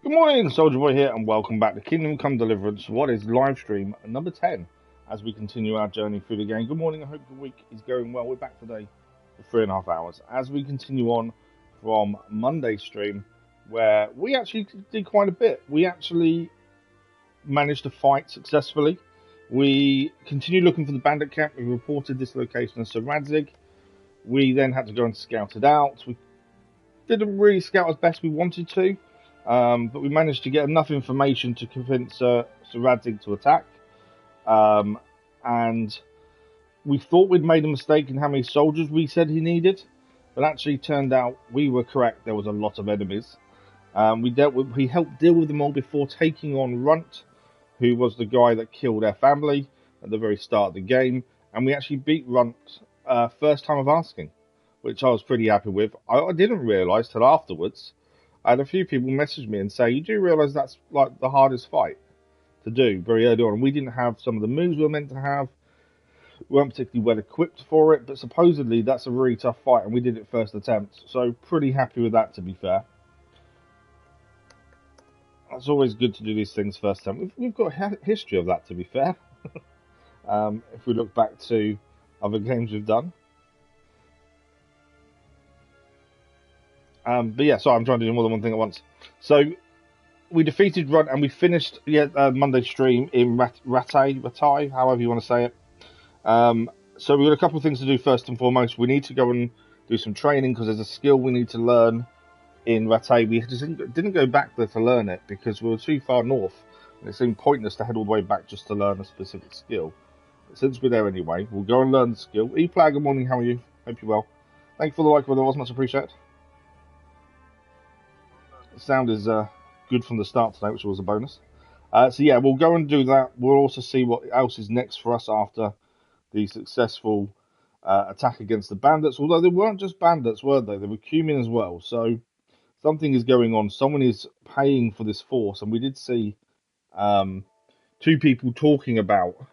Good morning, Soldier Boy here, and welcome back to Kingdom Come Deliverance. What is live stream number 10 as we continue our journey through the game. Good morning, I hope the week is going well. We're back today for 3.5 hours as we continue on from Monday's stream, where we actually did quite a bit. We actually managed to fight successfully. We continued looking for the bandit camp. We reported this location as Sir Radzig. We then had to go and scout it out. We didn't really scout as best we wanted to. But we managed to get enough information to convince Sir Radzig to attack. And we thought we'd made a mistake in how many soldiers we said he needed. But actually turned out we were correct. There was a lot of enemies. He helped deal with them all before taking on Runt, who was the guy that killed our family at the very start of the game. And we actually beat Runt first time of asking, which I was pretty happy with. I didn't realise till afterwards. I had a few people message me and say, you do realise that's like the hardest fight to do very early on. And we didn't have some of the moves we were meant to have. We weren't particularly well equipped for it, but supposedly that's a really tough fight, and we did it first attempt. So pretty happy with that, to be fair. It's always good to do these things first time. We've got a history of that, to be fair. If we look back to other games we've done. But yeah, sorry, I'm trying to do more than one thing at once. So we defeated Runt, and we finished Monday's stream in Rattay, however you want to say it. So we've got a couple of things to do first and foremost. We need to go and do some training because there's a skill we need to learn in Rattay. We just didn't go back there to learn it because we were too far north. And it seemed pointless to head all the way back just to learn a specific skill. But since we're there anyway, we'll go and learn the skill. E-Player, good morning, how are you? Hope you're well. Thank you for the like, brother, it was much appreciated. The sound is good from the start today, which was a bonus. So yeah, we'll go and do that. We'll also see what else is next for us after the successful attack against the bandits. Although they weren't just bandits, were they? They were Cumin as well. So something is going on. Someone is paying for this force. And we did see two people talking about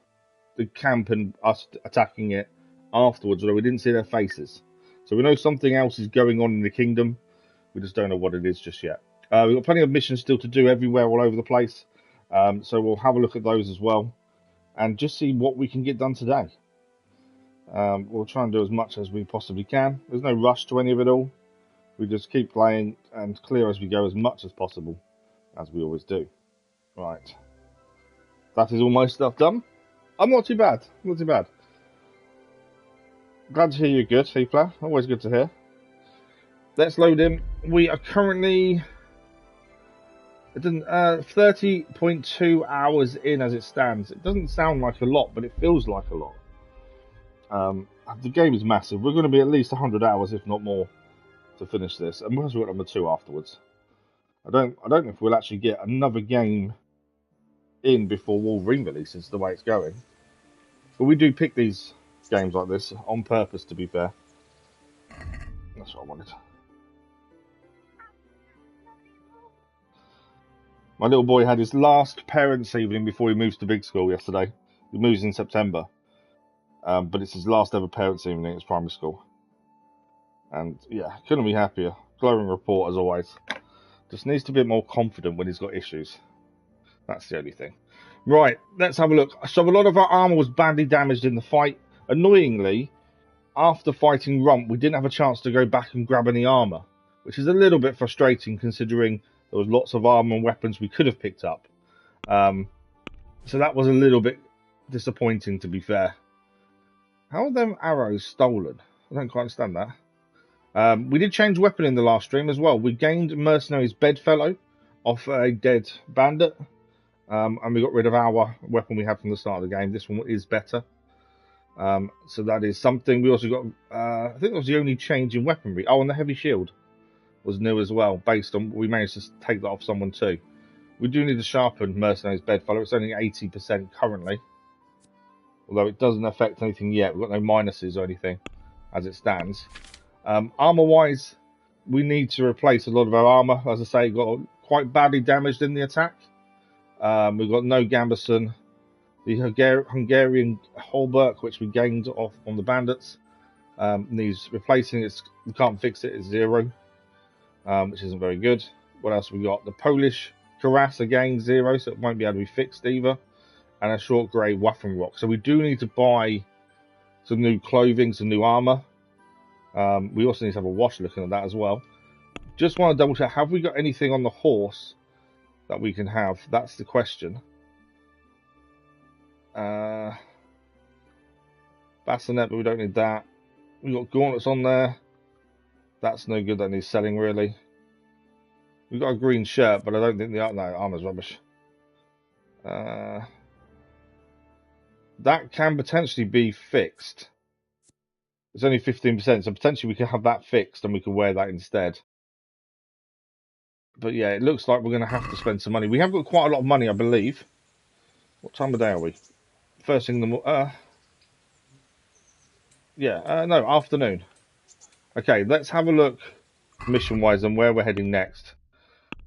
the camp and us attacking it afterwards, although we didn't see their faces. So we know something else is going on in the kingdom. We just don't know what it is just yet. We've got plenty of missions still to do everywhere, all over the place. So we'll have a look at those as well. And just see what we can get done today. We'll try and do as much as we possibly can. There's no rush to any of it all. We just keep playing and clear as we go as much as possible. As we always do. Right. That is all my stuff done. I'm not too bad. Not too bad. Glad to hear you're good, Heathler. Always good to hear. Let's load in. We are currently 30.2 hours in as it stands. It doesn't sound like a lot, but it feels like a lot. The game is massive. We're going to be at least 100 hours, if not more, to finish this. And we'll also got number 2 afterwards. I don't know if we'll actually get another game in before Wolverine releases, the way it's going. But we do pick these games like this on purpose, to be fair. That's what I wanted. My little boy had his last parents' evening before he moves to big school yesterday. He moves in September. But it's his last ever parents' evening at primary school. And yeah, couldn't be happier. Glowing report as always. Just needs to be a bit more confident when he's got issues. That's the only thing. Right, let's have a look. So a lot of our armour was badly damaged in the fight. Annoyingly, after fighting Rump, we didn't have a chance to go back and grab any armour. Which is a little bit frustrating considering there was lots of armour and weapons we could have picked up. So that was a little bit disappointing, to be fair. How are them arrows stolen? I don't quite understand that. We did change weapon in the last stream as well. We gained Mercenary's Bedfellow off a dead bandit. And we got rid of our weapon we had from the start of the game. This one is better. So that is something. We also got, I think that was the only change in weaponry. Oh, and the heavy shield was new as well, based on, we managed to take that off someone too. We do need to sharpen Mercenary's Bedfellow. It's only 80% currently. Although it doesn't affect anything yet. We've got no minuses or anything as it stands. Armour-wise, we need to replace a lot of our armour. As I say, it got quite badly damaged in the attack. We've got no Gambison. The Hungarian Holberg, which we gained off on the bandits, needs replacing. We can't fix it. It's 0, which isn't very good. What else have we got? The Polish Cuirass again 0, so it won't be able to be fixed either. And a short grey Waffen Rock. So we do need to buy some new clothing, some new armour. We also need to have a wash looking at that as well. Just want to double check, have we got anything on the horse that we can have? That's the question. Bassinet, but we don't need that. We've got gauntlets on there. That's no good, that needs selling really. We've got a green shirt, but I don't think the armour's rubbish. That can potentially be fixed. It's only 15%, so potentially we can have that fixed and we can wear that instead. But yeah, it looks like we're going to have to spend some money. We have got quite a lot of money, I believe. What time of day are we? First thing in the morning. No, afternoon. Okay, let's have a look mission-wise and where we're heading next.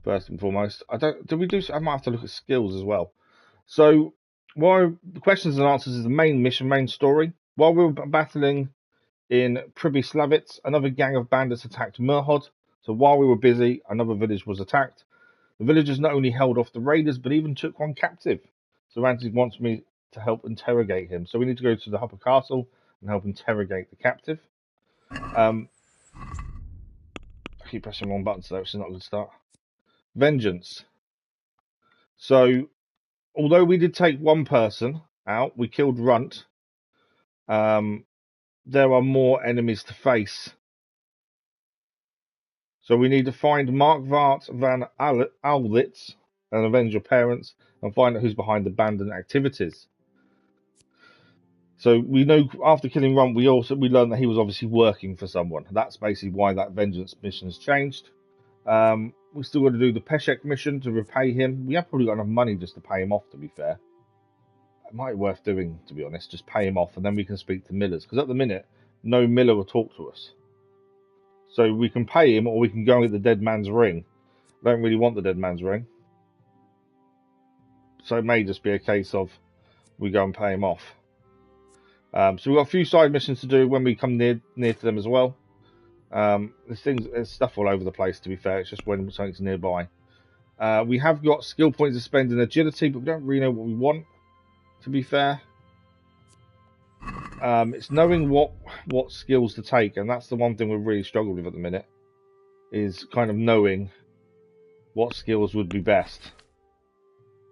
First and foremost, I might have to look at skills as well. So, the questions and answers is the main mission, main story. While we were battling in Pribyslavitz, another gang of bandits attacked Murhod. So while we were busy, another village was attacked. The villagers not only held off the raiders, but even took one captive. So Radzig wants me to help interrogate him. So we need to go to the upper castle and help interrogate the captive. I keep pressing the wrong buttons though, which is not a good start. Vengeance. So, although we did take one person out, we killed Runt. There are more enemies to face. So we need to find Markvart van Aulitz and avenge your parents and find out who's behind the abandoned activities. So we know after killing Runt, we learned that he was obviously working for someone. That's basically why that vengeance mission has changed. We still got to do the Peshek mission to repay him. We have probably got enough money just to pay him off, to be fair. It might be worth doing, to be honest. Just pay him off and then we can speak to millers. Because at the minute, no miller will talk to us. So we can pay him or we can go and get the dead man's ring. I don't really want the dead man's ring. So it may just be a case of we go and pay him off. So we've got a few side missions to do when we come near to them as well. There's stuff all over the place, to be fair. It's just when something's nearby. We have got skill points to spend in agility, but we don't really know what we want, to be fair. It's knowing what skills to take, and that's the one thing we're really struggling with at the minute, is kind of knowing what skills would be best.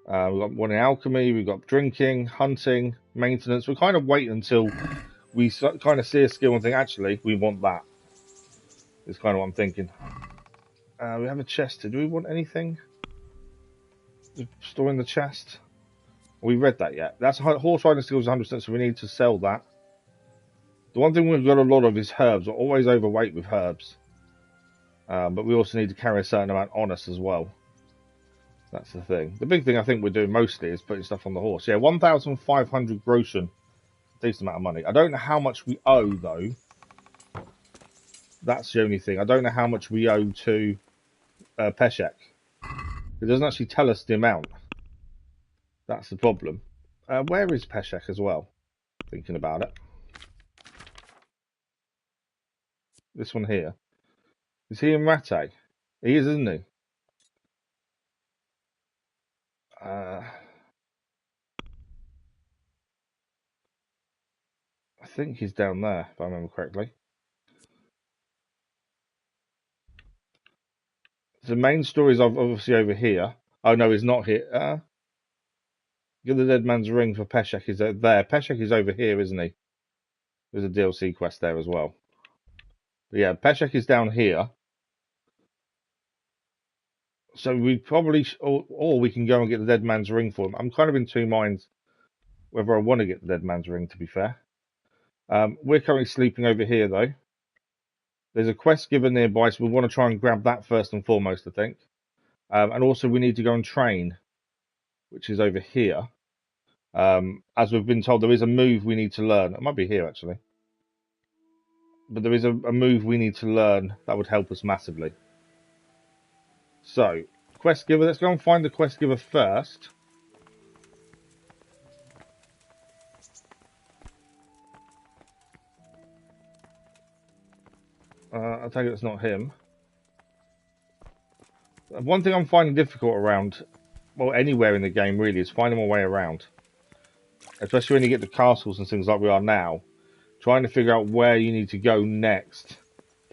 We've got one in alchemy, we've got drinking, hunting, maintenance. We're kind of waiting until we kind of see a skill and think, actually, we want that. Is kind of what I'm thinking. We have a chest. Do we want anything? Store in the chest? We read that yet. That's horse riding skills 100%, so we need to sell that. The one thing we've got a lot of is herbs. We're always overweight with herbs. But we also need to carry a certain amount on us as well. That's the thing. The big thing I think we're doing mostly is putting stuff on the horse. Yeah, 1,500 groschen. Decent amount of money. I don't know how much we owe, though. That's the only thing. I don't know how much we owe to Peshek. It doesn't actually tell us the amount. That's the problem. Where is Peshek as well? Thinking about it. This one here. Is he in Rattay? He is, isn't he? I think he's down there, if I remember correctly. The main story is obviously over here. Oh no, he's not here. Get the dead man's ring for Peshek is there. Peshek is over here, isn't he? There's a DLC quest there as well. But yeah, Peshek is down here. So we probably, or we can go and get the dead man's ring for him. I'm kind of in two minds whether I want to get the dead man's ring, to be fair. We're currently sleeping over here, though. There's a quest given nearby, so we want to try and grab that first and foremost, I think. And also we need to go and train, which is over here. As we've been told, there is a move we need to learn. It might be here, actually. But there is a move we need to learn that would help us massively. So, quest giver. Let's go and find the quest giver first. I take it it's not him. One thing I'm finding difficult around well, anywhere in the game really, is finding my way around. Especially when you get to castles and things like we are now. Trying to figure out where you need to go next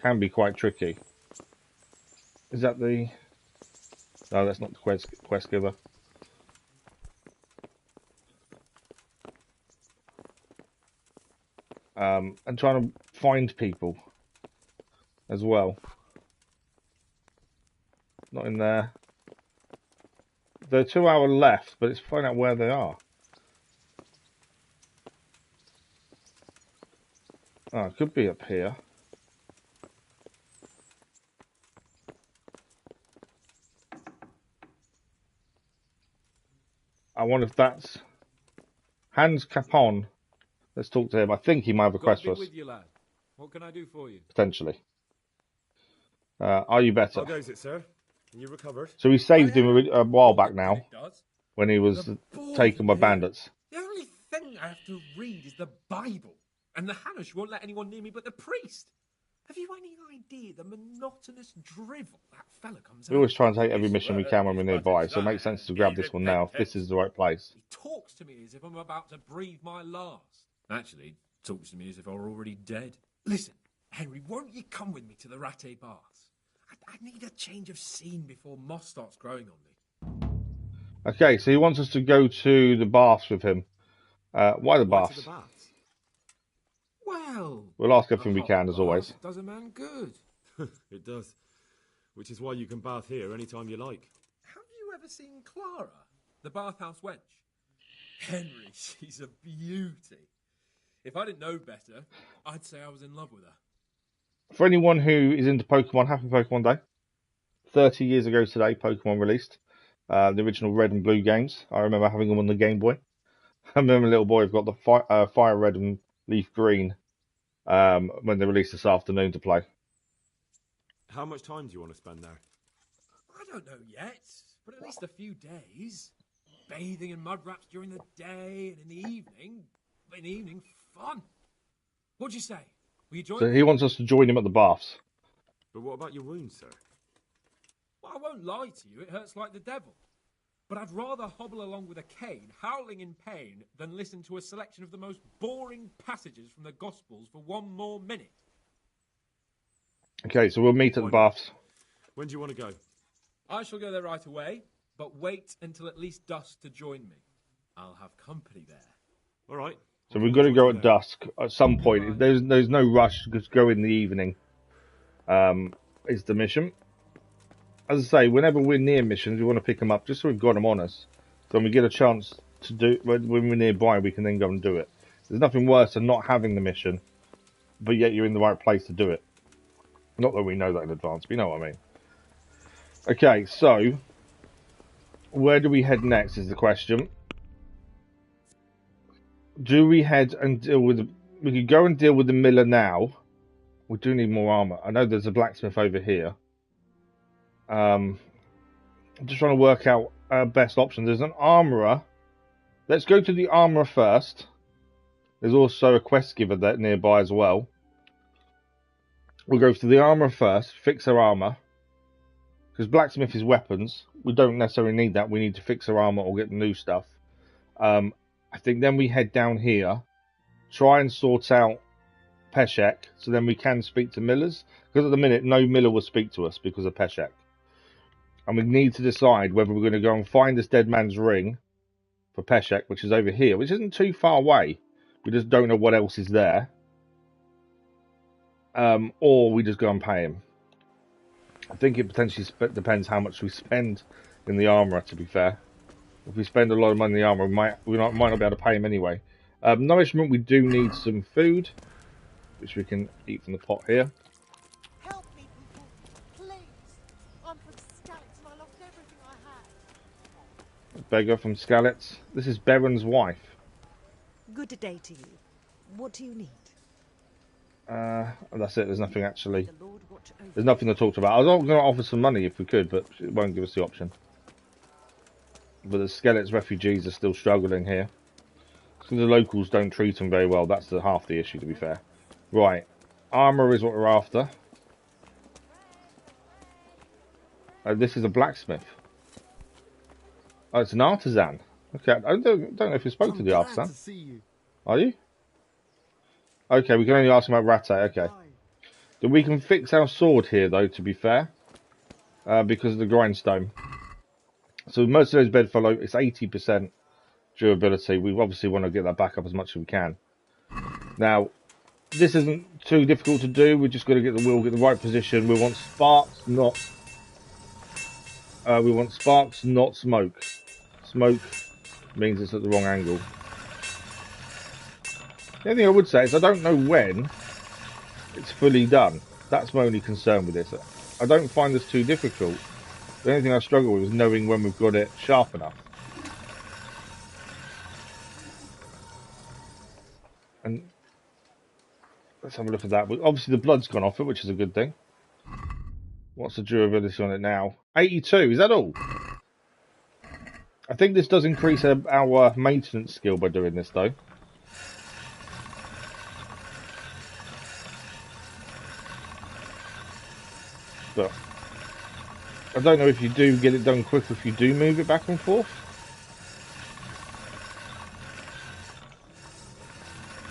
can be quite tricky. Is that the... No, that's not the quest giver. And trying to find people as well. Not in there. There are 2 hours left, but it's finding out where they are. Oh, it could be up here. I wonder if that's Hans Capon. Let's talk to him. I think he might have a quest for us. With you, lad. What can I do for you? Potentially. Are you better? How goes it, sir? And you recovered? So we saved him a while back now, when he was taken by bandits. The only thing I have to read is the Bible, and the Hanush won't let anyone near me but the priest. Have you any idea the monotonous drivel that fella comes out? We always try and take every mission we can when we're nearby, so it makes sense to grab this one now, if this is the right place. He talks to me as if I'm about to breathe my last. Actually, he talks to me as if I were already dead. Listen, Henry, won't you come with me to the Rattay baths? I need a change of scene before moss starts growing on me. Okay, so he wants us to go to the baths with him. Why the baths? Well, we'll ask everything we can, as always. Does a man good. It does. Which is why you can bath here anytime you like. Have you ever seen Clara, the bathhouse wench? Henry, she's a beauty. If I didn't know better, I'd say I was in love with her. For anyone who is into Pokemon, happy Pokemon Day. 30 years ago today, Pokemon released. The original Red and Blue games. I remember having them on the Game Boy. I remember a little boy who got the Fire Red and Leaf Green when they released this afternoon to play. How much time do you want to spend there? I don't know yet, but at least a few days. Bathing in mud wraps during the day, and in the evening, fun. What'd you say? Will you join me? So he wants us to join him at the baths. But what about your wounds, sir? Well, I won't lie to you, it hurts like the devil. But I'd rather hobble along with a cane, howling in pain, than listen to a selection of the most boring passages from the Gospels for one more minute. Okay, so we'll meet at the baths. When do you want to go? I shall go there right away, but wait until at least dusk to join me. I'll have company there. All right. So we've got to go at dusk at some point. There's no rush, just go in the evening. Is the mission. As I say, whenever we're near missions, we want to pick them up just so we've got them on us. So when we get a chance to do, when we're nearby, we can then go and do it. There's nothing worse than not having the mission, but yet you're in the right place to do it. Not that we know that in advance, but you know what I mean. Okay, so where do we head next is the question. Do we head and deal with... We could go and deal with the miller now. We do need more armour. I know there's a blacksmith over here. I'm just trying to work out our best option. There's an armourer. Let's go to the armourer first. There's also a quest giver there nearby as well. We'll go to the armourer first, fix our armour. Because blacksmith is weapons. We don't necessarily need that. We need to fix our armour or get the new stuff. I think then we head down here. Try and sort out Peshek. So then we can speak to millers. Because at the minute, no miller will speak to us because of Peshek. And we need to decide whether we're going to go and find this dead man's ring for Peshek, which is over here, which isn't too far away. We just don't know what else is there. Or we just go and pay him. I think it potentially depends how much we spend in the armourer, to be fair. If we spend a lot of money in the armourer, we might not be able to pay him anyway. Nourishment, we do need some food, which we can eat from the pot here. Help me, people, please. I'm from Scouts and I lost everything I had. Beggar from Skalitz. This is Beron's wife. Good day to you. What do you need? That's it. There's nothing actually. There's nothing to talk about. I was going to offer some money if we could, but it won't give us the option. But the Skalitz refugees are still struggling here. So the locals don't treat them very well. That's half the issue, to be fair. Right. Armour is what we're after. This is a blacksmith. Oh, it's an artisan. Okay, I don't know if you spoke to the artisan. To see you. Are you? Okay, we can only ask him about Rattay. Okay. Then we can fix our sword here, though, to be fair. Because of the grindstone. So most of those bedfellow, it's 80% durability. We obviously want to get that back up as much as we can. Now, this isn't too difficult to do. We're just got to get the wheel, get the right position. We want sparks, not smoke. Smoke means it's at the wrong angle. The only thing I would say is I don't know when it's fully done. That's my only concern with this. I don't find this too difficult. The only thing I struggle with is knowing when we've got it sharp enough. And let's have a look at that. Obviously the blood's gone off it, which is a good thing. What's the durability on it now? 82, is that all? I think this does increase our maintenance skill by doing this, though. But I don't know if you do get it done quick if you do move it back and forth.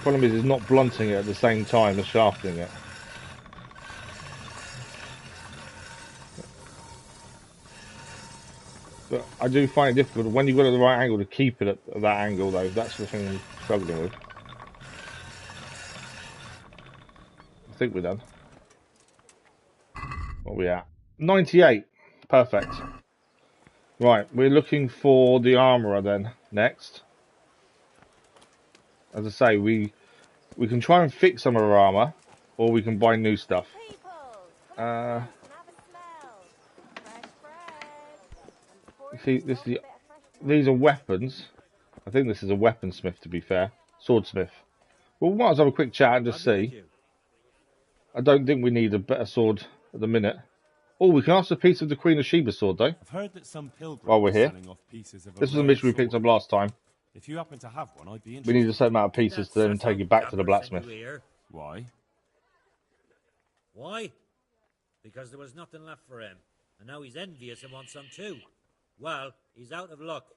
Problem is, it's not blunting it at the same time as sharpening it. But I do find it difficult when you've got it at the right angle to keep it at that angle, though. That's the thing I'm struggling with. I think we're done. What are we at? 98. Perfect. Right, we're looking for the armourer then, next. As I say, we can try and fix some of our armour, or we can buy new stuff. See, these are weapons. I think this is a weaponsmith, to be fair. Swordsmith. Well, we might as well have a quick chat and just see. I don't think we need a better sword at the minute. Oh, we can ask a piece of the Queen of Sheba's sword, though. I've heard that some pilgrims while we're here. selling off pieces of this was a mission we picked up last time. If you happen to have one, I'd be interested. We need a certain amount of pieces to then take it back to the blacksmith. Why? Why? Because there was nothing left for him, and now he's envious and wants some too. Well, he's out of luck.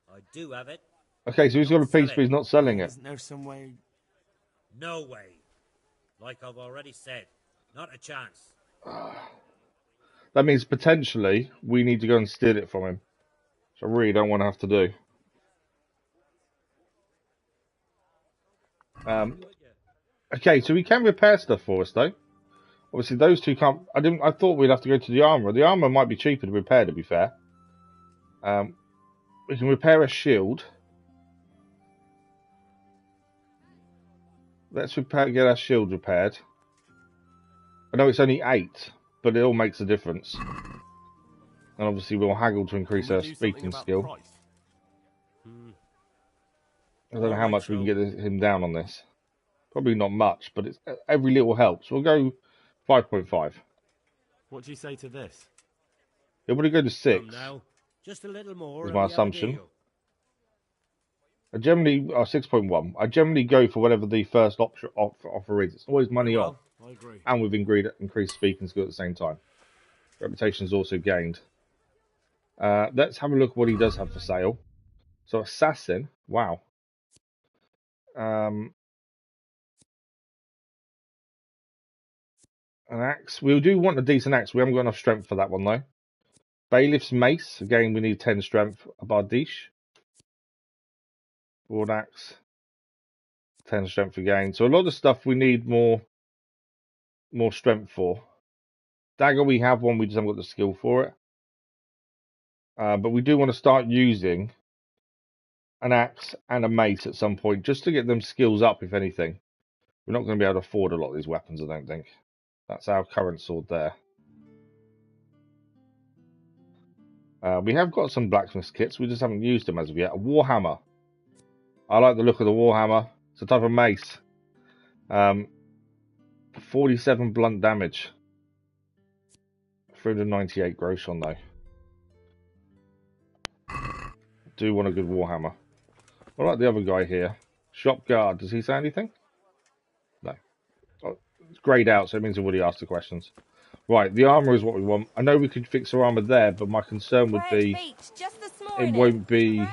I do have it. Okay, so he's got a piece, but he's not selling it. Isn't there some way? No way. Like I've already said, not a chance. That means potentially we need to go and steal it from him, which I really don't want to have to do. Okay, so we can repair stuff for us though. Obviously, those two can't. I thought we'd have to go to the armourer. The armourer might be cheaper to repair, to be fair. We can repair a shield. Let's get our shield repaired. I know it's only 8, but it all makes a difference. And obviously, we'll haggle to increase our speaking skill. I don't know how much we can get him down on this. Probably not much, but it's every little helps. We'll go 5.5. What do you say to this? It would go to 6. Now, just a little more. Is my assumption. I generally 6.1. I generally go for whatever the first offer is. It's always money off, I agree. and we've increased speaking skill at the same time. Reputation is also gained. Let's have a look at what he does have for sale. So assassin, wow. An axe. We do want a decent axe. We haven't got enough strength for that one though. Bailiff's mace. Again, we need 10 strength. A bardiche. Broad axe. 10 strength again. So a lot of stuff we need more strength for. Dagger, we have one. We just haven't got the skill for it. But we do want to start using an axe and a mace at some point, just to get them skills up, if anything. We're not going to be able to afford a lot of these weapons, I don't think. That's our current sword there. We have got some blacksmith's kits, we just haven't used them as of yet. A warhammer. I like the look of the warhammer. It's a type of mace. 47 blunt damage. 398 gross on though. Do want a good warhammer. I like the other guy here. Shop guard. Does he say anything? No. Oh, it's greyed out, so it means everybody asked the questions. Right, the armour is what we want. I know we could fix our armour there, but my concern would be... Just the it won't be.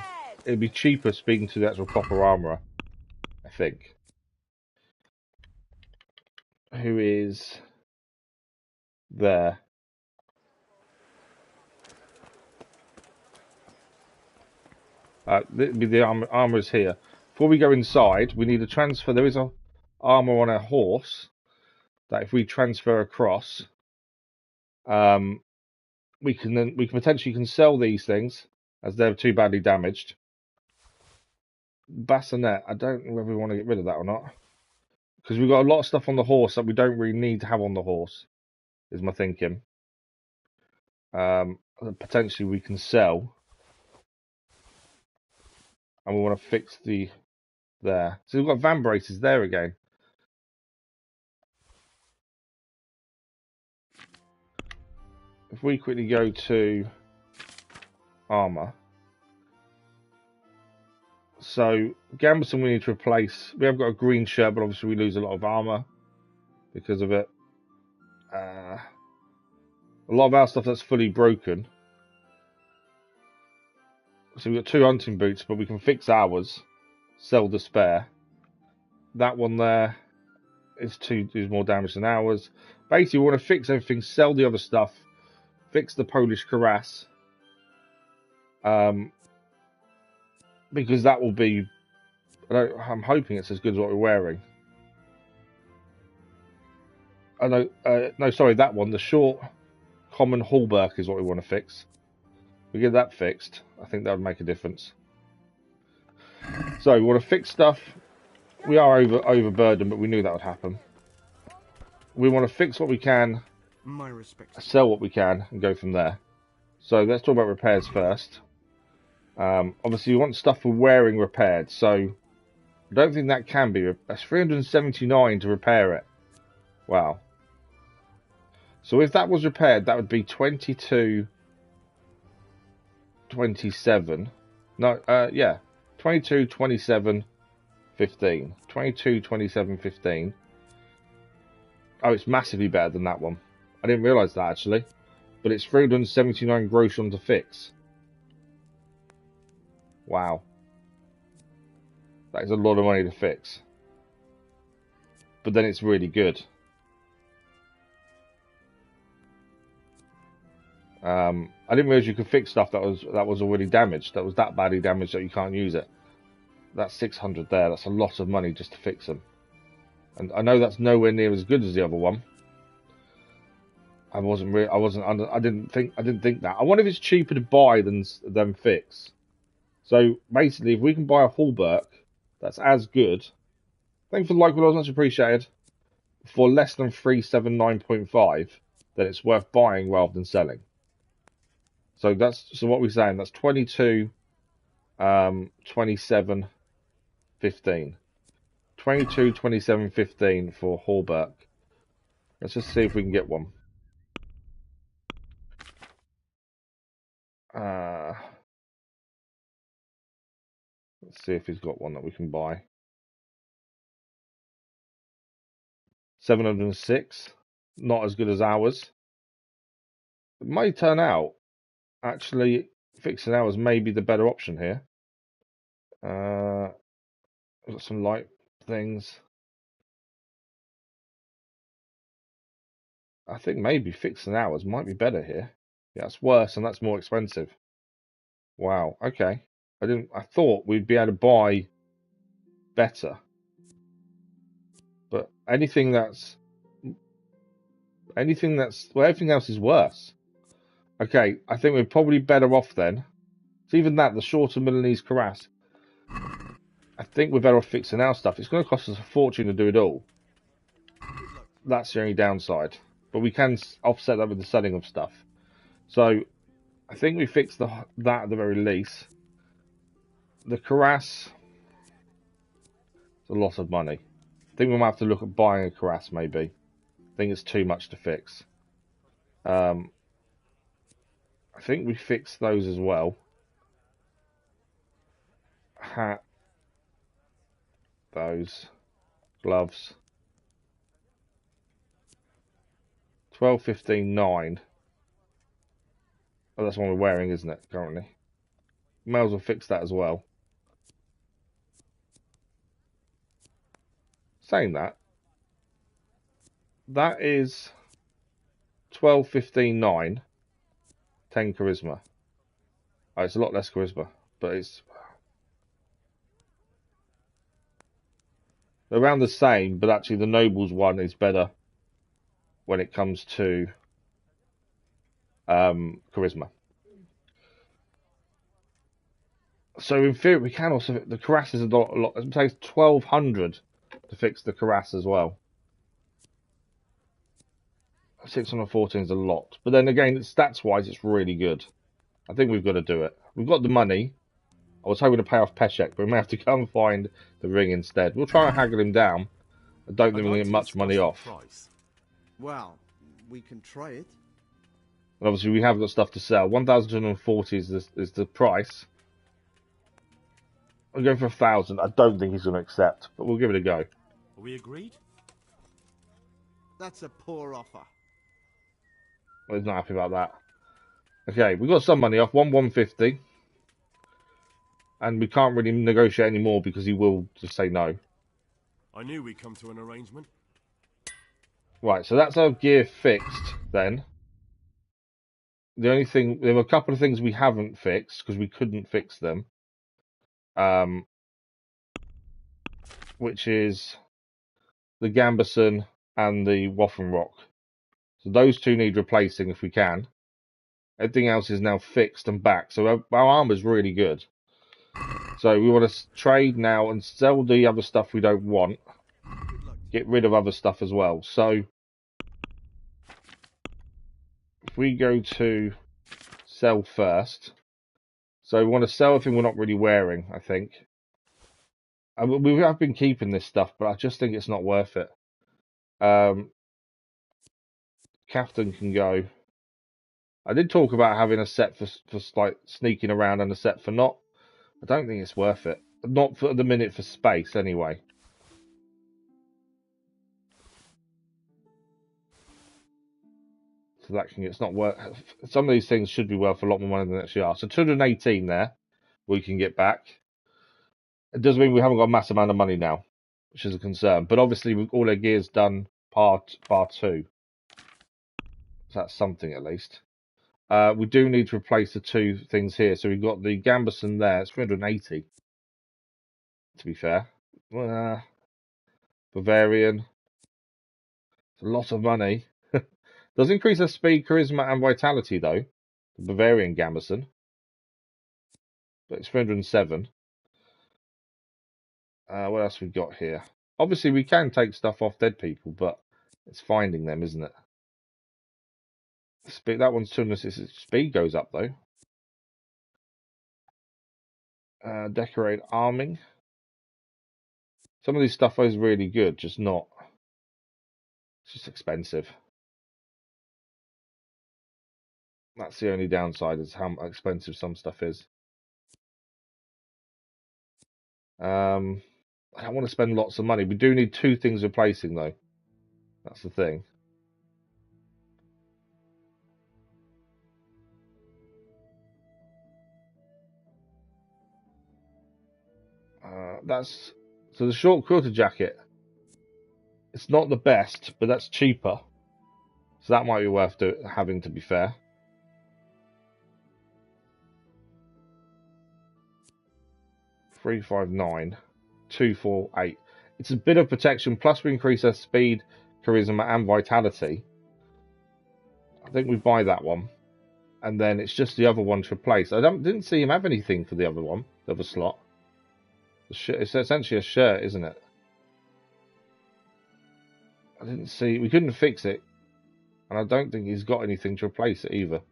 It'll be cheaper speaking to the actual proper armourer, I think. Who is there? The armourer's here. Before we go inside, we need to transfer. There is a armour on a horse that if we transfer across, we can potentially sell these things as they're too badly damaged. Bassinet, I don't know whether we want to get rid of that or not, because we've got a lot of stuff on the horse that we don't really need to have on the horse, is my thinking. Potentially we can sell, and we want to fix there. So we've got van braces there again. If we quickly go to armour. So Gamberson we need to replace. We have got a green shirt, but obviously we lose a lot of armour because of it. A lot of our stuff that's fully broken. So we've got 2 hunting boots, but we can fix ours. Sell the spare. That one there is more damage than ours. Basically, we want to fix everything, sell the other stuff, fix the Polish cuirass. Because that will be. I'm hoping it's as good as what we're wearing. No, sorry, that one. The short common hauberk is what we want to fix. We get that fixed. I think that would make a difference. So we want to fix stuff. We are overburdened, but we knew that would happen. We want to fix what we can, sell what we can, and go from there. So let's talk about repairs first. Obviously, we want stuff we're wearing repaired. So I don't think that can be. That's 379 to repair it. Wow. So if that was repaired, that would be 22.27. No, yeah. 22.27.15. 22.27.15. Oh, it's massively better than that one. I didn't realise that actually. But it's 379 gross on to fix. Wow. That is a lot of money to fix. But then it's really good. I didn't realise you could fix stuff that was already damaged. That was that badly damaged that you can't use it. That's 600 there. That's a lot of money just to fix them. And I know that's nowhere near as good as the other one. I didn't think that. I wonder if it's cheaper to buy than fix. So basically, if we can buy a hauberk that's as good, thanks for the like, well, much appreciated, for less than 379.5, then it's worth buying rather than selling. So what we're saying, that's 22, 27, 15. 22, 27, 15 for hauberk. Let's just see if we can get one. Let's see if he's got one that we can buy. 706. Not as good as ours. It may turn out, actually, fixing ours may be the better option here. We've got some light things. I think maybe fixing ours might be better here. Yeah, it's worse and that's more expensive. Wow, okay. I thought we'd be able to buy better. But everything else is worse. Okay, I think we're probably better off then. So even that, the shorter Milanese cuirass, I think we're better off fixing our stuff. It's going to cost us a fortune to do it all. That's the only downside. But we can offset that with the selling of stuff. So I think we fix that at the very least. The cuirass, it's a lot of money. I think we might have to look at buying a cuirass maybe. I think it's too much to fix. I think we fix those as well. Hat. Those. Gloves. 12, 15, 9. Oh, that's one we're wearing, isn't it, currently? May as well fix that as well. Saying that, that is 12, 15, 9, 10 charisma. Oh, it's a lot less charisma, but it's around the same, but actually the nobles one is better when it comes to charisma. So in theory, we can also, the cuirass is a lot. It takes 1200 to fix the cuirass as well. 614 is a lot, but then again, stats wise, it's really good. I think we've got to do it. We've got the money. I was hoping to pay off Peshek, but we may have to go and find the ring instead. We'll try and haggle him down. I don't think we're going to get much money off. Well, we can try it. And obviously, we have got stuff to sell. 1,240 is the price. I'm going for 1,000. I don't think he's going to accept, but we'll give it a go. Are we agreed? That's a poor offer. Well, he's not happy about that. Okay, we've got some money off. 150. And we can't really negotiate anymore because he will just say no. I knew we'd come to an arrangement. Right, so that's our gear fixed then. The only thing, there were a couple of things we haven't fixed because we couldn't fix them. Which is the Gambeson and the Waffen Rock. So those two need replacing if we can. Everything else is now fixed and back. So our armor's really good. So we want to trade now and sell the other stuff we don't want. Get rid of other stuff as well. So if we go to sell first. So we want to sell everything we're not really wearing, I think. We have been keeping this stuff, but I just think it's not worth it. Captain can go. I did talk about having a set for like sneaking around and a set for not. I don't think it's worth it. Not for the minute for space, anyway. So that can, it's not worth. Some of these things should be worth a lot more money than they actually are. So 218 there, we can get back. It does mean we haven't got a massive amount of money now, which is a concern. But obviously, with all our gear's done part 2. So that's something at least. We do need to replace the 2 things here. So we've got the Gambeson there. It's 380. To be fair. Bavarian. It's a lot of money. Does increase our speed, charisma, and vitality, though. The Bavarian Gambeson. But it's 307. What else we got here? Obviously, we can take stuff off dead people, but it's finding them, isn't it? Speed, that one's 260. Speed goes up, though. Decorate arming. Some of these stuff is really good, just not. It's just expensive. That's the only downside, is how expensive some stuff is. I don't want to spend lots of money. We do need 2 things replacing, though. That's the thing. So the short quarter jacket. It's not the best, but that's cheaper. So that might be worth having, to be fair. $359, $248. It's a bit of protection, plus we increase our speed, charisma, and vitality. I think we buy that one. And then it's just the other one to replace. I didn't see him have anything for the other one, the other slot. It's essentially a shirt, isn't it? I didn't see. We couldn't fix it. And I don't think he's got anything to replace it either.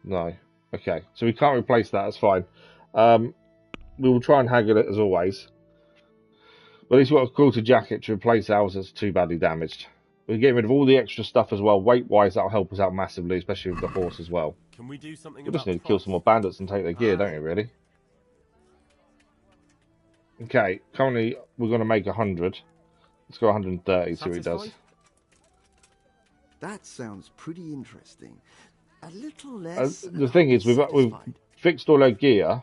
No. Okay. So we can't replace that. That's fine. We will try and haggle it as always. But at least we've got a quarter jacket to replace ours that's too badly damaged. We're getting rid of all the extra stuff as well. Weight-wise, that'll help us out massively, especially with the horse as well. Can we do something We about just need to kill some more bandits and take their gear, don't we, really? Okay, currently we're going to make 100. Let's go 130, see what he does. That sounds pretty interesting. A little less. The thing is, we've fixed all our gear.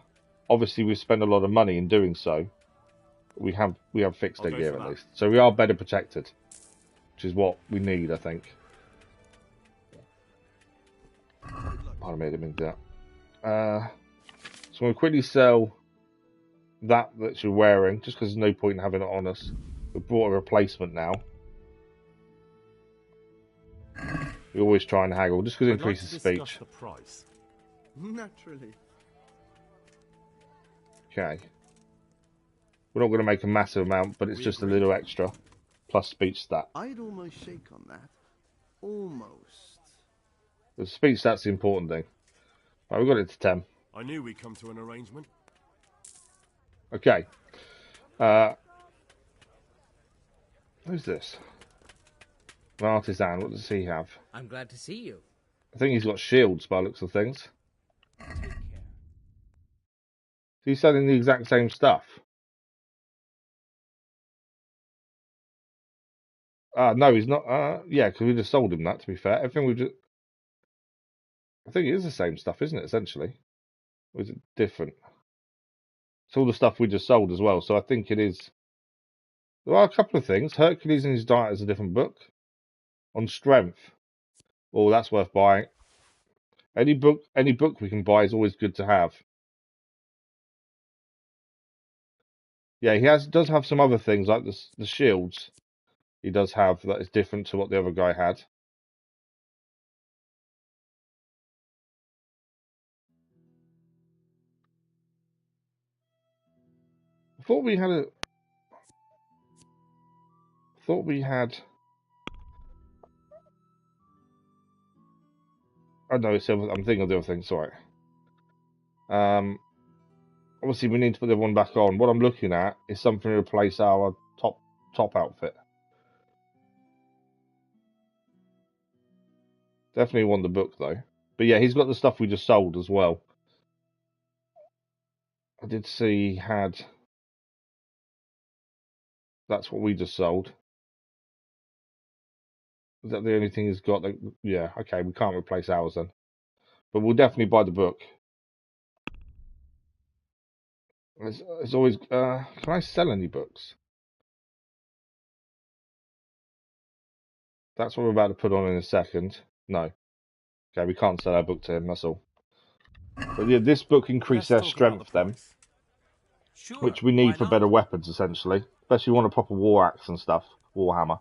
Obviously, we spend a lot of money in doing so. We have fixed I'll our go gear for at that. least, so we are better protected, which is what we need, I think. Pardon me, I didn't mean to do that. So I'm going to quickly sell that you're wearing, just because there's no point in having it on us. We've brought a replacement now. We always try and haggle, just because it I'd like increases to discuss speech. the price. Naturally. Okay. We're not going to make a massive amount, but it's We just a agree. little extra. Plus speech stat. I'd almost shake on that. Almost. The speech stat's the important thing. Right, we got it to 10. I knew we'd come to an arrangement. Okay. Who's this? An artisan. What does he have? I'm glad to see you. I think he's got shields by the looks of things. Take care. He's selling the exact same stuff. No, he's not. Yeah, because we just sold him that, to be fair. Everything we just... I think it is the same stuff, isn't it, essentially? Or is it different? It's all the stuff we just sold as well, so I think it is... There are a couple of things. Hercules and his diet is a different book. On strength. Oh, that's worth buying. Any book we can buy is always good to have. Yeah, does have some other things, like the shields. He does have that is different to what the other guy had. I thought we had. Oh no, I'm thinking of the other thing. Sorry. Obviously we need to put the other one back on. What I'm looking at is something to replace our top outfit. Definitely want the book though. But yeah, he's got the stuff we just sold as well. I did see he had. That's what we just sold. Is that the only thing he's got? Yeah, okay, we can't replace ours then. But we'll definitely buy the book. It's always... can I sell any books? That's what we're about to put on in a second. No. Okay, we can't sell our book to him, that's all. But yeah, this book increases Let's their talk about strength the then. price. Sure. Which we why need for not? better weapons, essentially. Especially want a proper war axe and stuff. Warhammer.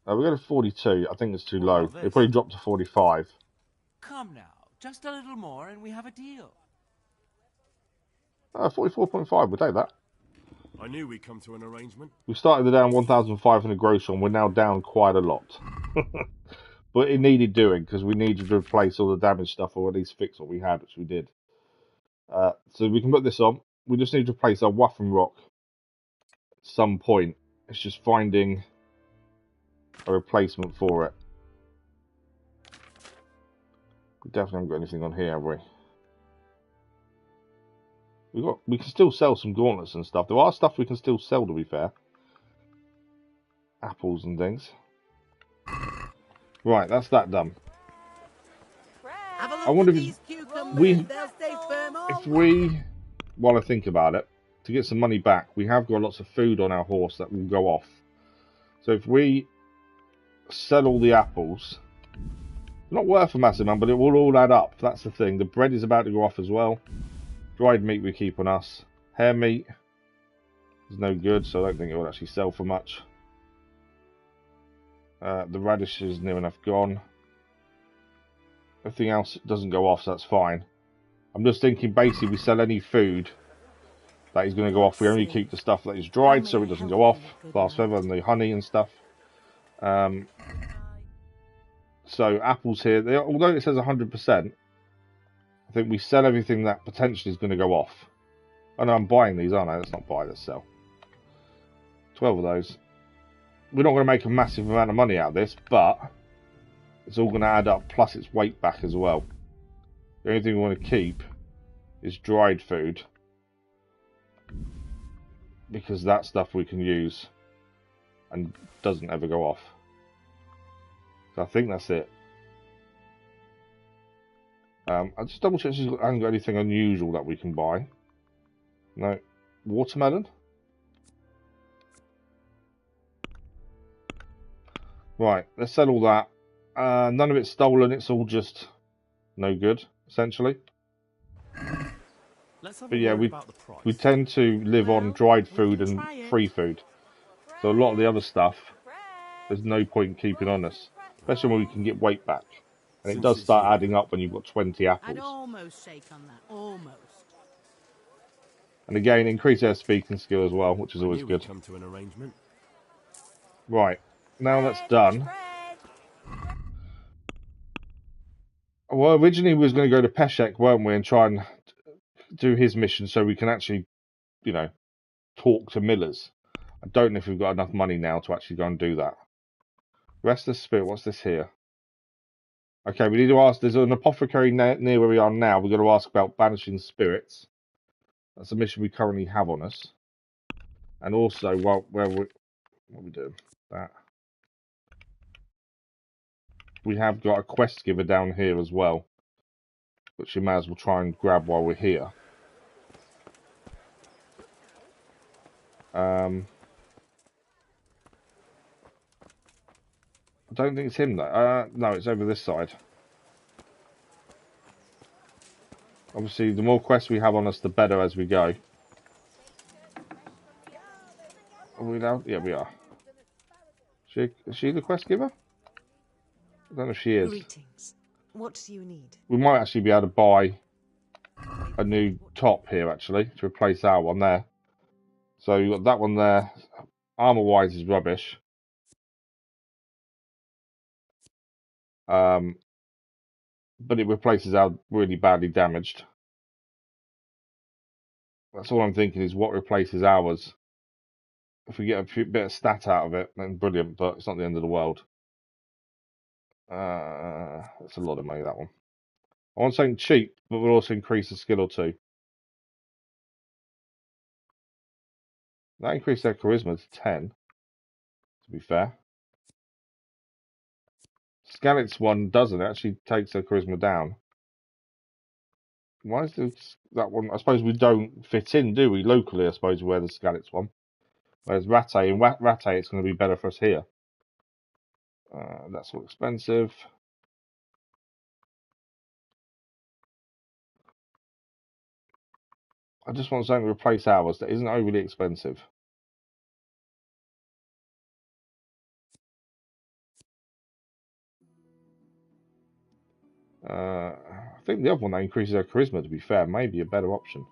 We go to 42. I think it's too What low. about It this? probably dropped to 45. Come now, just a little more and we have a deal. 44.5, we'll take that. I knew we'd come to an arrangement. We started down 1,500 gross on. We're now down quite a lot. But it needed doing, because we needed to replace all the damaged stuff, or at least fix what we had, which we did. So we can put this on. We just need to replace our Waffen Rock at some point. It's just finding a replacement for it. We definitely haven't got anything on here, have we? We can still sell some gauntlets and stuff. There are stuff we can still sell, to be fair. Apples and things. Right, that's that done. Have a look I wonder at if these cucumbers. we- They'll stay firm all If we, while I think about it, to get some money back, we have got lots of food on our horse that will go off. So if we sell all the apples, not worth a massive amount, but it will all add up. That's the thing. The bread is about to go off as well. Dried meat we keep on us. Hare meat is no good, so I don't think it will actually sell for much. The radish is near enough gone. Everything else doesn't go off, so that's fine. I'm just thinking basically we sell any food that is going to go off. We only keep the stuff that is dried so it doesn't go off. Last forever, and the honey and stuff. So apples here, although it says 100%, I think we sell everything that potentially is going to go off. Oh no, I'm buying these, aren't I? Let's not buy, let's sell. 12 of those. We're not going to make a massive amount of money out of this, but it's all going to add up, plus its weight back as well. The only thing we want to keep is dried food, because that stuff we can use and doesn't ever go off. So I think that's it. I'll just double check she's hasn't got anything unusual that we can buy. No. Watermelon? Right, let's sell all that. None of it's stolen, it's all just no good, essentially. Let's have But a yeah, word about the price. we tend to live on dried food and free food. So a lot of the other stuff, there's no point keeping on us. Especially when we can get weight back. And it does start adding up when you've got 20 I'd apples. almost shake on that. Almost. And again, increase their speaking skill as well, which is always good. Come to an arrangement. Right, now that's done. Well, originally we was going to go to Peshek, weren't we, and try and do his mission so we can actually, you know, talk to millers. I don't know if we've got enough money now to actually go and do that. Restless Spirit, what's this here? Okay, we need to ask, there's an apothecary near where we are now. We've got to ask about banishing spirits. That's a mission we currently have on us. And also, what are we doing? That. We have got a quest giver down here as well, which we may as well try and grab while we're here. I don't think it's him though. No, it's over this side. Obviously, the more quests we have on us, the better as we go. Are we now? Yeah, we are. Is she the quest giver? I don't know if she is. Greetings. What do you need? We might actually be able to buy a new top here, actually, to replace our one there. So you've got that one there. Armor-wise is rubbish. But it replaces our really badly damaged. That's all I'm thinking is what replaces ours. If we get a bit of stat out of it, then brilliant, but it's not the end of the world. That's a lot of money, that one. I want something cheap, but we'll also increase a skill or two. That increased their charisma to 10, to be fair. Skalit's one doesn't. It actually takes their charisma down. Why is that one? I suppose we don't fit in, do we? Locally, I suppose, we're the Skalit's one. Whereas Rattay, in Rattay, it's going to be better for us here. That's all expensive. I just want something to replace ours that isn't overly expensive. I think the other one that increases our charisma, to be fair, may be a better option.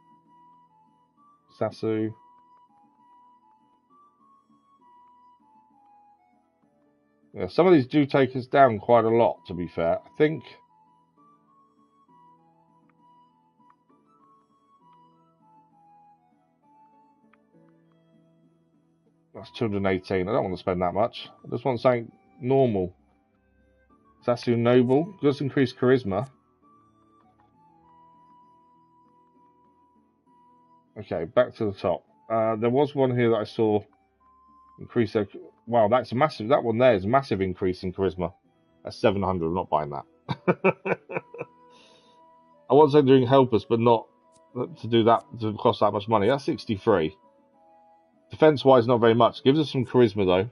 Sasau. Yeah, some of these do take us down quite a lot, to be fair. I think... That's 218. I don't want to spend that much. I just want something normal. Sasau Noble. Does increase charisma. Okay, back to the top. There was one here that I saw increase their... Wow, that's a massive... That one there is a massive increase in charisma. That's 700. I'm not buying that. I want something doing help us, but not to do that, to cost that much money. That's 63. Defense-wise, not very much. Gives us some charisma, though.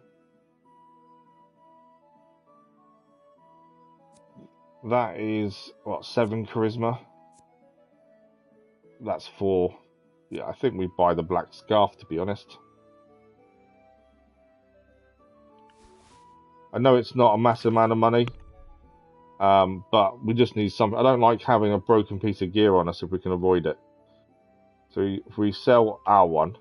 That is, what, 7 charisma? That's 4. Yeah, I think we buy the black scarf, to be honest. I know it's not a massive amount of money, but we just need something. I don't like having a broken piece of gear on us if we can avoid it. So if we sell our one,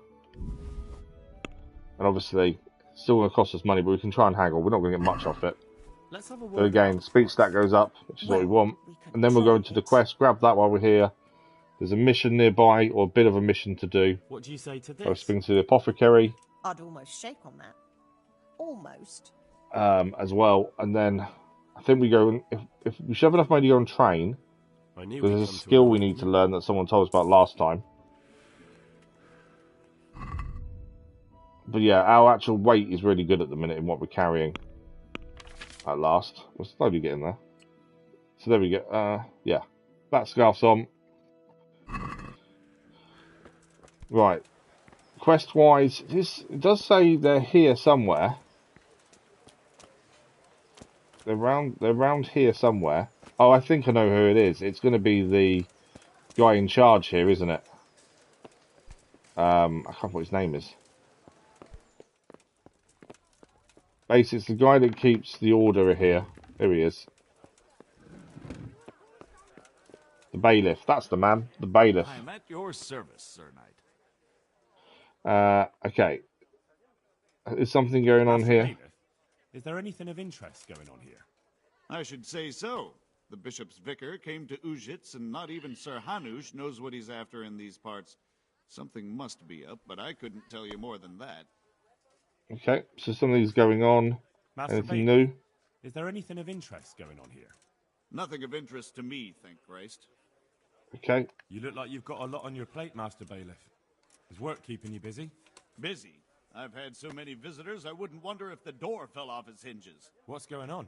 and obviously it's still going to cost us money, but we can try and haggle. We're not going to get much off it. But again, speech stat goes up, which is what we want. And then we'll go into the quest, grab that while we're here. There's a mission nearby, or a bit of a mission to do. What do you say to this? I'll speak to the apothecary. I'd almost shake on that. Almost. As well. And then I think we go, if we should have enough money to go and train, there's a skill we need to learn that someone told us about last time. But yeah, our actual weight is really good at the minute in what we're carrying. At last. We're slowly getting there. So there we go. Yeah. Bat scarf's on. Right. Quest-wise, it does say they're here somewhere. They're round here somewhere. Oh, I think I know who it is. It's going to be the guy in charge here, isn't it? I can't remember what his name is. Basically, it's the guy that keeps the order here. Here he is. The Bailiff. That's the man. The Bailiff. I'm at your service, Sir Knight. Okay. Is something going on here? Bailiff, is there anything of interest going on here? I should say so. The bishop's vicar came to Ujits, and not even Sir Hanush knows what he's after in these parts. Something must be up, but I couldn't tell you more than that. Okay, so something's going on. Master Anything Bailiff, new? Is there anything of interest going on here? Nothing of interest to me, thank Christ. Okay. You look like you've got a lot on your plate, Master Bailiff. Is work keeping you busy? Busy? I've had so many visitors, I wouldn't wonder if the door fell off its hinges. What's going on?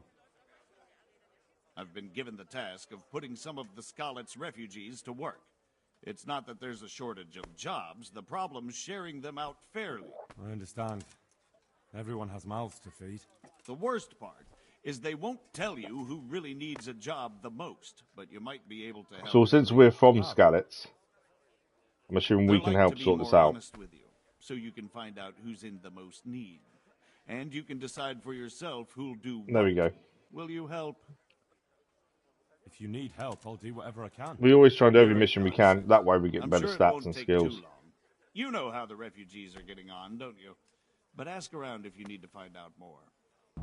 I've been given the task of putting some of the Scarlet's refugees to work. It's not that there's a shortage of jobs, the problem's sharing them out fairly. I understand. Everyone has mouths to feed. The worst part is they won't tell you who really needs a job the most, but you might be able to help. So since we're from Skalitz, I'm assuming we can help sort this out. Honest with you, so you can find out who's in the most need. And you can decide for yourself who'll do what. There we go. Will you help? If you need help, I'll do whatever I can. We always try and do every mission we can. That way we get better sure stats and skills. You know how the refugees are getting on, don't you? But ask around if you need to find out more.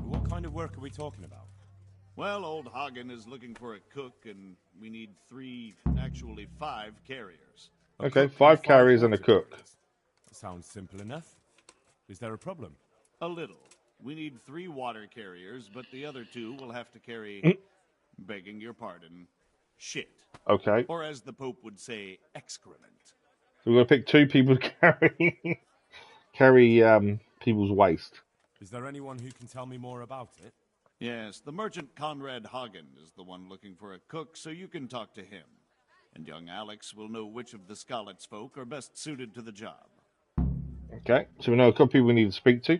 What kind of work are we talking about? Well, old Hagen is looking for a cook, and we need 5 carriers. Okay, 5 carriers and a cook. That sounds simple enough. Is there a problem? A little. We need 3 water carriers, but the other 2 will have to carry, begging your pardon, shit. Okay. Or as the Pope would say, excrement. So we're going to pick 2 people to carry people's waste. Is there anyone who can tell me more about it? Yes, the merchant Conrad Hagen is the one looking for a cook, so you can talk to him. And young Alex will know which of the Scarlet's folk are best suited to the job. Okay, so we know a couple of people we need to speak to.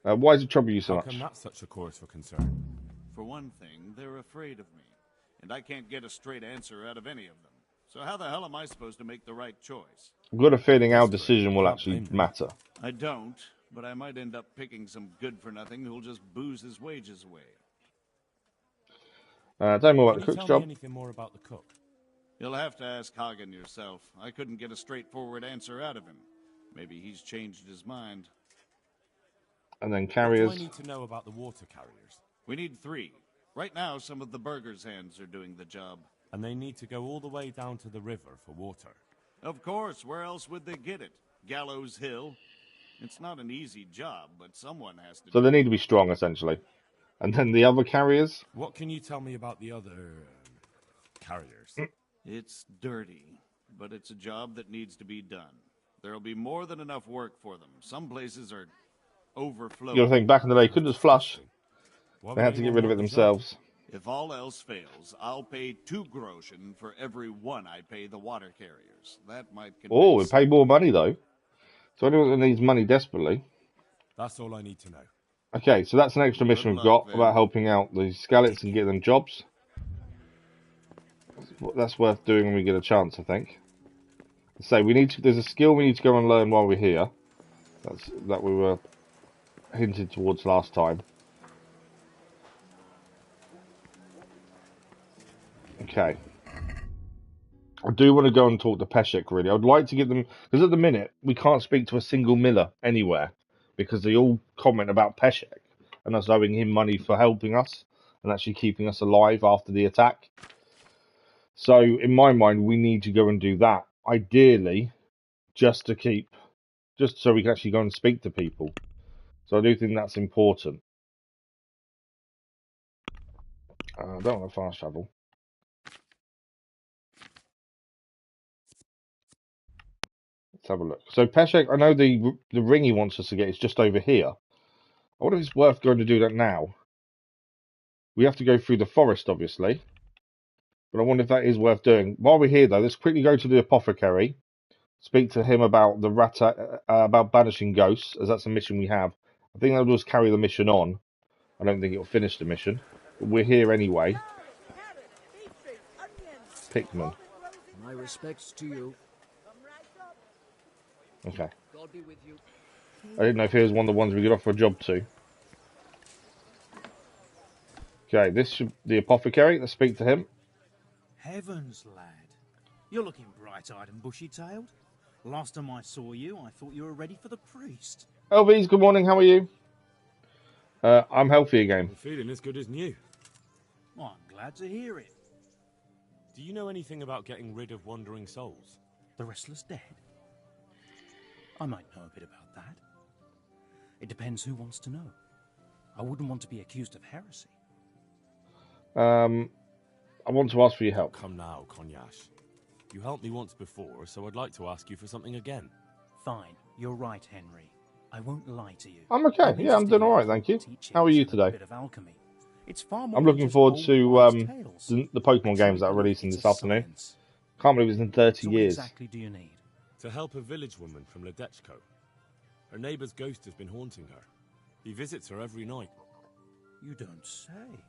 Why does it trouble you so How much? come that's such a cause for concern? For one thing, they're afraid of me, and I can't get a straight answer out of any of them. So how the hell am I supposed to make the right choice? I've got a feeling our decision will actually matter. I don't, but I might end up picking some good-for-nothing who'll just booze his wages away. Tell me more about the Can you cook's tell me job. anything more about the cook? You'll have to ask Hagen yourself. I couldn't get a straightforward answer out of him. Maybe he's changed his mind. And then What carriers. do I need to know about the water carriers? We need 3. Right now, some of the burgers' hands are doing the job. And they need to go all the way down to the river for water. Of course, where else would they get it? Gallows Hill? It's not an easy job, but someone has to So do they it. need to be strong, essentially. And then the other carriers. What can you tell me about the other carriers? It's dirty, but it's a job that needs to be done. There'll be more than enough work for them. Some places are overflowing. You got to think, back in the day, couldn't just flush. Why They would had to get anyone rid of it want the job? themselves. If all else fails, I'll pay 2 groschen for every 1 I pay the water carriers. That might convince Oh, we pay more money, though. So anyone that needs money desperately. That's all I need to know. Okay, so that's an extra mission we've got luck, about then. helping out the Skalitz and getting them jobs. That's worth doing when we get a chance, I think. So we need to. There's a skill we need to go and learn while we're here. That we were hinted towards last time. Okay. I do want to go and talk to Peshek, really. I'd like to get them, because at the minute, we can't speak to a single miller anywhere, because they all comment about Peshek, and us owing him money for helping us, and actually keeping us alive after the attack. So, in my mind, we need to go and do that. Ideally, just so we can actually go and speak to people. So I do think that's important. I don't want to fast travel. Let's have a look. So Peshek, I know the ring he wants us to get is just over here. I wonder if it's worth going to do that now. We have to go through the forest, obviously. But I wonder if that is worth doing. While we're here, though, let's quickly go to the apothecary. Speak to him about the about banishing ghosts, as that's a mission we have. I think they'll just carry the mission on. I don't think it'll finish the mission. But we're here anyway. Pikmin. My respects to you. Okay. God be with you. I didn't know if he was one of the ones we could offer a job to. Okay, this should the apothecary. Let's speak to him. Heavens, lad. You're looking bright-eyed and bushy-tailed. Last time I saw you, I thought you were ready for the priest. Elvis, good morning. How are you? I'm healthy again. I'm feeling as good as new. Well, I'm glad to hear it. Do you know anything about getting rid of wandering souls? The restless dead? I might know a bit about that. It depends who wants to know. I wouldn't want to be accused of heresy. I want to ask for your help. Come now, Konyash. You helped me once before, so I'd like to ask you for something again. Fine, you're right, Henry. I won't lie to you. I'm okay. Yeah, I'm doing all right, thank you. How are you today? It's far more I'm looking forward to the Pokemon games that are releasing this afternoon. Can't believe it's in 30 years. What exactly do you need? To help a village woman from Ledechko. Her neighbour's ghost has been haunting her. He visits her every night. You don't say.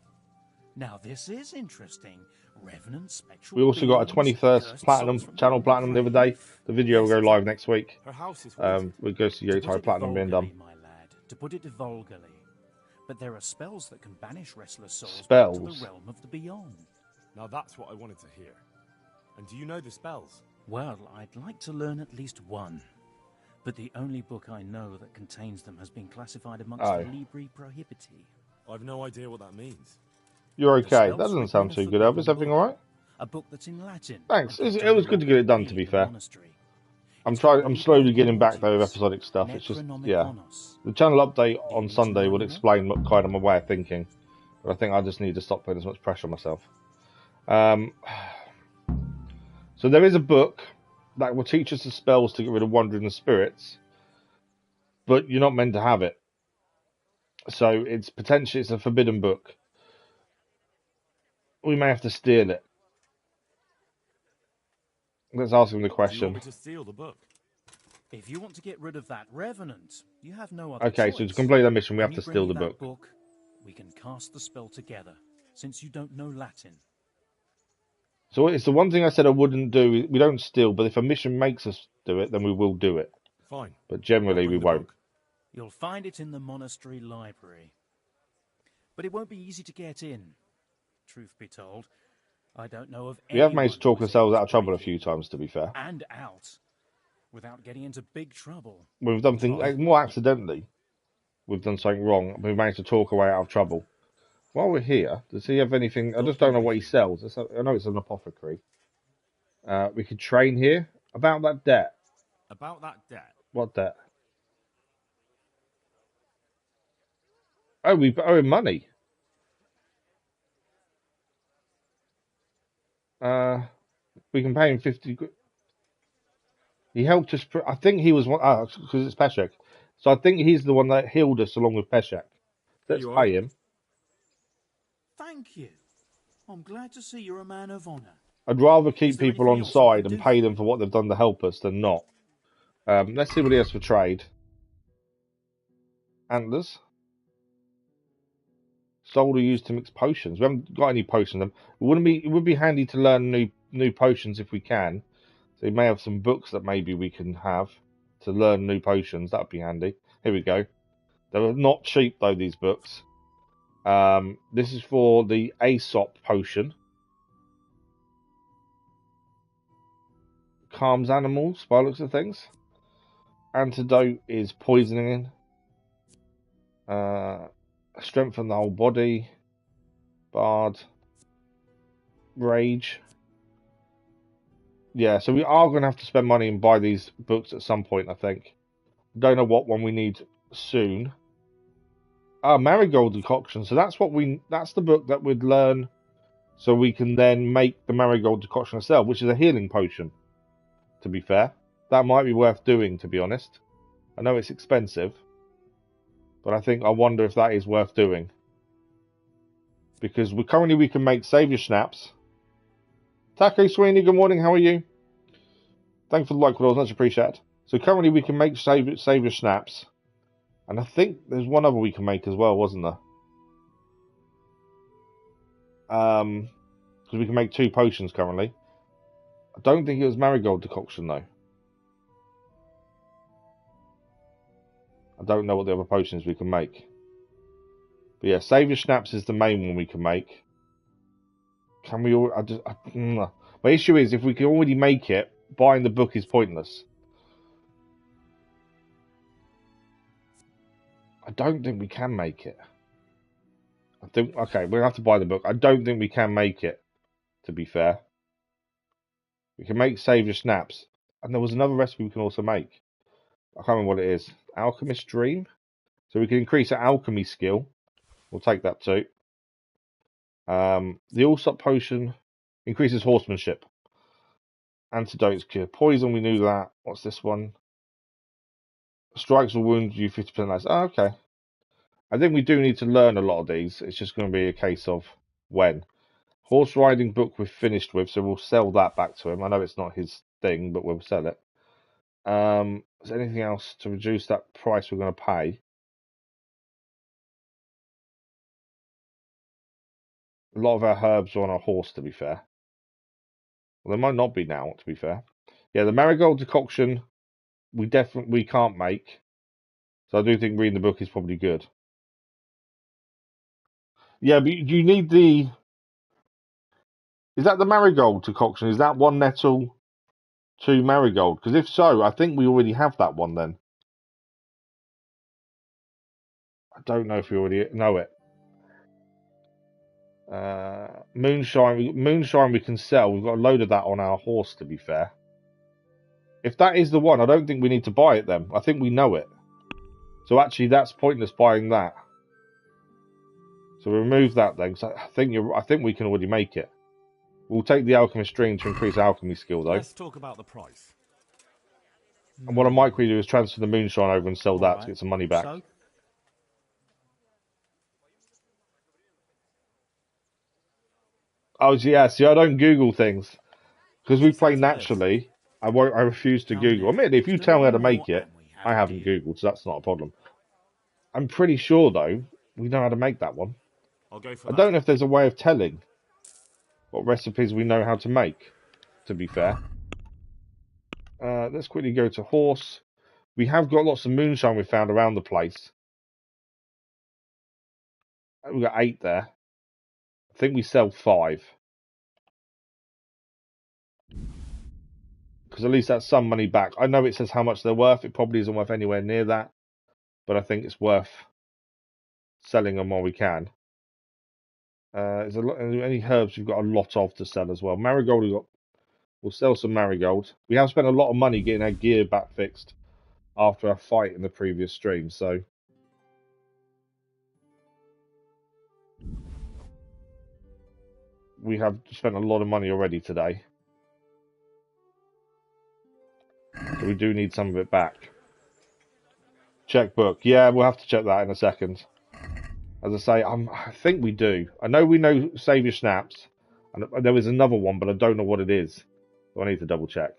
Now this is interesting. Revenant spectral. We also got a 21st channel platinum the other day. The video will go live next week. Her house is with Ghost of Yotai platinum being done. My lad, to put it vulgarly, but there are spells that can banish restless souls to the realm of the beyond. Now that's what I wanted to hear. And do you know the spells? Well, I'd like to learn at least one. But the only book I know that contains them has been classified amongst the Libri Prohibiti. I've no idea what that means. You're okay. That doesn't sound too good, Elvis. Everything all right? A book that's in Latin. Thanks. It was good to get it done, to be fair. I'm slowly getting back though with episodic stuff. It's just, yeah. The channel update on Sunday would explain kind of my way of thinking. But I think I just need to stop putting as much pressure on myself. So there is a book that will teach us the spells to get rid of wandering spirits, but you're not meant to have it. So it's a forbidden book. We may have to steal it. Let's ask him the question. Do you want me to steal the book? If you want to get rid of that revenant, you have no other Okay, choice. so to complete that mission, we have to steal the book. We can cast the spell together, since you don't know Latin. So it's the one thing I said I wouldn't do. We don't steal, but if a mission makes us do it, then we will do it. Fine. But generally, we won't. You'll find it in the monastery library. But it won't be easy to get in. Truth be told, I don't know of anyone. We have managed to talk ourselves out of trouble a few times, to be fair. And out, without getting into big trouble. We've done things more accidentally. We've done something wrong. We've managed to talk our way out of trouble. While we're here, does he have anything? I just don't know what he sells. I know it's an apothecary. We could train here. About that debt. About that debt? What debt? Oh, we owe him money. We can pay him 50. He helped us. I think he was one. Because it's Peshek. So I think he's the one that healed us along with Peshek. Let's pay him. Thank you. I'm glad to see you're a man of honor. I'd rather keep people on side and pay them for what they've done to help us than not. Let's see what he has for trade. Antlers. Solder used to mix potions. We haven't got any potions. It would be handy to learn new potions if we can. So we may have some books that maybe we can have to learn new potions. That would be handy. Here we go. They're not cheap though, these books. This is for the Aesop potion. Calms animals by the looks of things. Antidote is poisoning. Strengthen the whole body. Bard. Rage. Yeah, so we are going to have to spend money and buy these books at some point, I think. Don't know what one we need soon. Marigold decoction. So that's that's the book that we'd learn so we can then make the marigold decoction ourselves, which is a healing potion, to be fair. That might be worth doing, to be honest. I know it's expensive, but I wonder if that is worth doing. Because we can make Saviour Schnapps, Taco Sweeney, good morning. How are you? Thanks for the like, much appreciated. So currently we can make Saviour Snaps. And I think there's one other we can make as well, wasn't there? Because we can make 2 potions currently. I don't think it was Marigold Decoction, though. I don't know what the other potions we can make. But yeah, Saviour Snaps is the main one we can make. Can we all... My issue is, if we can already make it, buying the book is pointless. I don't think we can make it. I think... Okay, we'll have to buy the book. I don't think we can make it, to be fair. We can make Saviour Snaps. And there was another recipe we can also make. I can't remember what it is. Alchemist Dream? So we can increase our alchemy skill. We'll take that too. The Allsop Potion increases horsemanship. Antidotes cure poison, we knew that. What's this one? Strikes will wound you 50% less. Oh, okay. I think we do need to learn a lot of these. It's just going to be a case of when. Horse riding book we've finished with, so we'll sell that back to him. I know it's not his thing, but we'll sell it. Is there anything else to reduce that price we're going to pay? A lot of our herbs are on our horse, to be fair. Well, they might not be now, to be fair. Yeah, the Marigold Decoction we can't make. So I do think reading the book is probably good. Yeah, but you need the... Is that the Marigold Decoction? Is that 1 nettle, 2 Marigold? Because if so, I think we already have that one then. I don't know if we already know it. Moonshine we can sell. We've got a load of that on our horse, to be fair. If that is the one, I don't think we need to buy it then. I think we know it. So actually, that's pointless buying that. So remove that then, because I think we can already make it. We'll take the Alchemist Dream to increase alchemy skill, though. Let's talk about the price. And what I might do is transfer the Moonshine over and sell that to get some money back. So? Oh, yeah, see, I don't Google things. Because we play naturally, I refuse to Google. Admittedly, if you tell me how to make it, I haven't Googled, so that's not a problem. I'm pretty sure, though, we know how to make that one. I'll go for I that. don't know if there's a way of telling what recipes we know how to make, to be fair. Let's quickly go to horse. We have got lots of moonshine we found around the place. We've got 8 there. I think we sell 5. Because at least that's some money back. I know it says how much they're worth. It probably isn't worth anywhere near that. But I think it's worth selling them while we can. There's any herbs we've got a lot of to sell as well. Marigold, we'll sell some marigold. We have spent a lot of money getting our gear back fixed after our fight in the previous stream, so we have spent a lot of money already today. So we do need some of it back. Checkbook. Yeah, we'll have to check that in a second. As I say, I think we do. I know we know Saviour Snaps. And there was another one, but I don't know what it is. So I need to double check.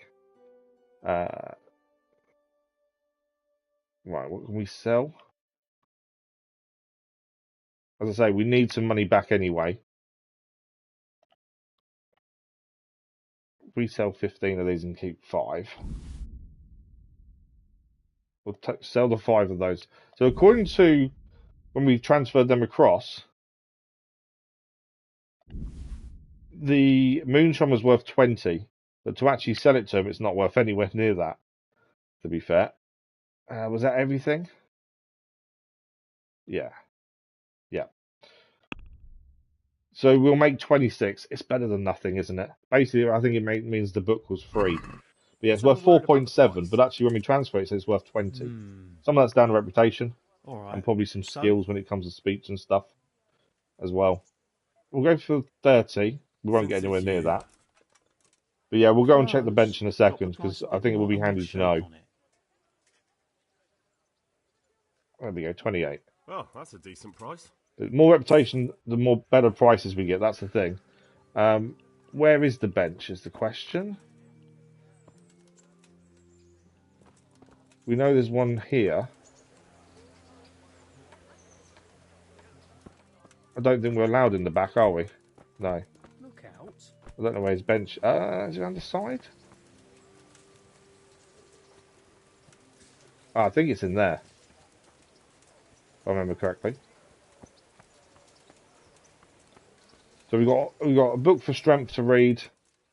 Right, what can we sell? As I say, we need some money back anyway. We sell 15 of these and keep 5. We'll sell the 5 of those. So according to when we transferred them across, the moonshine was worth 20, but to actually sell it to him, it's not worth anywhere near that, to be fair. Was that everything? Yeah. Yeah. So we'll make 26. It's better than nothing, isn't it? Basically, I think it means the book was free. But yeah, it's worth 4.7, but actually when we transfer it, it's worth 20. Some of that's down to reputation. And probably some skills when it comes to speech and stuff as well. We'll go for 30. We won't get anywhere near that. But yeah, we'll go and check the bench in a second, because I think it will be handy to know. There we go, 28. Oh, that's a decent price. The more reputation, the more better prices we get. That's the thing. Where is the bench is the question. We know there's one here. I don't think we're allowed in the back, are we? No. Look out. I don't know where his bench... is it on the side? Oh, I think it's in there. If I remember correctly. So we got a book for strength to read.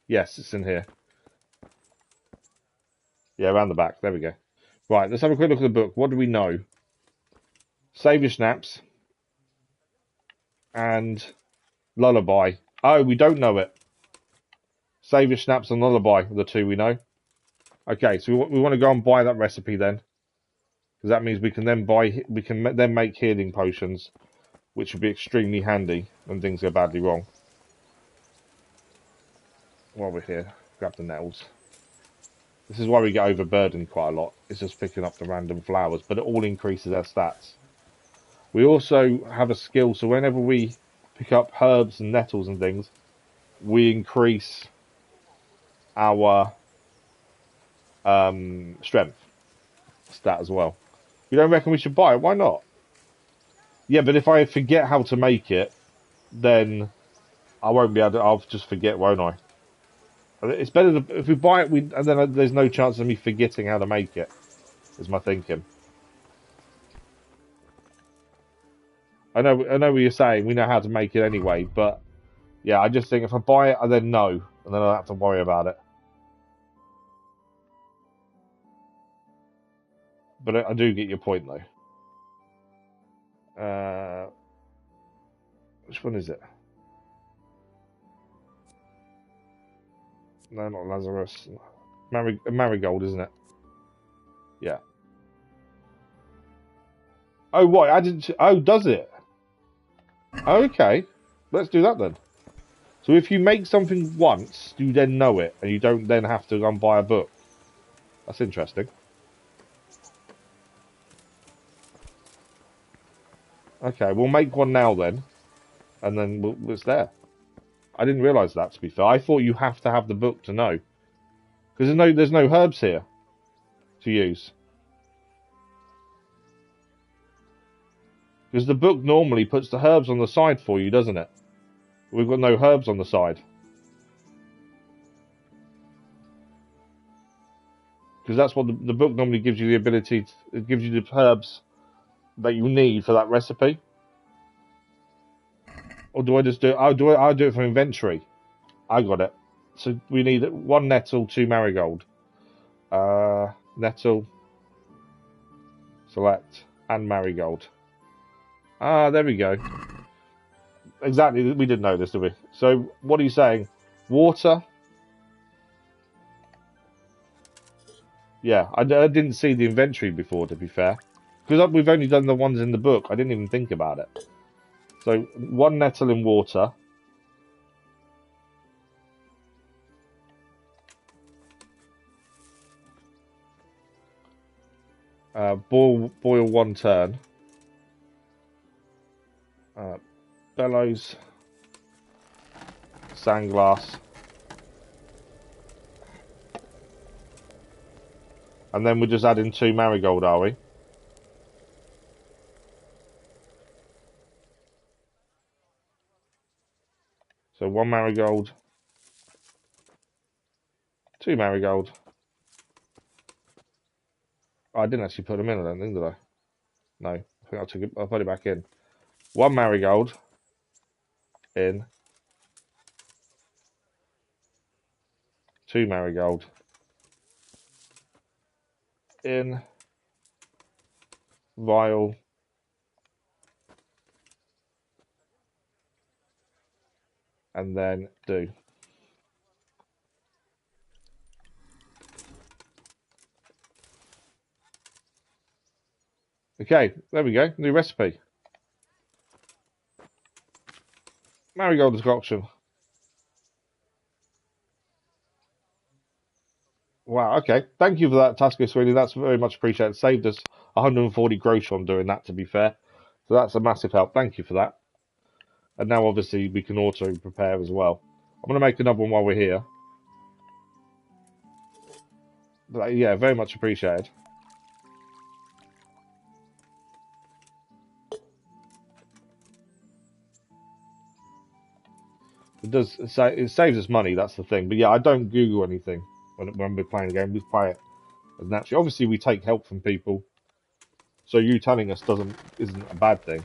Yes, it's in here. Yeah, around the back. There we go. Right, let's have a quick look at the book. What do we know? Save your snaps. And lullaby. Oh, we don't know it. Save your snaps and lullaby are the two we know. Okay, so we want to go and buy that recipe then. Because that means we can then make healing potions, which would be extremely handy when things go badly wrong. While we're here, grab the nettles. This is why we get overburdened quite a lot. It's just picking up the random flowers, but it all increases our stats. We also have a skill, so whenever we pick up herbs and nettles and things, we increase our strength stat as well. You don't reckon we should buy it? Why not? Yeah, but if I forget how to make it, then I won't be able to. I'll just forget, won't I? It's better if we buy it, and then there's no chance of me forgetting how to make it. Is my thinking. I know what you're saying. We know how to make it anyway, but yeah, I just think if I buy it, I then know, and then I don't have to worry about it. But I do get your point, though. Which one is it? No, not Lazarus. Marigold, isn't it? Yeah. Oh, what? I didn't. Oh, does it? Okay. Let's do that then. So if you make something once, you then know it, and you don't then have to go and buy a book. That's interesting. Okay, we'll make one now then, and then it's there. I didn't realise that, to be fair. I thought you have to have the book to know. Because there's no herbs here to use. Because the book normally puts the herbs on the side for you, doesn't it? We've got no herbs on the side. Because that's what the book normally gives you the ability to, it gives you the herbs that you need for that recipe. Or do I just do it? I'll do it from inventory. I got it. So we need 1 nettle, 2 marigold. Nettle, select, and marigold. Ah, there we go. Exactly, we didn't know this, did we? So, what are you saying? Water? Yeah, I didn't see the inventory before, to be fair. Because we've only done the ones in the book, I didn't even think about it. So, 1 nettle in water. Boil 1 turn. Bellows. Sandglass. And then we're just adding 2 marigold, are we? So 1 marigold. 2 marigold. Oh, I didn't actually put them in, I don't think, did I? No. I think I put it back in. 1 marigold. In. 2 marigold. In. Vial. And then do. Okay, there we go. New recipe. Marigold decoction. Wow, okay. Thank you for that, Tasco Sweeney. That's very much appreciated. Saved us 140 gross on doing that, to be fair. So that's a massive help. Thank you for that. And now, obviously, we can auto-prepare as well. I'm going to make another one while we're here. But, yeah, very much appreciated. It saves us money, that's the thing. But yeah, I don't Google anything when we're playing a game. We play it as naturally. Obviously, we take help from people. So you telling us isn't a bad thing.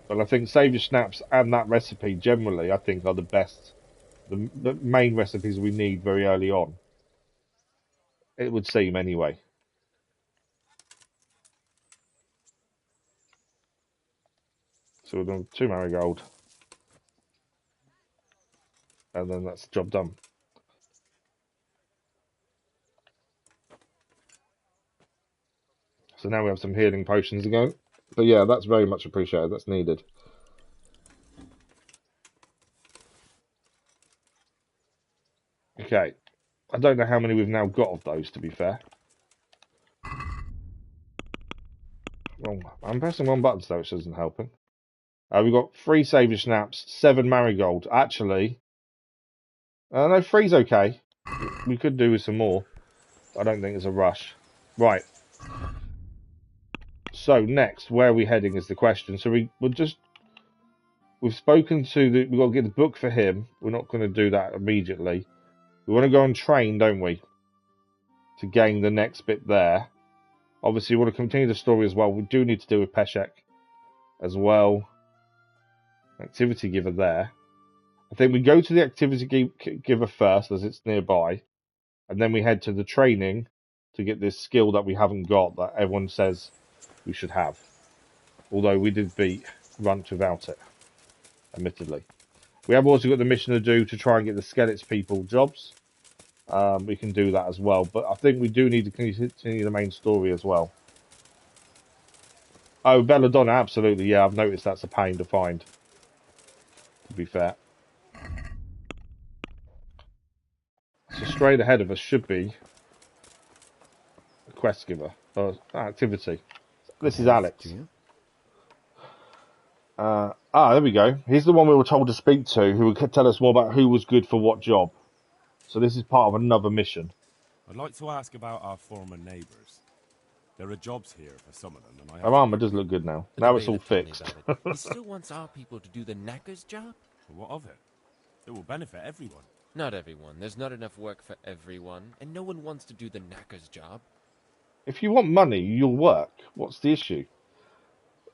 But I think Save Your Snaps and that recipe generally, I think, are the best, the main recipes we need very early on. It would seem anyway. So we're doing 2 marigold. And then that's the job done. So now we have some healing potions to go. But yeah, that's very much appreciated. That's needed. Okay. I don't know how many we've now got of those, to be fair. I'm pressing one button, so which isn't helping. We've got 3 Save Your Snaps, 7 marigold. Actually, no, 3's okay. We could do with some more. I don't think it's a rush. Right. So next, where are we heading is the question. So we've spoken to we've got to get the book for him. We're not going to do that immediately. We want to go and train, don't we? To gain the next bit there. Obviously, we want to continue the story as well. We do need to deal with Peshek as well. Activity giver there. I think we go to the activity giver first, as it's nearby. And then we head to the training to get this skill that we haven't got that everyone says we should have. Although we did beat Runt without it, admittedly. We have also got the mission to do to try and get the Skelet's people jobs. We can do that as well. But I think we do need to continue the main story as well. Oh, Belladonna, absolutely. Yeah, I've noticed that's a pain to find. To be fair. So straight ahead of us should be a quest giver. Or activity. This is Alex. There we go. He's the one we were told to speak to, who would tell us more about who was good for what job. So this is part of another mission. I'd like to ask about our former neighbours. There are jobs here for some of them, and Our armour does look good now. Now it's all fixed. He still wants our people to do the knacker's job? What of it? It will benefit everyone. Not everyone. There's not enough work for everyone, and no one wants to do the knacker's job. If you want money, you'll work. What's the issue?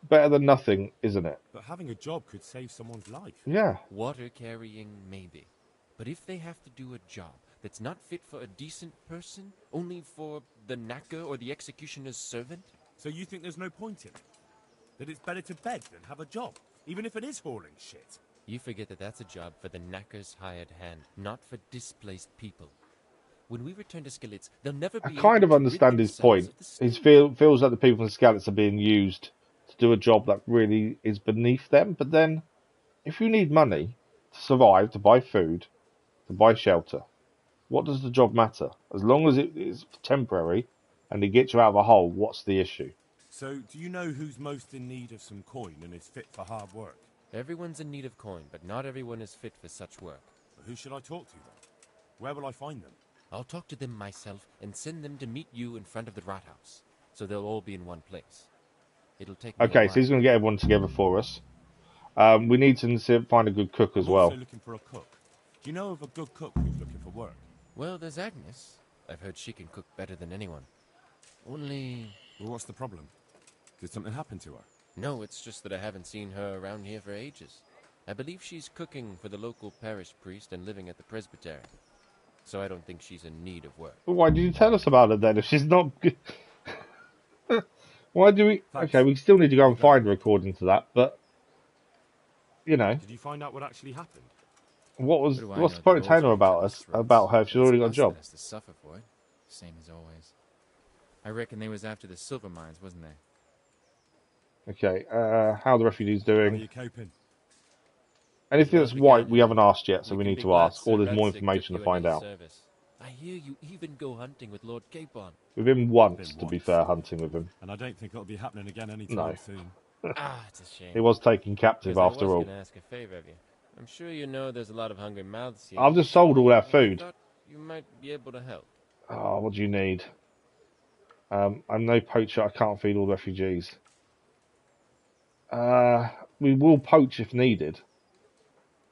Better than nothing, isn't it? But having a job could save someone's life. Yeah. Water carrying, maybe. But if they have to do a job that's not fit for a decent person, only for the knacker or the executioner's servant? So you think there's no point in it? That it's better to beg than have a job, even if it is hauling shit? You forget that that's a job for the knacker's hired hand, not for displaced people. When we return to Skillets, they'll never be I kind of understand his point. He feels like the people in Skillets are being used to do a job that really is beneath them. But then, if you need money to survive, to buy food, to buy shelter, what does the job matter? As long as it is temporary and it gets you out of a hole, what's the issue? So, do you know who's most in need of some coin and is fit for hard work? Everyone's in need of coin, but not everyone is fit for such work. But who should I talk to then? Where will I find them? I'll talk to them myself and send them to meet you in front of the rat house, so they'll all be in one place. It'll take me a Okay, while. so he's going to get everyone together for us. We need to find a good cook as I'm well. also looking for a cook. Do you know of a good cook who's looking for work? Well, there's Agnes. I've heard she can cook better than anyone. Only... Well, what's the problem? Did something happen to her? No, it's just that I haven't seen her around here for ages. I believe she's cooking for the local parish priest and living at the presbytery. So I don't think she's in need of work. Well, why did you tell us about her then if she's not good? Why do we... Okay, we still need to go and find her according to that, but... You know... Did you find out what actually happened? What's the point of telling her about her if she's already got a job? Has to suffer for it. Same as always. I reckon they was after the silver mines, wasn't they? Okay, how are the refugees doing? How are you coping? Anything that's white we haven't asked yet, so we need to ask, or there's more information to find out. I hear you even go hunting with Lord Capon. We've been once, to be fair, hunting with him. And I don't think it'll be happening again anytime soon. It's a shame. He was taken captive Because after I was all. going to ask a favor of you. I'm sure you know there's a lot of hungry mouths here. I've just sold all our food. I thought you might be able to help. Oh, what do you need? I'm no poacher. I can't feed all the refugees. We will poach if needed.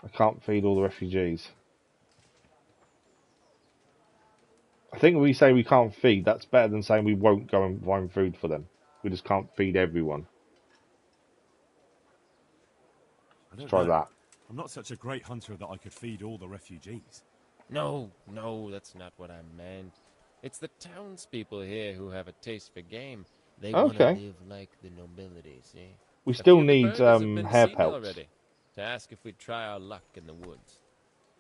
I can't feed all the refugees. I think when we say we can't feed, that's better than saying we won't go and find food for them. We just can't feed everyone. Let's try that. I'm not such a great hunter that I could feed all the refugees. No, that's not what I meant. It's the townspeople here who have a taste for game. They want to live like the nobility, see? We still need hair pelts. Already, to ask if we'd try our luck in the woods.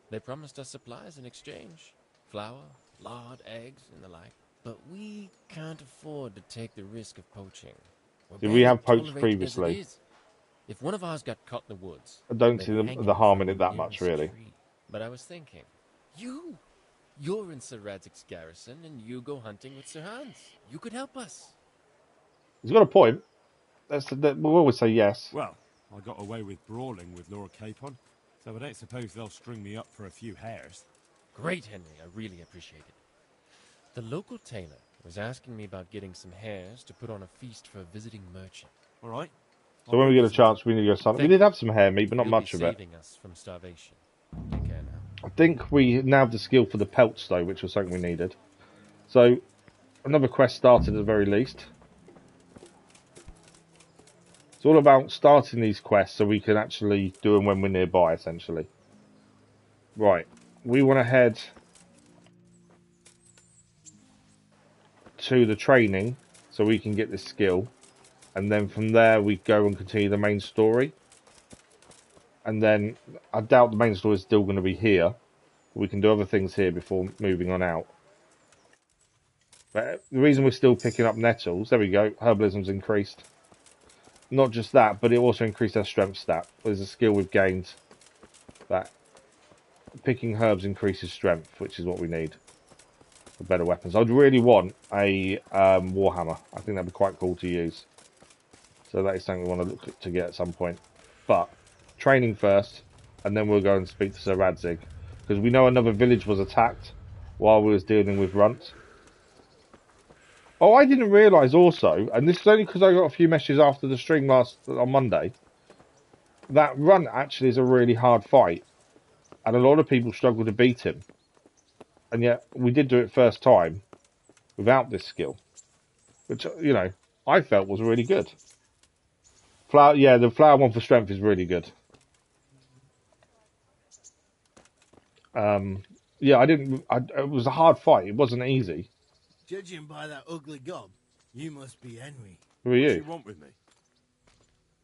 They promised us supplies in exchange. Flour, lard, eggs, and the like. But we can't afford to take the risk of poaching. Did we have poached previously? If one of ours got caught in the woods... I don't see the harm in it that much, really. But I was thinking, you're in Sir Radzig's garrison, and you go hunting with Sir Hans. You could help us. He's got a point. We'll always say yes. Well, I got away with brawling with Laura Capon, so I don't suppose they'll string me up for a few hares. Great, Henry. I really appreciate it. The local tailor was asking me about getting some hares to put on a feast for a visiting merchant. All right. So when we get a chance, we need to go something. We did have some hare meat, but not much of it. Saving us from starvation. Take care now. I think we now have the skill for the pelts, though, which was something we needed. So, another quest started at the very least. It's all about starting these quests so we can actually do them when we're nearby, essentially. Right. We want to head to the training so we can get this skill. And then from there we go and continue the main story. And then I doubt the main story is still going to be here. We can do other things here before moving on out. But the reason we're still picking up nettles, there we go, herbalism's increased. Not just that, but it also increased our strength stat. There's a skill we've gained that picking herbs increases strength, which is what we need for better weapons. I'd really want a warhammer. I think that'd be quite cool to use. So that is something we want to look to get at some point. But training first, and then we'll go and speak to Sir Radzig, because we know another village was attacked while we was dealing with runts. Oh, I didn't realise also, and this is only because I got a few messages after the stream on Monday, that runt actually is a really hard fight, and a lot of people struggle to beat him. And yet we did do it first time without this skill, which, you know, I felt was really good. Flower, yeah, the flower one for strength is really good. Yeah, it was a hard fight. It wasn't easy. Judging by that ugly gob, you must be Henry. Who are you? What do you want with me?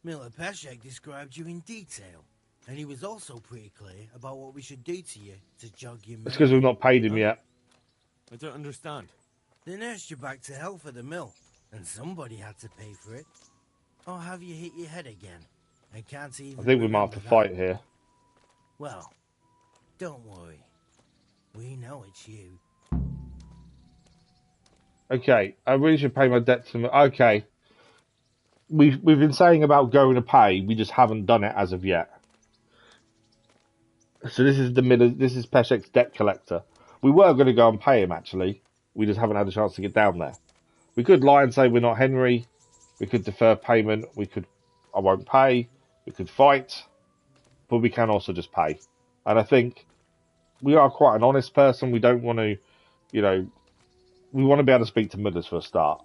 Miller Peshek described you in detail, and he was also pretty clear about what we should do to you to jog your memory. It's because we've not paid him yet. I don't understand. They nursed you back to health at the mill, and somebody had to pay for it. Or have you hit your head again? I can't even. I think we might have to fight here. Well, don't worry. We know it's you. Okay, I really should pay my debt to... Okay. We've been saying about going to pay, we just haven't done it as of yet. So this is this is Peshek's debt collector. We were going to go and pay him, actually. We just haven't had a chance to get down there. We could lie and say we're not Henry. We could defer payment. We could... I won't pay. We could fight. But we can also just pay. And I think we are quite an honest person. We don't want to, you know... We want to be able to speak to Mudders for a start.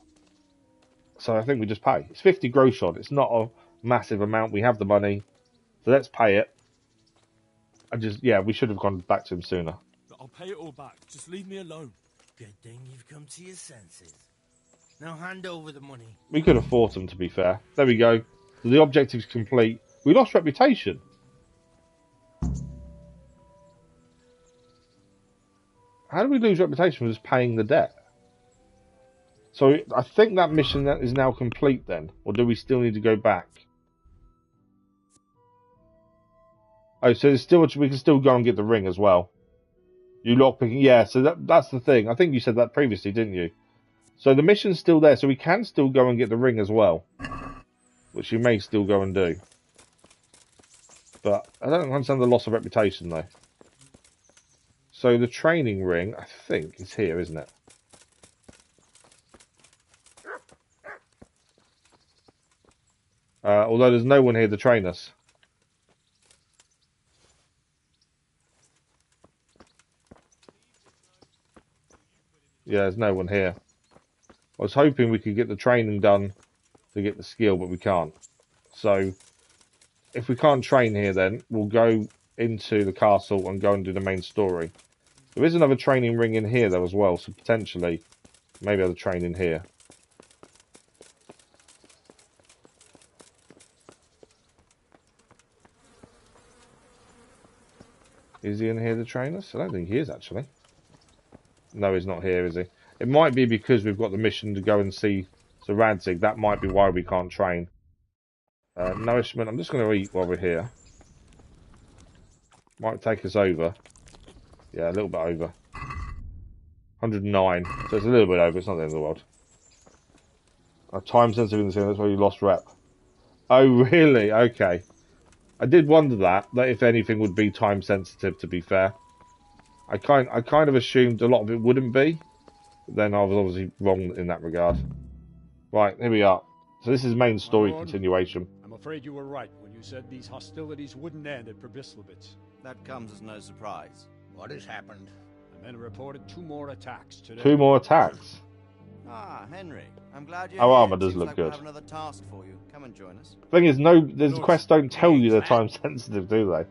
So I think we just pay. It's 50 gross on. It's not a massive amount. We have the money. So let's pay it. Yeah, we should have gone back to him sooner. I'll pay it all back. Just leave me alone. Good thing you've come to your senses. Now hand over the money. We could have fought him, to be fair. There we go. The objective's complete. We lost reputation. How do we lose reputation for just paying the debt? So I think that mission is now complete then. Or do we still need to go back? Oh, so there's still, we can still go and get the ring as well. You lockpicking, yeah, so that's the thing. I think you said that previously, didn't you? So the mission's still there, so we can still go and get the ring as well. which you may still go and do. But I don't understand the loss of reputation, though. So the training ring, I think, is here, isn't it? Although there's no one here to train us. Yeah, there's no one here. I was hoping we could get the training done to get the skill, but we can't. So, if we can't train here then, we'll go into the castle and go and do the main story. There is another training ring in here though as well, so potentially, maybe I'll train in here. Is he in here to train us? I don't think he is actually. No, he's not here, is he? It might be because we've got the mission to go and see Sir Radzig. That might be why we can't train. Nourishment. I'm just going to eat while we're here. Might take us over. Yeah, a little bit over. 109. So it's a little bit over. It's not the end of the world. Time sensitive in the scene. That's why you lost rep. Oh, really? Okay. I did wonder that if anything would be time sensitive, to be fair. I kind of assumed a lot of it wouldn't be. But then I was obviously wrong in that regard. Right, here we are. So this is main story continuation. I'm afraid you were right when you said these hostilities wouldn't end at Probislavitz. That comes as no surprise. What has happened? The men reported 2 more attacks today. 2 more attacks? Ah, Henry. I'm glad you're Our here. armour does Seems look like good. We'll have another task for you. Come and join us. Thing is, the quests don't tell you they're time sensitive, do they?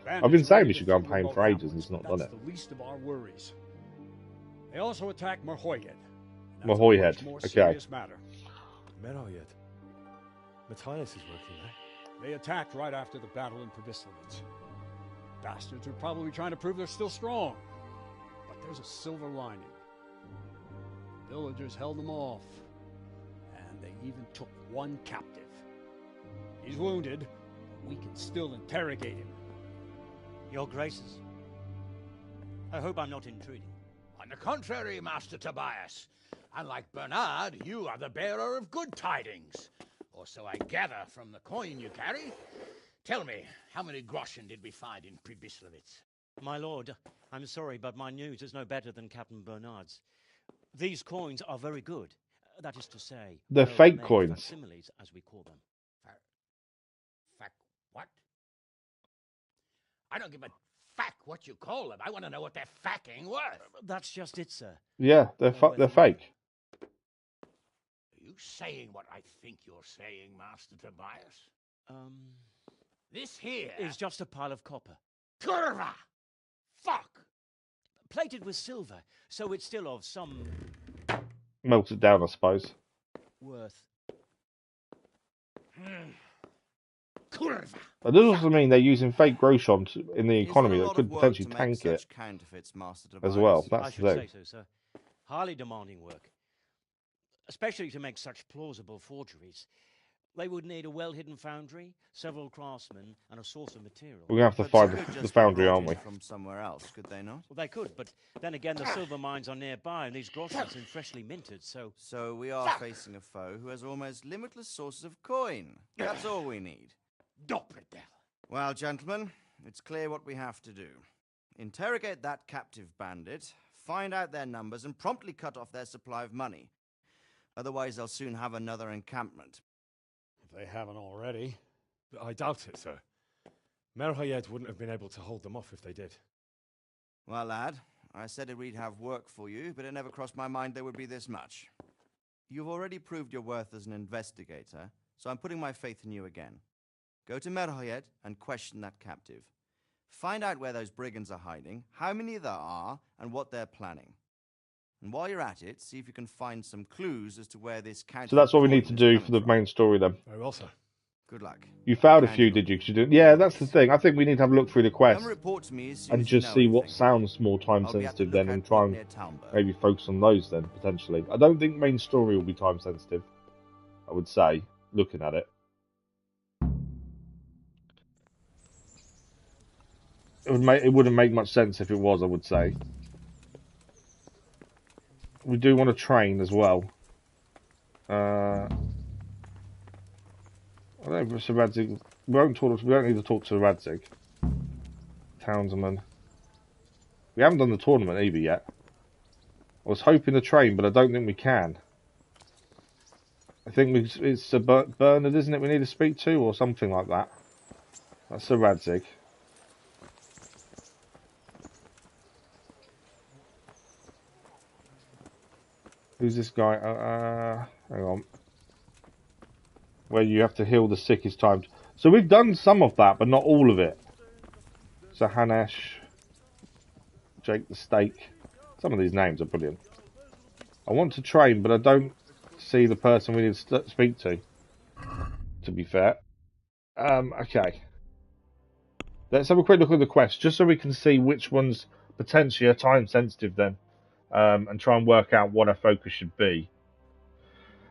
I've been saying we should go on paying for ages and it's not done it. That's the least of our worries. They also attacked Merhoyed. Merhoyed, okay. Merhoyed. Matthias is working there. They attacked right after the battle in Probislavitz. Bastards are probably trying to prove they're still strong. But there's a silver lining. The villagers held them off. And they even took one captive. He's wounded, but we can still interrogate him. Your Graces, I hope I'm not intruding. On the contrary, Master Tobias. Unlike Bernard, you are the bearer of good tidings. Or so I gather from the coin you carry. Tell me, how many groschen did we find in Probislavitz? My lord, I'm sorry, but my news is no better than Captain Bernard's. These coins are very good. That is to say, they're fake coins. Facsimiles, as we call them. What? I don't give a fuck what you call them. I want to know what they're facking worth. That's just it, sir. Yeah, they're fake. Are you saying what I think you're saying, Master Tobias? This here is just a pile of copper. Kurva! Fuck! Plated with silver, so it's still of some Melts it down, I suppose. worth. Kurva! That does also mean they're using fake groshon in the economy that could potentially to tank make it such counterfeits, Master as Tobias? well. I That's should the say thing. so, sir. Highly demanding work. Especially to make such plausible forgeries. They would need a well-hidden foundry, several craftsmen, and a source of material. We're going to have to find the foundry, aren't we? From somewhere else, could they not? Well, they could, but then again, the silver mines are nearby, and these groschen seem freshly minted, so... So we are facing a foe who has almost limitless sources of coin. That's all we need. Well, gentlemen, it's clear what we have to do. Interrogate that captive bandit, find out their numbers, and promptly cut off their supply of money. Otherwise, they'll soon have another encampment. If they haven't already. But I doubt it, sir. Merhoyed wouldn't have been able to hold them off if they did. Well, lad, I said we'd have work for you, but it never crossed my mind there would be this much. You've already proved your worth as an investigator, so I'm putting my faith in you again. Go to Merhoyed and question that captive. Find out where those brigands are hiding, how many there are, and what they're planning. And while you're at it, see if you can find some clues as to where this counterfeit So that's what we need to coin is do coming for the from. main story then. Very well, sir. Good luck. You found a few, did you? 'Cause you didn't- Yeah, that's the thing. I think we need to have a look through the quest Come report to me as soon and as you just know see what anything. sounds more time I'll be at the sensitive then and lookout try point and near Talmberg. maybe focus on those then, potentially. I don't think main story will be time sensitive, I would say, looking at it. It wouldn't make much sense if it was, I would say. We do want to train as well. I don't know if Sir Radzig. We don't need to talk to Radzig. Townsman. We haven't done the tournament either yet. I was hoping to train, but I don't think we can. I think it's Sir Bernard, isn't it, we need to speak to, or something like that. That's Sir Radzig. Who's this guy? Hang on. Where you have to heal the sick is timed. So we've done some of that, but not all of it. So Hanesh, Jake the Steak. Some of these names are brilliant. I want to train, but I don't see the person we need to speak to be fair. Okay. Let's have a quick look at the quest, just so we can see which ones potentially are time sensitive then. And try and work out what our focus should be.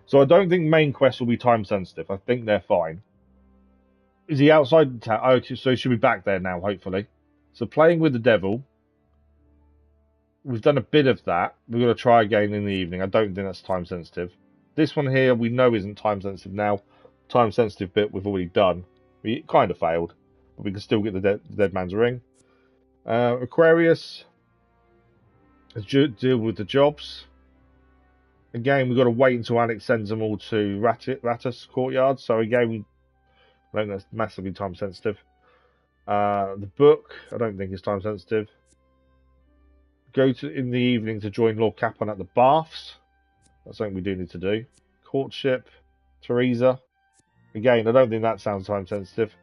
So I don't think main quests will be time sensitive. I think they're fine. Is he outside the town? Oh, so he should be back there now, hopefully. So playing with the devil. We've done a bit of that. We're going to try again in the evening. I don't think that's time sensitive. This one here we know isn't time sensitive now. Time sensitive bit we've already done. We kind of failed. But we can still get the dead man's ring. Aquarius. Let's deal with the jobs. Again, we've got to wait until Alex sends them all to Rattus Courtyard. So again, I don't think that's massively time sensitive. The book, I don't think is time sensitive. Go to in the evening to join Lord Capon at the baths. That's something we do need to do. Courtship, Theresa. Again, I don't think that sounds time sensitive.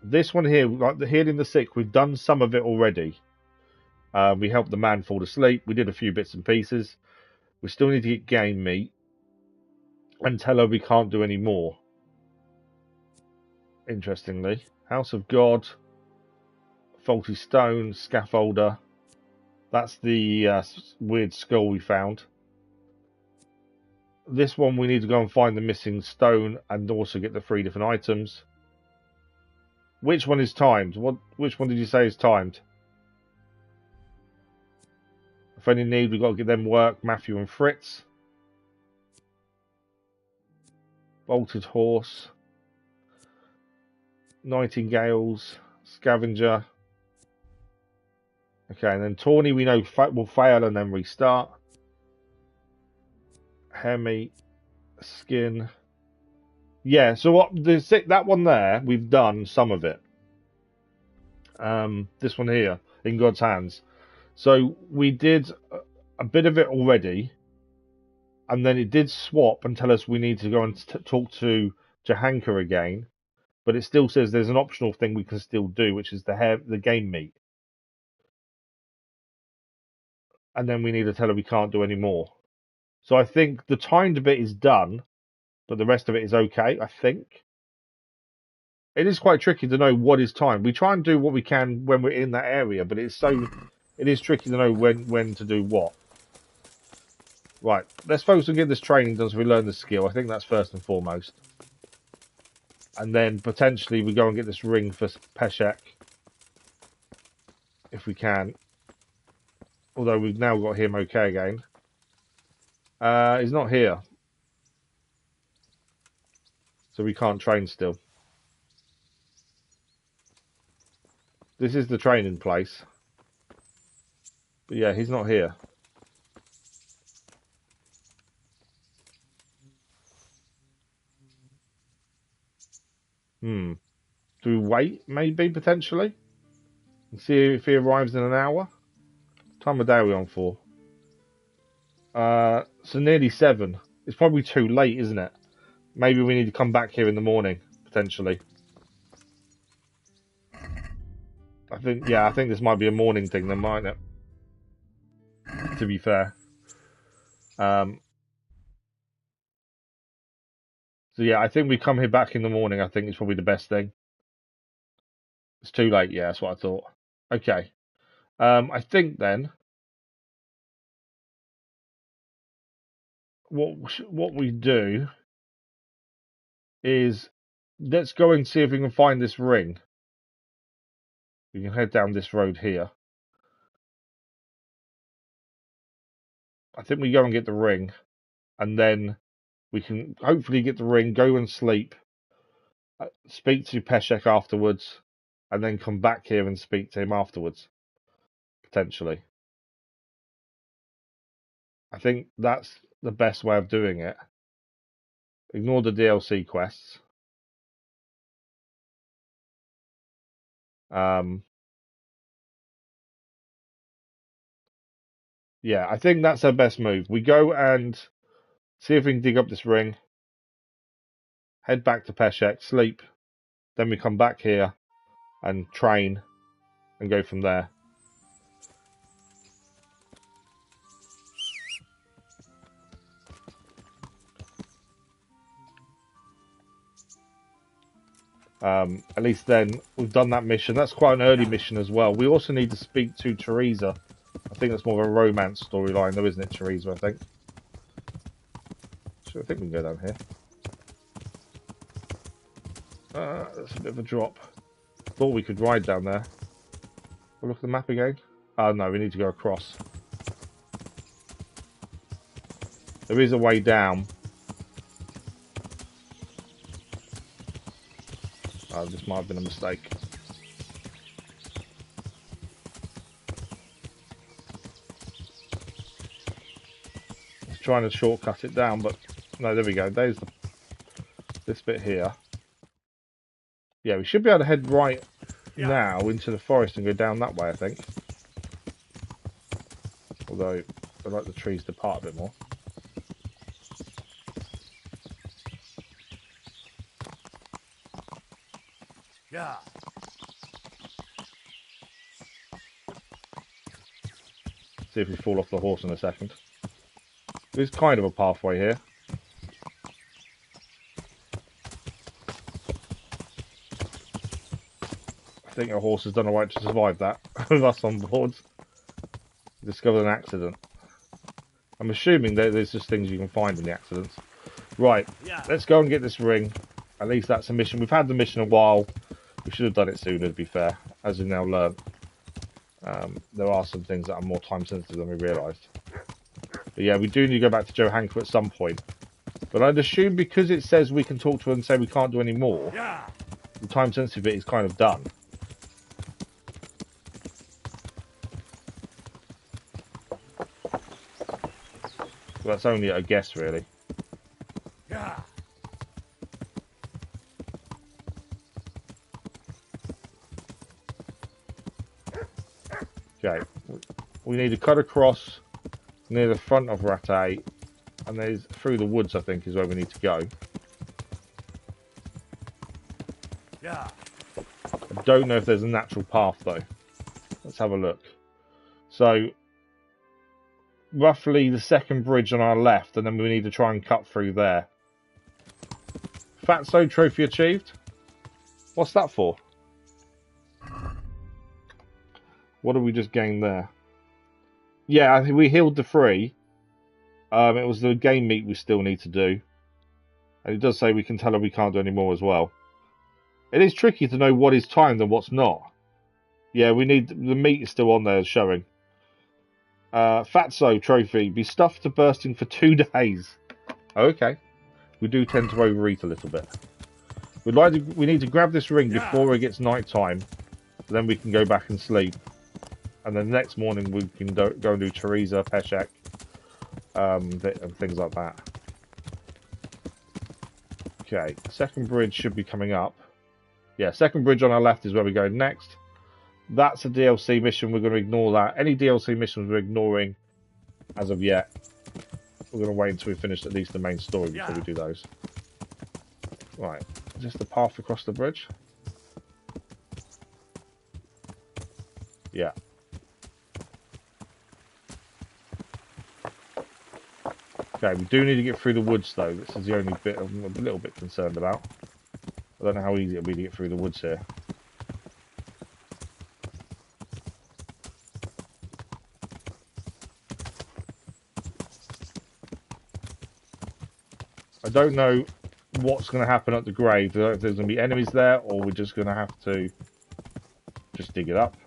This one here, like the healing the sick, we've done some of it already. We helped the man fall asleep. We did a few bits and pieces. We still need to get game meat and tell her we can't do any more. Interestingly, House of God, Faulty Stone, Scaffolder. That's the weird skull we found. This one we need to go and find the missing stone and also get the 3 different items. Which one is timed? Which one did you say is timed? If any need, we've got to get them work, Matthew and Fritz. Bolted Horse. Nightingales. Scavenger. Okay, and then Tourney we know will fail and then restart. Hemi. Skin. Yeah, so what that one there, we've done some of it. This one here, In God's Hands. So we did a bit of it already, and then it did swap and tell us we need to go and talk to Jahanka again, but it still says there's an optional thing we can still do, which is the game meat. And then we need to tell her we can't do any more. So I think the timed bit is done, but the rest of it is okay, I think. It is quite tricky to know what is timed. We try and do what we can when we're in that area, but it is tricky to know when to do what. Right, let's focus on getting this training done so we learn the skill. I think that's first and foremost. And then potentially we go and get this ring for Peshek. If we can. Although we've now got him okay again. He's not here. So we can't train still. This is the training place. But yeah, he's not here. Do we wait, maybe, potentially? And see if he arrives in an hour? What time of day are we on for? So nearly 7. It's probably too late, isn't it? Maybe we need to come back here in the morning, potentially. I think this might be a morning thing then, mightn't it? To be fair. So yeah, I think we come here back in the morning. I think it's probably the best thing. It's too late. Yeah, that's what I thought. Okay. I think then what we do is let's go and see if we can find this ring. We can head down this road here. I think we go and get the ring, and then We can hopefully get the ring, go and sleep, speak to Peshek afterwards, and then come back here and speak to him afterwards, potentially. I think that's the best way of doing it. Ignore the DLC quests. Yeah, I think that's our best move. We go and see if we can dig up this ring, head back to Peshek, sleep, then we come back here and train and go from there. At least then we've done that mission. That's quite an early mission as well. We also need to speak to Theresa. I think that's more of a romance storyline though, isn't it, Theresa, I think? So I think we can go down here. That's a bit of a drop. Thought we could ride down there. We'll look at the map again. Oh no, we need to go across. There is a way down. Oh, this might have been a mistake. I was trying to shortcut it down, but no, there we go. There's this bit here. Yeah, we should be able to head right now into the forest and go down that way, I think. Although, I'd like the trees to part a bit more. Yeah. See if we fall off the horse in a second. There's kind of a pathway here. I think our horse has done alright to survive that with us on board. Discovered an accident. I'm assuming that there's just things you can find in the accidents. Right, let's go and get this ring. At least that's a mission. We've had the mission a while. We should have done it sooner, to be fair, as we've now learned. There are some things that are more time sensitive than we realised. But yeah, we do need to go back to Johanka at some point. But I'd assume because it says we can talk to her and say we can't do any more, the time sensitive bit is kind of done. So that's only a guess, really. Yeah. Okay, we need to cut across near the front of Rattay, and there's through the woods, I think, is where we need to go. Yeah. I don't know if there's a natural path, though. Let's have a look. So, roughly the second bridge on our left, and then we need to try and cut through there. Fatso trophy achieved? What's that for? What did we just gain there? Yeah, I think we healed the 3. It was the game meat we still need to do. And it does say we can tell her we can't do any more as well. It is tricky to know what is timed and what's not. Yeah, we need... The meat is still on there showing. Fatso trophy. Be stuffed to bursting for 2 days. Okay. We do tend to overeat a little bit. We need to grab this ring before it gets night time. Then we can go back and sleep. And then the next morning we can go and do Theresa, Peshek, and things like that. Okay, second bridge should be coming up. Yeah, second bridge on our left is where we go next. That's a DLC mission, we're going to ignore that. Any DLC missions we're ignoring as of yet. We're going to wait until we finish at least the main story before we do those. Right, just the path across the bridge? Yeah. Okay, we do need to get through the woods though. This is the only bit I'm a little bit concerned about. I don't know how easy it'll be to get through the woods here. I don't know what's going to happen at the grave. I don't know if there's going to be enemies there or we're just going to have to just dig it up.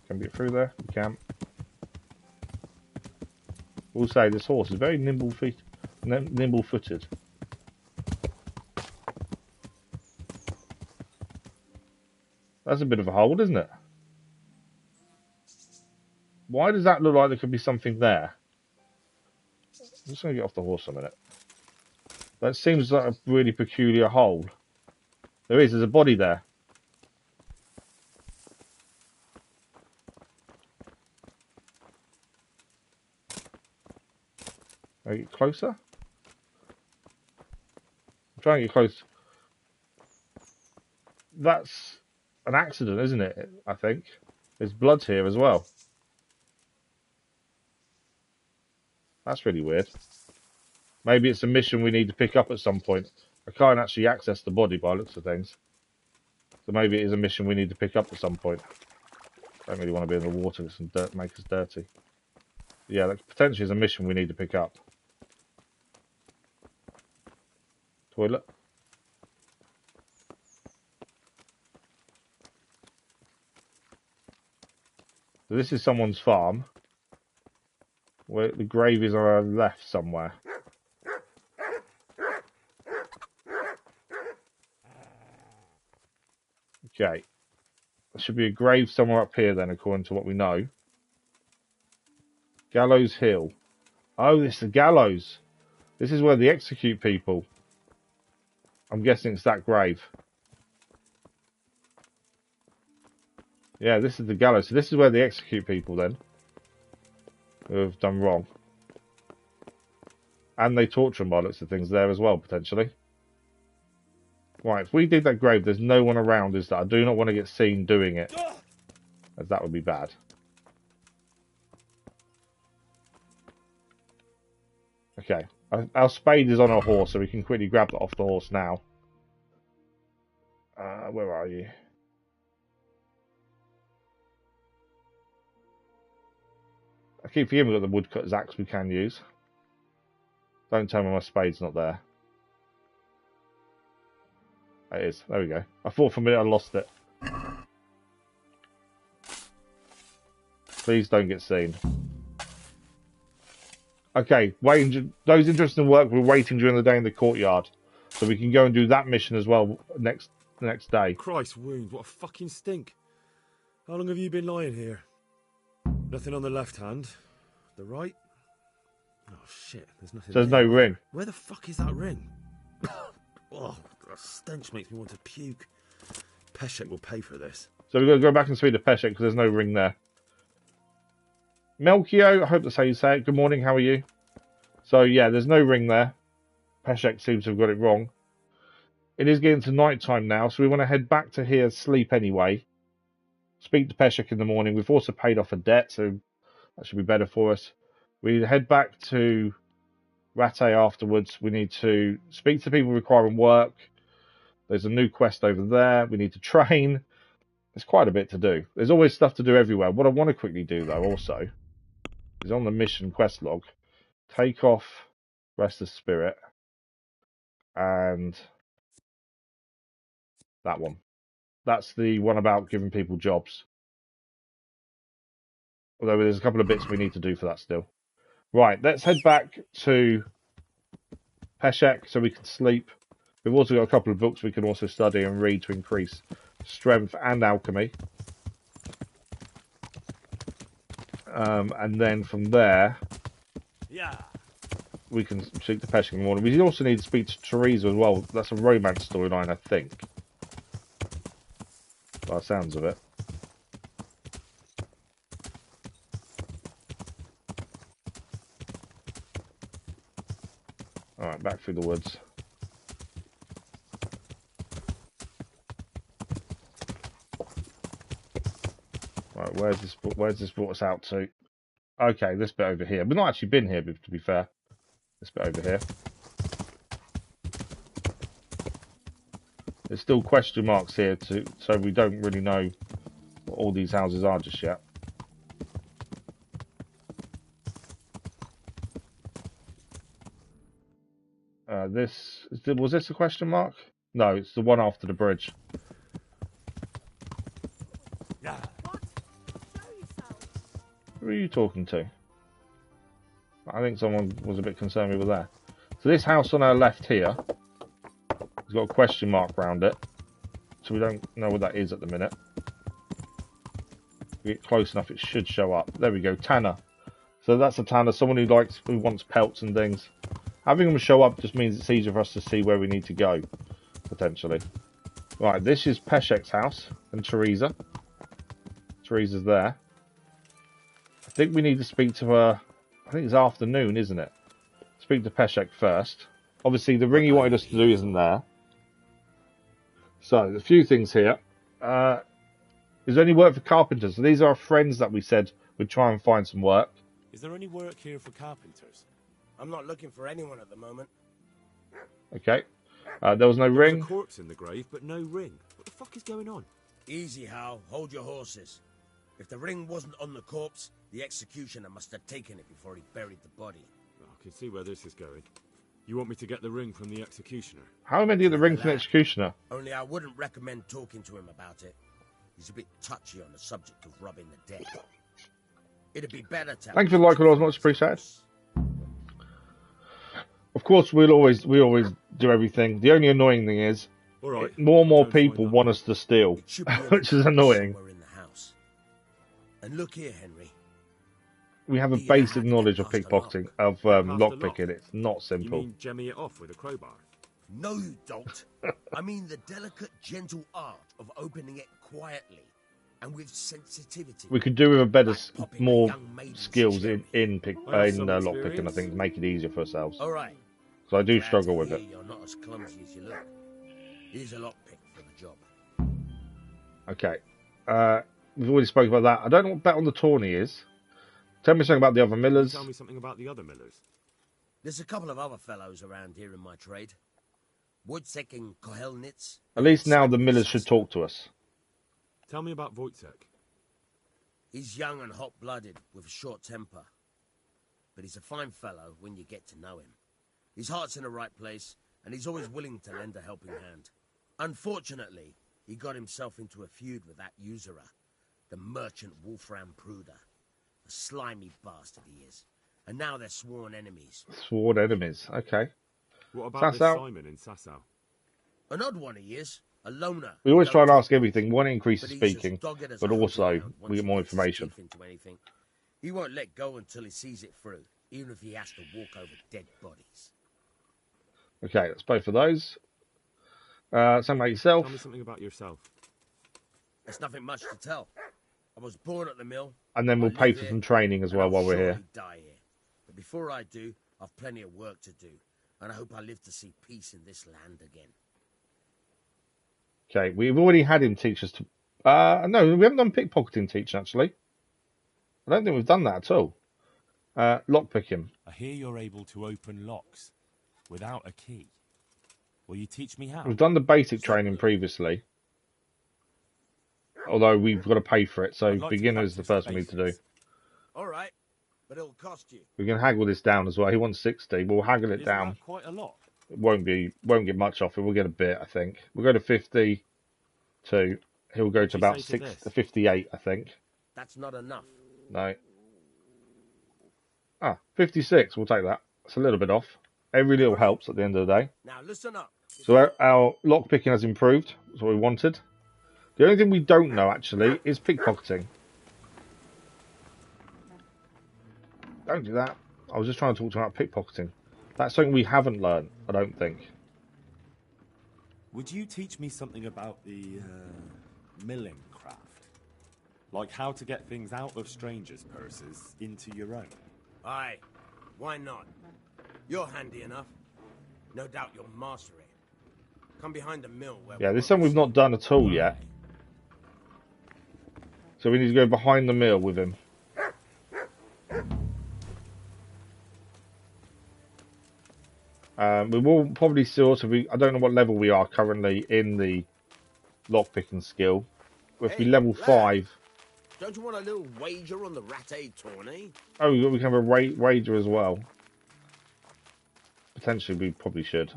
Can we get through there? We can. We'll say this horse is very nimble-footed. That's a bit of a hold, isn't it? Why does that look like there could be something there? I'm just going to get off the horse a minute. That seems like a really peculiar hole. There's a body there. Can I get closer? I'm trying to get close. That's an accident, isn't it? I think. There's blood here as well. That's really weird. Maybe it's a mission we need to pick up at some point. I can't actually access the body by the looks of things. So maybe it is a mission we need to pick up at some point. Don't really want to be in the water with some dirt, make us dirty. Yeah, that potentially is a mission we need to pick up. Toilet. So this is someone's farm. Where the grave is on our left somewhere. Okay. There should be a grave somewhere up here then, according to what we know. Gallows Hill. Oh, this is the gallows. This is where they execute people. I'm guessing it's that grave. Yeah, this is the gallows. So this is where they execute people then. Who have done wrong. And they torture them by looks of things there as well, potentially. Right, if we dig that grave, there's no one around, is there? I do not want to get seen doing it. As that would be bad. Okay. Our spade is on our horse, so we can quickly grab that off the horse now. Where are you? I keep forgetting we've got the woodcutter's axe we can use. Don't tell me my spade's not there. It is. There we go. I thought for a minute I lost it. Please don't get seen. Okay, those interested in work, we're waiting during the day in the courtyard. So we can go and do that mission as well next day. Christ wounds, what a fucking stink. How long have you been lying here? Nothing on the left hand. The right? Oh shit, there's nothing. So there's no ring. Where the fuck is that ring? Oh, the stench makes me want to puke. Peshek will pay for this. So we've got to go back and speak to Peshek because there's no ring there. Melchio, I hope that's how you say it. Good morning, how are you? So yeah, there's no ring there. Peshek seems to have got it wrong. It is getting to night time now, so we want to head back to here, sleep anyway. Speak to Peshek in the morning. We've also paid off a debt, so that should be better for us. We head back to Rattay afterwards. We need to speak to people requiring work. There's a new quest over there. We need to train. There's quite a bit to do. There's always stuff to do everywhere. What I want to quickly do, though, also, is on the mission quest log, take off Restless Spirit and that one. That's the one about giving people jobs. Although there's a couple of bits we need to do for that still. Right, let's head back to Peshek so we can sleep. We've also got a couple of books we can also study and read to increase strength and alchemy. And then from there, we can speak to Peshek in the morning. We also need to speak to Theresa as well. That's a romance storyline, I think. By the sounds of it. Alright, back through the woods. Right, where's this brought us out to? Okay, this bit over here. We've not actually been here, to be fair. This bit over here. There's still question marks here, so we don't really know what all these houses are just yet. Was this a question mark? No, it's the one after the bridge. Who are you talking to? I think someone was a bit concerned we were there. So this house on our left here has got a question mark around it. So we don't know what that is at the minute. get close enough, it should show up. There we go, tanner. So that's a tanner, someone who wants pelts and things. Having them show up just means it's easier for us to see where we need to go, potentially. Right, this is Peshek's house and Theresa. Theresa's there. I think we need to speak to her. I think it's afternoon, isn't it? Speak to Peshek first. Obviously, the ring he wanted us to do isn't there. So, a few things here. Is there any work for carpenters? So these are our friends that we said we'd try and find some work. Is there any work here for carpenters? I'm not looking for anyone at the moment. Okay. There was no ring. There's a corpse in the grave, but no ring. What the fuck is going on? Easy, Hal. Hold your horses. If the ring wasn't on the corpse, the executioner must have taken it before he buried the body. I can see where this is going. You want me to get the ring from the executioner? How am I meant to get the ring from the executioner? Only I wouldn't recommend talking to him about it. He's a bit touchy on the subject of robbing the dead. It'd be better to... Thank you for the like, I was much appreciated. Of course, we always do everything. The only annoying thing is, more and more people want us to steal, which is annoying. In the house. And look here, Henry. We have a basic knowledge of pickpocketing, of lockpicking. It's not simple. You mean jemmy it off with a crowbar? No, you don't. I mean the delicate, gentle art of opening it quietly and with sensitivity. We could do with a better, more skills in lockpicking. I think to make it easier for ourselves. All right. So I do struggle with it. You're not as clumsy as you look. Here's a lockpick for the job. Okay. We've already spoken about that. I don't know what Bet on the Tourney is. Tell me something about the other millers. Tell me something about the other millers. There's a couple of other fellows around here in my trade. Wojciech and Kohelnitz. At least now the millers should talk to us. Tell me about Wojciech. He's young and hot-blooded with a short temper. But he's a fine fellow when you get to know him. His heart's in the right place, and he's always willing to lend a helping hand. Unfortunately, he got himself into a feud with that usurer, the merchant Wolfram Pruder. A slimy bastard he is. And now they're sworn enemies. Sworn enemies, okay. What about this Simon in Sasau? An odd one he is. A loner. We always try and ask everything. One, increases speaking, but also we get more information. He won't let go until he sees it through, even if he has to walk over dead bodies. Okay, let's play for those. Something about yourself. Tell me something about yourself. There's nothing much to tell. I was born at the mill. And then we'll pay for some training as well while we're here. Die here. But before I do, I've plenty of work to do. And I hope I live to see peace in this land again. Okay, we've already had him teach us to... no, we haven't done pickpocketing teaching, actually. I don't think we've done that at all. Lockpicking. I hear you're able to open locks without a key. Will you teach me how? We've done the basic training previously. Although we've got to pay for it, so beginner is the first one we need to do. All right, but it'll cost you. We can haggle this down as well. He wants 60. We'll haggle it down. Quite a lot. It won't get much off it. We'll get a bit, I think. We'll go to 52. He'll go to about 58, I think. That's not enough. No. 56. We'll take that. It's a little bit off. Every little helps at the end of the day. Now listen up. So our lockpicking has improved. That's what we wanted. The only thing we don't know, actually, is pickpocketing. Don't do that. I was just trying to talk to you about pickpocketing. That's something we haven't learned, I don't think. Would you teach me something about the milling craft? Like how to get things out of strangers' purses into your own? Aye, why not? You're handy enough. No doubt you'll master it. Come behind the mill where... Yeah, this is something we've not done at all yet. So we need to go behind the mill with him. We will probably sort of... I don't know what level we are currently in the lockpicking skill. If we level 5... Don't you want a little wager on the Rattay Tourney? Oh, we can have a wager as well. Potentially, we probably should.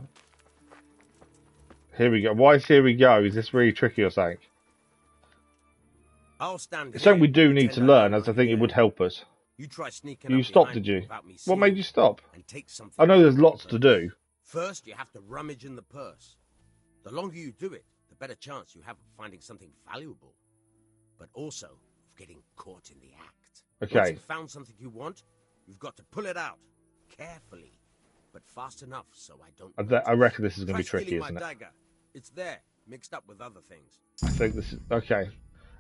Here we go. Why is here we go? Is this really tricky or something? I'll stand. It's something we do need to learn, as I think it would help us. You try sneaking. You stopped, did you? What made you stop? And take something. I know there's lots to do. First, you have to rummage in the purse. The longer you do it, the better chance you have of finding something valuable. But also, of getting caught in the act. Okay. Once you've found something you want, you've got to pull it out carefully, but fast enough so I don't. I reckon this is going to be Try tricky, stealing isn't my it? dagger. It's there, mixed up with other things. I think this is okay.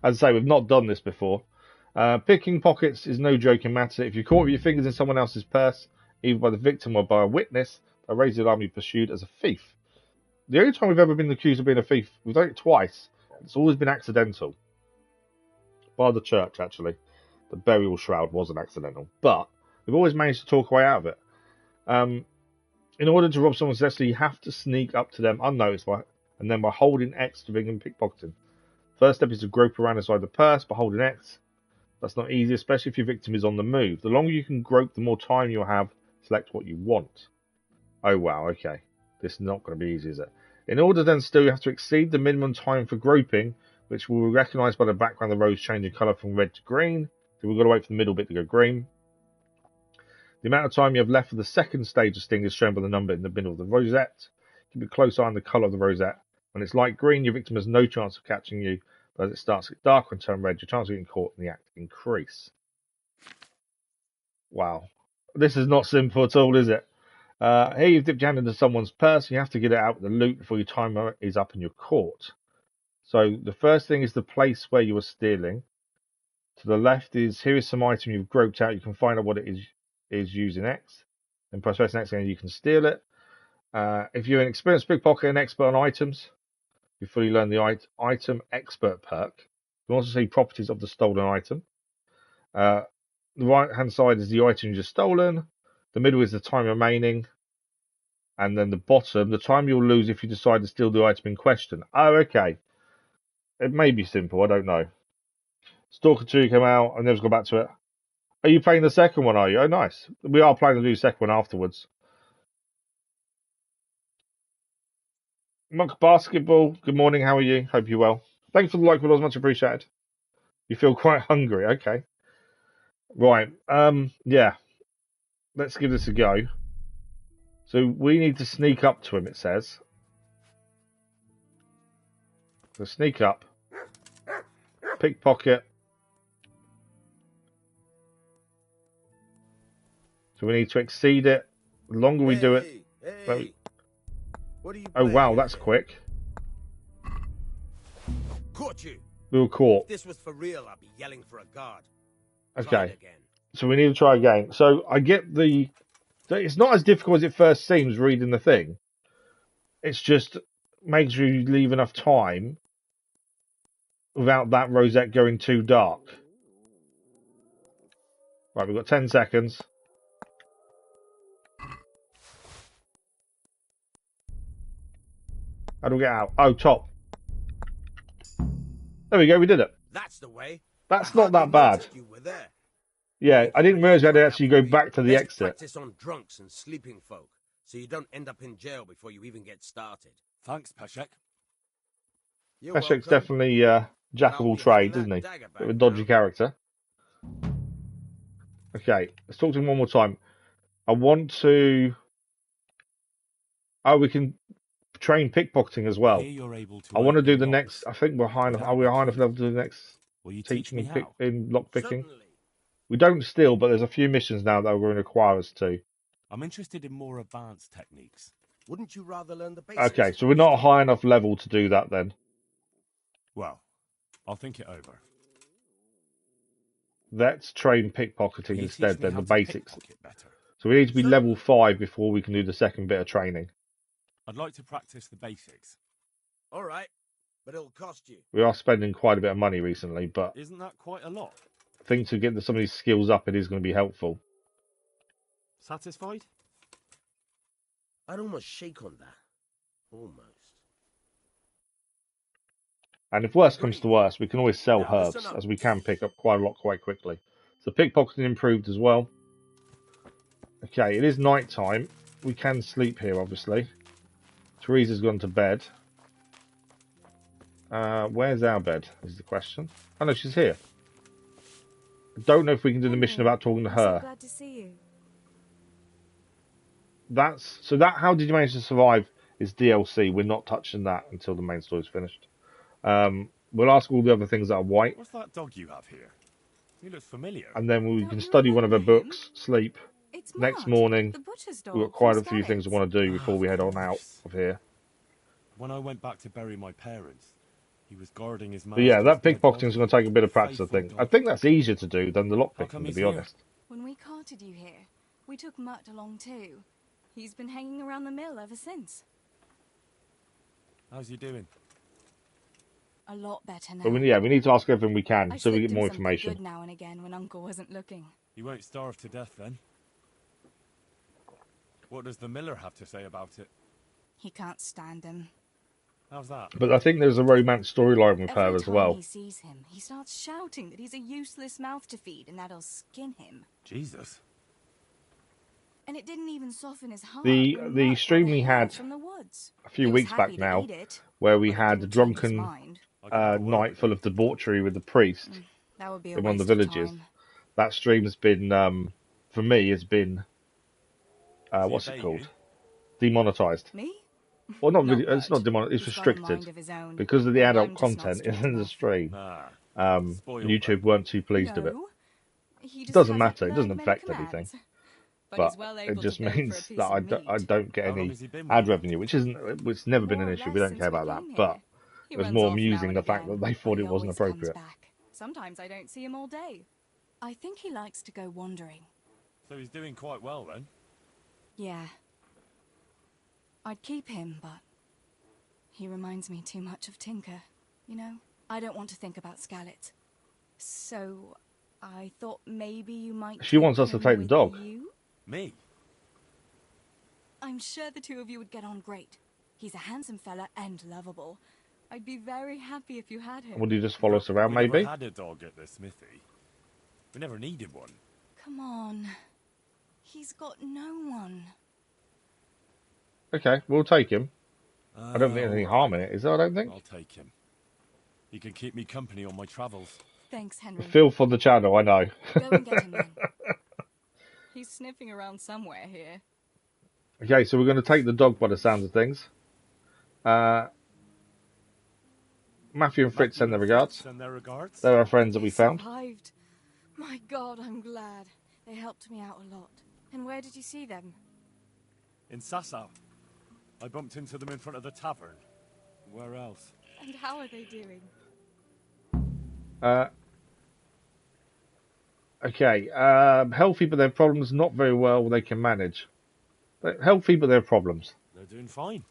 As I say, we've not done this before. Picking pockets is no joking matter. If you're caught with your fingers in someone else's purse, either by the victim or by a witness, they'll raise the alarm you're pursued as a thief. The only time we've ever been accused of being a thief, we've done it twice. It's always been accidental. By the church, actually. The burial shroud wasn't accidental. But we've always managed to talk our way out of it. In order to rob someone successfully, you have to sneak up to them unnoticed, and then by holding X to begin pickpocketing. First step is to grope around inside the purse by holding X. That's not easy, especially if your victim is on the move. The longer you can grope, the more time you'll have to select what you want. Oh wow, okay. This is not going to be easy, is it? In order then still, you have to exceed the minimum time for groping, which will be recognised by the background of the rose changing colour from red to green. So we've got to wait for the middle bit to go green. The amount of time you have left for the second stage of sting is shown by the number in the middle of the rosette. Keep a close eye on the colour of the rosette. When it's light green, your victim has no chance of catching you, but as it starts to get darker and turn red, your chance of getting caught in the act increase. Wow. This is not simple at all, is it? Here you've dipped your hand into someone's purse, and you have to get it out with the loot before your timer is up and you're caught. So the first thing is the place where you are stealing. To the left is, here is some item you've groped out. You can find out what it is using X. Then press X and you can steal it. If you're an experienced pickpocket and expert on items, you fully learn the item expert perk. You can also see properties of the stolen item. The right hand side is the item you just stolen. The middle is the time remaining. And then the bottom, the time you'll lose if you decide to steal the item in question. Oh, okay. It may be simple, I don't know. Stalker 2 came out, I've never gone back to it. Are you playing the second one, are you? Oh, nice. We are planning to do the second one afterwards. Monk Basketball, good morning, how are you? Hope you're well. Thanks for the like, was much appreciated. You feel quite hungry, okay. Right, yeah. Let's give this a go. So we need to sneak up to him, it says. So sneak up. Pickpocket. So we need to exceed it. The longer we do it... What are you oh wow, that's quick. Caught you. We were caught. If this was for real, I'd be yelling for a guard. Okay. So we need to try again. So I get the... It's not as difficult as it first seems reading the thing. It's just make sure you leave enough time without that rosette going too dark. Right, we've got 10 seconds. How do we get out? Oh, top. There we go, we did it. That's the way. That's not that bad. You were there. Yeah, I didn't realise we had to actually go back to the Let's exit. Practice on drunks and sleeping folk, so you don't end up in jail before you even get started. Thanks, Peshek. Peshek's definitely jack of all trades, isn't he? Bit of a dodgy character. Okay, let's talk to him one more time. I want to... Oh, we can train pickpocketing as well. I want to do the next... I think we're high enough... Are we high enough level to do the next teaching in lockpicking? We don't steal, but there's a few missions now that are going to require us to. I'm interested in more advanced techniques. Wouldn't you rather learn the basics? Okay, so we're not high enough level to do that then. Well, I'll think it over. Let's train pickpocketing instead then, the basics. So we need to be level 5 before we can do the second bit of training. I'd like to practice the basics. All right, but it'll cost you. We are spending quite a bit of money recently, but isn't that quite a lot? I think to get some of these skills up, it is going to be helpful. Satisfied? I'd almost shake on that. Almost. And if worse comes to worse, we can always sell herbs, as we can pick up quite a lot quite quickly. So pickpocketing improved as well. Okay, it is night time. We can sleep here, obviously. Theresa's gone to bed. Where's our bed, is the question. Oh no, she's here. I don't know if we can do the mission about talking to her. So glad to see you. How did you manage to survive is DLC. We're not touching that until the main story's finished. We'll ask all the other things that are white. What's that dog you have here? He looks familiar. And then we can study one of her books, sleep. It's Next Mart, morning, the butcher's dog we've got quite from a few things we want to do before we head on out of here. When I went back to bury my parents, he was guarding his But yeah, master's that dead pickpocketing is body. going to take a bit of practice, I think. I think that's easier to do than the How come lockpicking, to he's be here? honest. When we carted you here, we took Mutt along too. He's been hanging around the mill ever since. How's he doing? A lot better now. But we need to ask everything we can I so we slipped get more him something information. good now and again when Uncle wasn't looking. He won't starve to death then. What does the miller have to say about it? He can't stand him. How's that? But I think there's a romance storyline with her Every as time well. he sees him, he starts shouting that he's a useless mouth to feed and that'll skin him. Jesus. And it didn't even soften his heart. The when Mutt stream brought we it had from the woods. a few He was weeks happy back to now, eat it, where we but it had a didn't change his drunken mind. night full of debauchery with the priest That would be a in one of waste the of villages. time. That stream's been, for me, has been, what's it called? Demonetized. Me? Well, not Not really. It's not demonetized. It's He's got a mind restricted of his own, because of the and adult I'm just not content strict in the enough. stream. spoiled YouTube weren't too pleased with it. No, he It just doesn't hasn't matter. It learned doesn't many affect commands. anything. But But he's well it able just to beg for a means piece that of I don't get How long any has he been with ad you? revenue, which isn't. It's never been More an or issue. less We don't since care we about that. came But here. He it was runs more off now amusing and the fact again, that they but thought he it wasn't always comes appropriate. back. Sometimes I don't see him all day. I think he likes to go wandering. So he's doing quite well then. Yeah. I'd keep him, but he reminds me too much of Tinker. You know, I don't want to think about Scarlet. So I thought maybe you might. She wants us to take the dog. You? Me? I'm sure the two of you would get on great. He's a handsome fella and lovable. I'd be very happy if you had him. Would you just follow us around, We maybe? never had a dog at the smithy. We never needed one. Come on. He's got no one. Okay, we'll take him. I don't think there's any Oh, harm in it, is there? I don't think. I'll take him. He can keep me company on my travels. Thanks, Henry. Phil for the channel, I know. Go and get him then. He's sniffing around somewhere here. Okay, so we're going to take the dog by the sounds of things. Matthew and Fritz send their regards. Send their regards. They're our friends that we found. Survived. My God, I'm glad. They helped me out a lot. And where did you see them? In Sasau. I bumped into them in front of the tavern. Where else? And how are they doing? Okay, healthy but they have problems, not very well they can manage. They're healthy but they have problems. They're doing fine.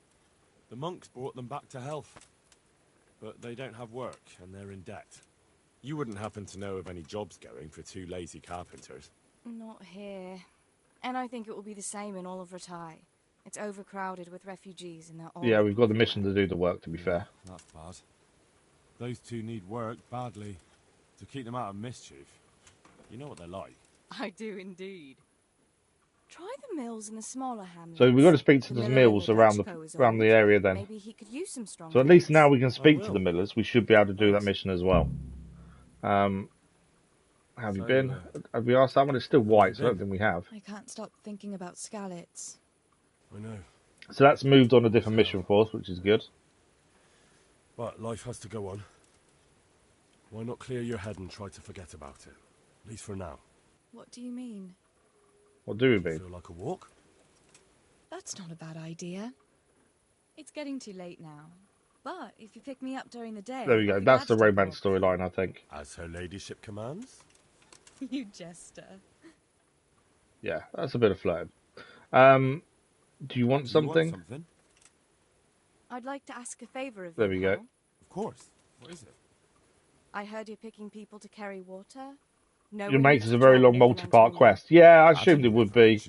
The monks brought them back to health. But they don't have work, and they're in debt. You wouldn't happen to know of any jobs going for two lazy carpenters? Not here. And I think it will be the same in all of Rattay. It's overcrowded with refugees and they're all... Yeah, we've got the mission to do the work, to be fair. That's bad. Those two need work badly. To keep them out of mischief. You know what they're like. I do indeed. Try the mills in the smaller hamlets. So we've got to speak to The the miller mills in around Dutchco is around the old. area then. Maybe he could use some strong So at least hands. now we can speak to will. the millers. We should be able to do that mission as well. How have you So, been? Have we asked that one? It's still white, so I don't been? think we have. I can't stop thinking about Skalitz. I know. So that's moved on a different mission for us, which is good. But life has to go on. Why not clear your head and try to forget about it? At least for now. What do you mean? What do we mean? Feel like a walk? That's not a bad idea. It's getting too late now. But if you pick me up during the day... There we go. I'd be That's glad the to take a romance storyline, I think. As her ladyship commands? walk. You jester. Yeah, that's a bit of flirting. Do you want something? I'd like to ask a favour of There you, we go. pal. Of course. What is it? I heard you're picking people to carry water. No Your one mate needs is to a very join long me in multi-part Antonia. quest. Yeah, I assumed it would be.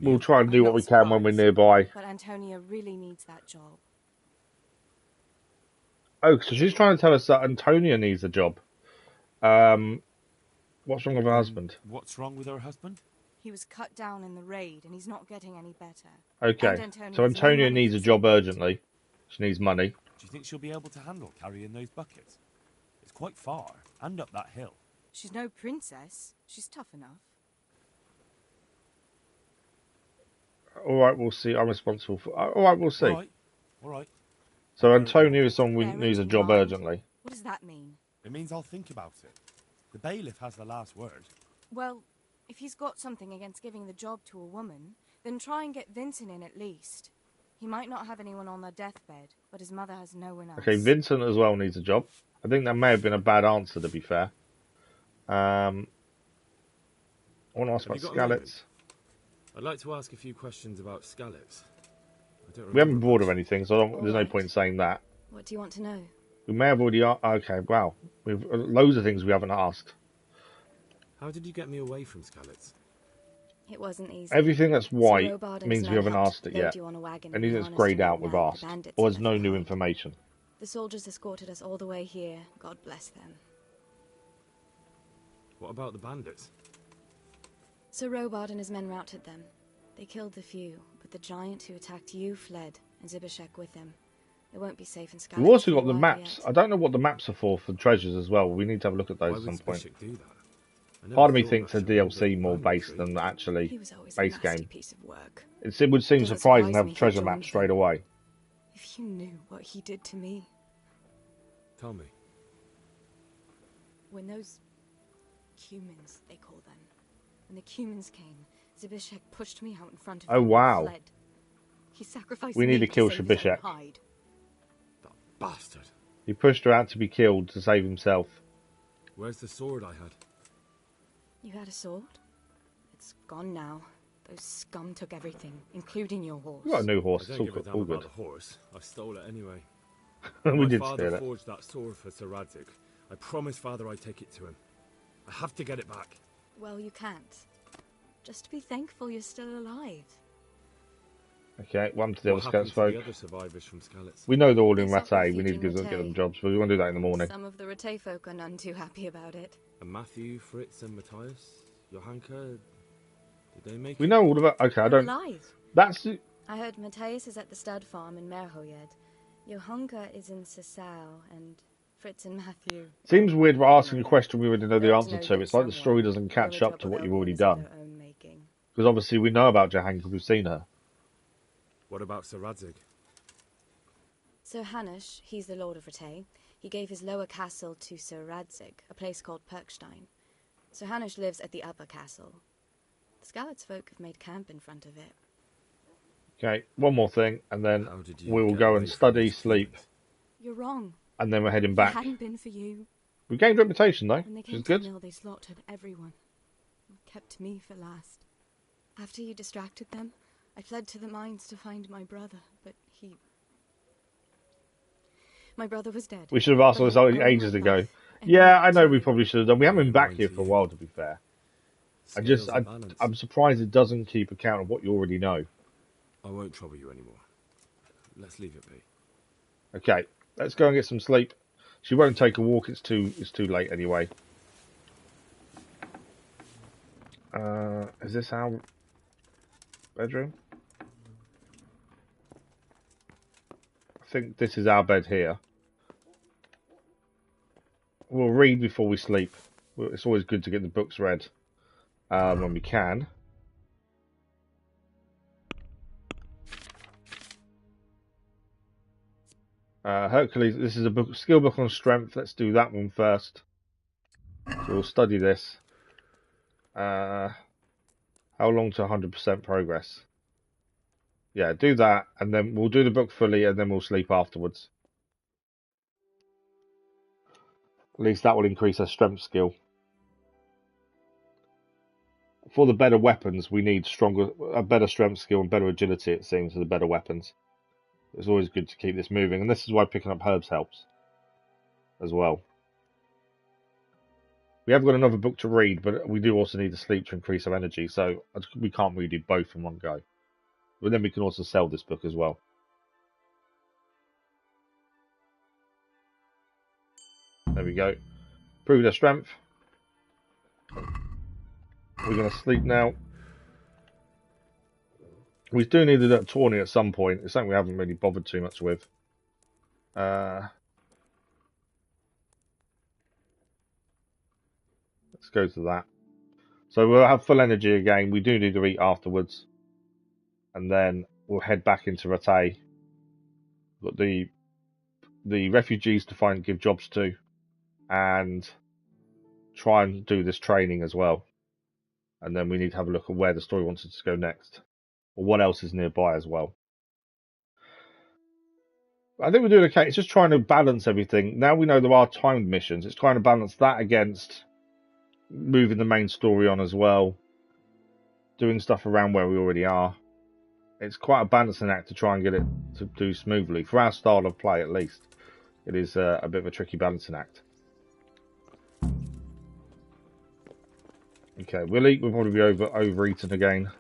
We'll try and do what we can when we're nearby. But Antonia really needs that job. Oh, so she's trying to tell us that Antonia needs a job. What's wrong with her husband? What's wrong with her husband? He was cut down in the raid, and he's not getting any better. Okay, And Antonia's so no Antonia money needs to a job urgently. She needs money. Do you think she'll be able to handle carrying those buckets? It's quite far, and up that hill. She's no princess. She's tough enough. All right, we'll see. I'm responsible for... All right, we'll see. All right. So Antonia is someone who Bear needs it a in job mind. urgently. What does that mean? It means I'll think about it. The bailiff has the last word. Well, if he's got something against giving the job to a woman, then try and get Vincent in at least. He might not have anyone on their deathbed, but his mother has no one else. Okay, Vincent as well needs a job. I think that may have been a bad answer, to be fair. I want to ask about Skalitz. I'd like to ask a few questions about Skalitz. We haven't brought her anything, so there's no point in saying that. What do you want to know? We may have already... Okay, wow. We've loads of things we haven't asked. How did you get me away from Skalitz? It wasn't easy. Everything that's white Sir Robard and means his we men haven't helped asked it load yet. you on a wagon Anything and that's harnessed greyed you out, and we've nabbed the asked. bandits Or there's left no new behind. information. The soldiers escorted us all the way here. God bless them. What about the bandits? Sir Robard and his men routed them. They killed the few, but the giant who attacked you fled, and Zibishek with him. It won't be safe in Skalitz. We've also for a got the while maps. yet. I don't know what the maps are for treasures as well. We need to have a look at those Why at would some point. Zbyszek do that? I never Part of me thought thinks a much of him, DLC but more I'm based intrigued. than actually He was always base a nasty game. piece of work. It would seem Doesn't surprising to surprise me have if he treasure joined maps straight them. away. If you knew what he did to me. Tell me. When those humans, they call them, when the humans came, Zbyszek pushed me out in front of Oh, them wow. and fled. He sacrificed We me need to kill save his own Zbyszek. hide. Bastard. He pushed her out to be killed to save himself. Where's the sword I had? You had a sword? It's gone now. Those scum took everything, including your horse. We got a new horse. I It's don't give a all, damn all about good. the horse. I stole it anyway. We My did father steal it. forged that sword for Sir Radzig. I promised father I'd take it to him. I have to get it back. Well, you can't. Just be thankful you're still alive. Okay, one to the What other happened Skalitz to the folk. other survivors from Skalitz? We know they're all in They sought Rattay. We refuge need to in get them Rattay. jobs, but we're going to do that in the morning. Some of the Rattay folk are none too happy about it. And Matthew, Fritz, and Matthias? Johanka? Did they make We it? know all about... Okay, I They're don't... alive. That's... I heard Matthias is at the stud farm in Merhoyed. Johanka is in Sasau, and Fritz and Matthew. Seems weird we're asking a question we already know the They're answer no to. good It's like the story someone. doesn't catch All the up to trouble what they'll you've be already in is of done. their own making. Because obviously we know about Johanka because we've seen her. What about Sir Radzig? Sir Hanush, he's the Lord of Rattay. He gave his lower castle to Sir Radzig, a place called Perkstein. Sir Hanush lives at the upper castle. The Skalitz folk have made camp in front of it. Okay, one more thing, and then How did you we will get go away and from study, these sleep, humans? You're wrong. and then we're heading If back. it hadn't been for you, We gained reputation though, when they which came is to the good. mill, they slaughtered everyone. And kept me for last. After you distracted them, I fled to the mines to find my brother, but my brother was dead. We should have asked But this I owe ages my ago. life and Yeah, my I know to we you. probably should have done. We haven't been back here for a you. while, to be fair. Scales are balanced. I'm surprised it doesn't keep account of what you already know. I won't trouble you anymore. Let's leave it be. Okay, let's go and get some sleep. She won't take a walk. It's too late anyway. Is this our bedroom? I think this is our bed here. We'll read before we sleep. It's always good to get the books read when we can. Hercules, this is a book, skill book on strength. Let's do that one first. So we'll study this. How long to 100% progress? Yeah, do that, and then we'll do the book fully, and then we'll sleep afterwards. At least that will increase our strength skill. For the better weapons, we need a better strength skill and better agility, it seems, for the better weapons. It's always good to keep this moving, and this is why picking up herbs helps as well. We have got another book to read, but we do also need to sleep to increase our energy, so we can't really do both in one go. But then we can also sell this book as well. There we go. Prove their strength. We're going to sleep now. We do need a tourney at some point. It's something we haven't really bothered too much with. Let's go to that. So we'll have full energy again. We do need to eat afterwards. And then we'll head back into Rattay. Got the refugees to give jobs to. And try and do this training as well. And then we need to have a look at where the story wants us to go next. Or what else is nearby as well. I think we're doing okay. It's just trying to balance everything. Now we know there are timed missions. It's trying to balance that against moving the main story on as well. Doing stuff around where we already are. It's quite a balancing act to try and get it to do smoothly. For our style of play, at least. It is a bit of a tricky balancing act. Okay, we'll eat. We'll probably be overeaten again.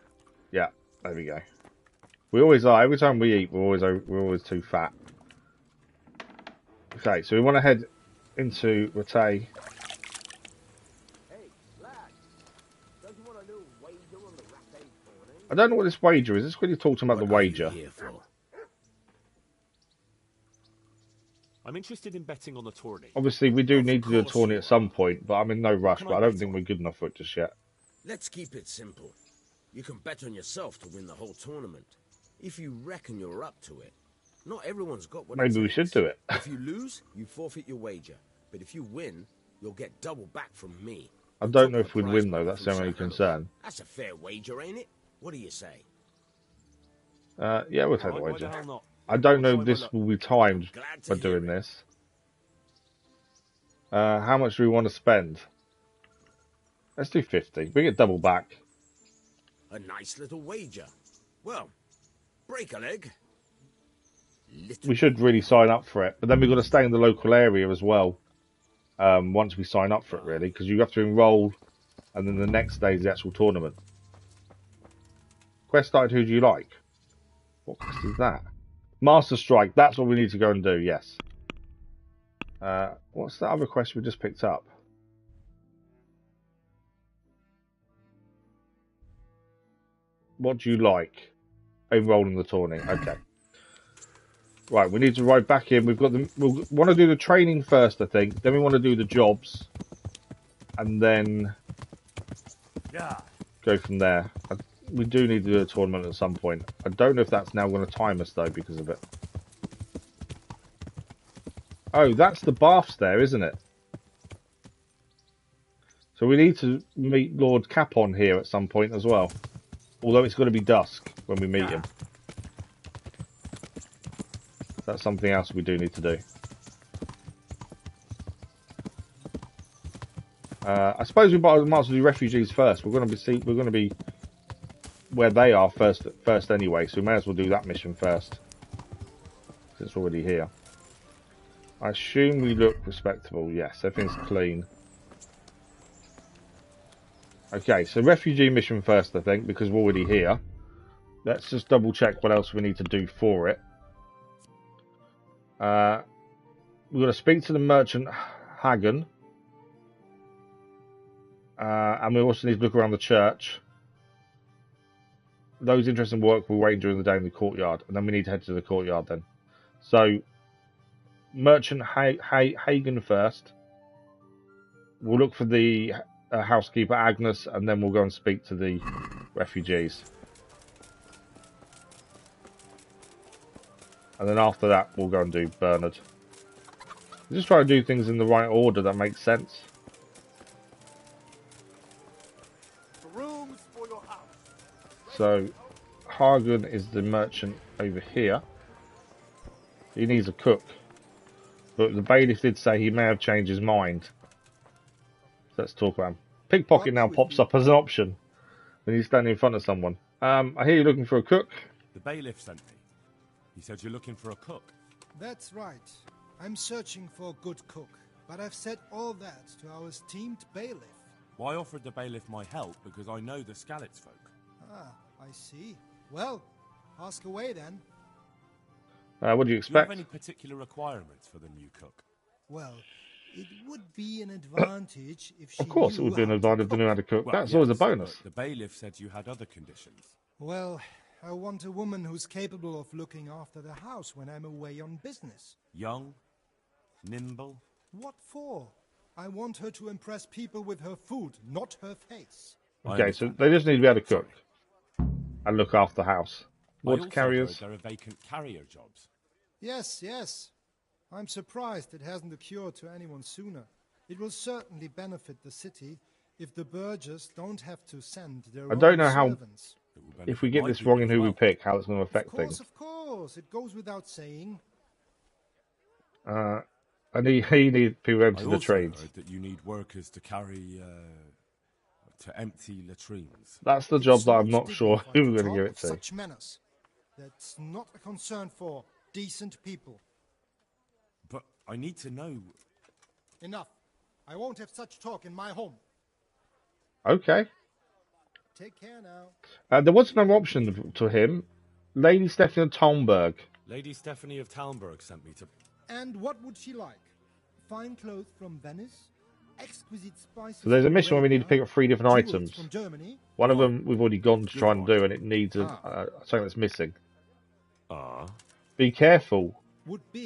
Yeah, there we go. We always are. Every time we eat, we're always too fat. Okay, so we want to head into Rattay. Hey, lad, don't you want a little wager on the Rattay Tourney? I don't know what this wager is. It's really talking about the wager. I'm interested in betting on the tourney. Obviously, we do need to do a tourney at some point, but I'm in no rush. But I don't think we're good enough for it just yet. Let's keep it simple. You can bet on yourself to win the whole tournament. If you reckon you're up to it. Not everyone's got what it Maybe we takes. should do it. If you lose, you forfeit your wager. But if you win, you'll get double back from me. I don't know if we'd win, though. That's the only concern. That's a fair wager, ain't it? What do you say? Yeah, we'll take the wager. I don't know if this will be timed for doing this. How much do we want to spend? Let's do 50. We get double back. A nice little wager. Well, break a leg. We should really sign up for it, but then we've got to stay in the local area as well. Once we sign up for it, really, because you have to enroll, and then the next day is the actual tournament. Quest started. Who do you like? What quest is that? Master Strike. That's what we need to go and do. Yes. What's the other quest we just picked up? What do you like? Enroll in the tourney. Okay. Right, we need to ride back in. We'll want to do the training first, I think. Then we want to do the jobs, and then go from there. We do need to do a tournament at some point. I don't know if that's now going to time us though because of it. Oh, that's the baths there, isn't it? So we need to meet Lord Capon here at some point as well. Although it's got to be dusk when we meet him. That's something else we do need to do. I suppose we might as well do refugees first. We're going to be where they are first anyway. So we may as well do that mission first, since we're already here. I assume we look respectable. Yes, everything's clean. Okay, so refugee mission first, I think, because we're already here. Let's just double check what else we need to do for it. We've got to speak to the merchant Hagen. And we also need to look around the church. Those interested in work will wait during the day in the courtyard. And then we need to head to the courtyard then. So, merchant Hagen first. We'll look for the housekeeper Agnes. And then we'll go and speak to the refugees. And then after that, we'll go and do Bernard. Just try to do things in the right order that makes sense. So, Hagen is the merchant over here. He needs a cook. But the bailiff did say he may have changed his mind. So let's talk about him. Pickpocket now pops up as an option when he's standing in front of someone. I hear you're looking for a cook. The bailiff sent me. He said you're looking for a cook. That's right. I'm searching for a good cook, but I've said all that to our esteemed bailiff. Well, I offered the bailiff my help because I know the Skalitz folk. Ah, I see. Well, ask away then. What do you Do you expect? have any particular requirements for the new cook? Well, it would be an advantage if she Of course, it knew would be an how to advantage to know how to cook. Well, That's always a yes, bonus. but the bailiff said you had other conditions. Well, I want a woman who's capable of looking after the house when I'm away on business. Young, nimble. What for? I want her to impress people with her food, not her face. Okay, so they just need to be able to cook and look after the house. Water carriers. There are vacant carrier jobs. Yes, yes. I'm surprised it hasn't occurred to anyone sooner. It will certainly benefit the city if the burghers don't have to send their I don't own know how, servants. if we get this wrong in who we pick, how it's going to affect things. Of course, it goes without saying. And he needs people to empty I the also trains. heard that you need workers to carry, to empty latrines. That's the job that I'm not sure who we're going to give it to. Such manners. That's not a concern for decent people. But I need to know. Enough. I won't have such talk in my home. Okay. Take care now. There was another option to him. Lady Stephanie of Talmberg. Lady Stephanie of Talmberg sent me to... And what would she like? Fine clothes from Venice? Exquisite spices. So there's a mission where we need to pick up 3 different jewels items. from Germany? One of them we've already gone to try and do, and it needs something that's missing. Be careful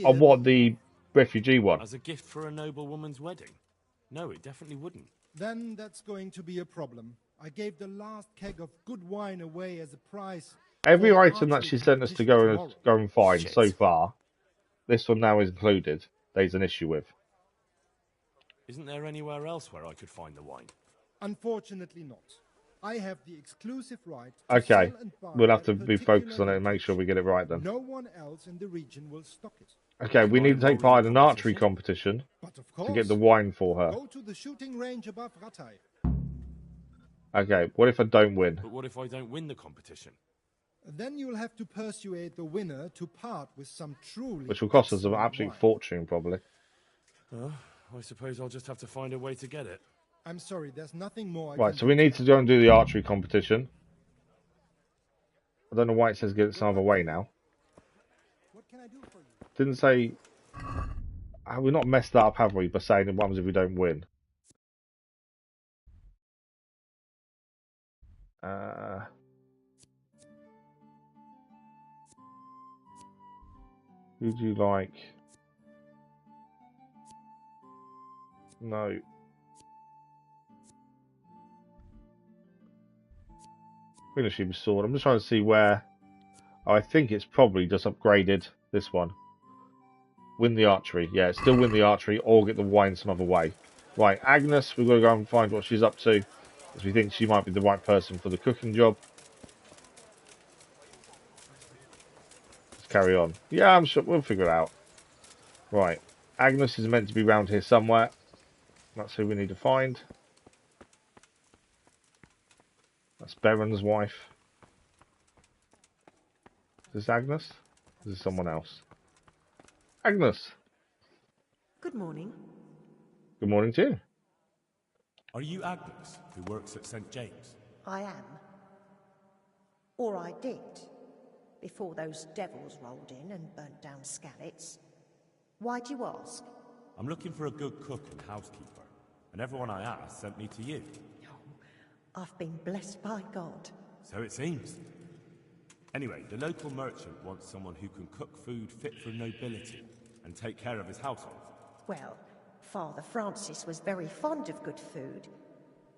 on what the refugee one. As a gift for a noble woman's wedding? No, it definitely wouldn't. Then that's going to be a problem. I gave the last keg of good wine away as a prize. Every item that she sent us to go and find so far, this one now is included. There's an issue with. Isn't there anywhere else where I could find the wine? Unfortunately not. I have the exclusive right to Okay, sell and buy we'll have to that be focused particular on it and make sure we get it right then. No one else in the region will stock it. Okay, we need to take part in an archery competition to get the wine for her. Go to the shooting range above Rattay. Okay, what if I don't win? But what if I don't win the competition? Then you'll have to persuade the winner to part with some truly... Which will cost us an excellent absolute wine. fortune, probably. I suppose I'll just have to find a way to get it. I'm sorry, there's nothing more I Right, can so we need to go and do the archery competition. I don't know why it says get it some other way now. What can I do for you? Didn't say... We've not messed that up, have we, by saying what happens if we don't win? Who do you like? No. Finishing sword. I'm just trying to see where... Oh, I think it's probably just upgraded this one. Win the archery. Yeah, still win the archery or get the wine some other way. Right, Agnes, we've got to go and find what she's up to, because we think she might be the right person for the cooking job. Let's carry on. Yeah, I'm sure we'll figure it out. Right, Agnes is meant to be round here somewhere. That's who we need to find. That's Baron's wife. Is this Agnes? Is this someone else? Agnes! Good morning. Good morning to you. Are you Agnes, who works at St. James? I am. Or I did, before those devils rolled in and burnt down Skalitz. Why do you ask? I'm looking for a good cook and housekeeper, and everyone I asked sent me to you. I've been blessed by God. So it seems. Anyway, the local merchant wants someone who can cook food fit for nobility and take care of his household. Well, Father Francis was very fond of good food,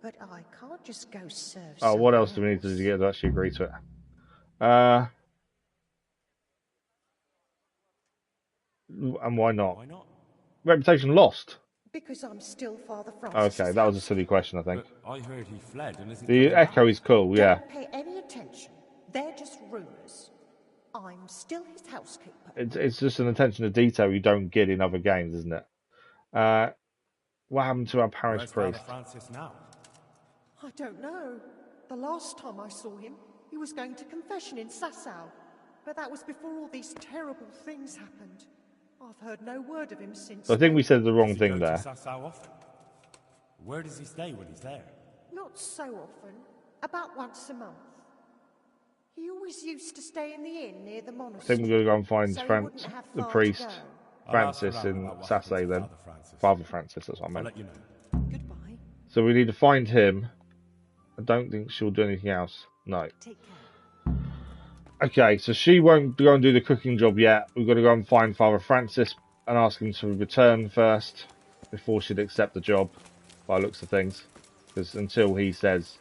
but I can't just go serve Oh, what else do we need to do to get to actually agree to it? And why not? Why not? Reputation lost. Because I'm still Father Francis. Okay, that was a silly question, I think. But I heard he fled and isn't... The echo is cool, yeah. Don't pay any attention. They're just rumours. I'm still his housekeeper. It's just an attention to detail you don't get in other games, isn't it? What happened to our parish Where's priest? Father Francis now? I don't know. The last time I saw him, he was going to confession in Sasau. But that was before all these terrible things happened. I've heard no word of him since. So I think we said the wrong Does he thing go there. to Sasau often? Where does he stay when he's there? Not so often. About once a month. He always used to stay in the inn near the I monastery. think we're going to go and find so he Fran wouldn't have the far to priest, go. Francis, in Sasau then. Father Francis, that's what I meant. I'll let you know. Goodbye. So we need to find him. I don't think she'll do anything else. No. Take care. Okay, so she won't go and do the cooking job yet. We've got to go and find Father Francis and ask him to return first before she'd accept the job, by the looks of things. Because until he says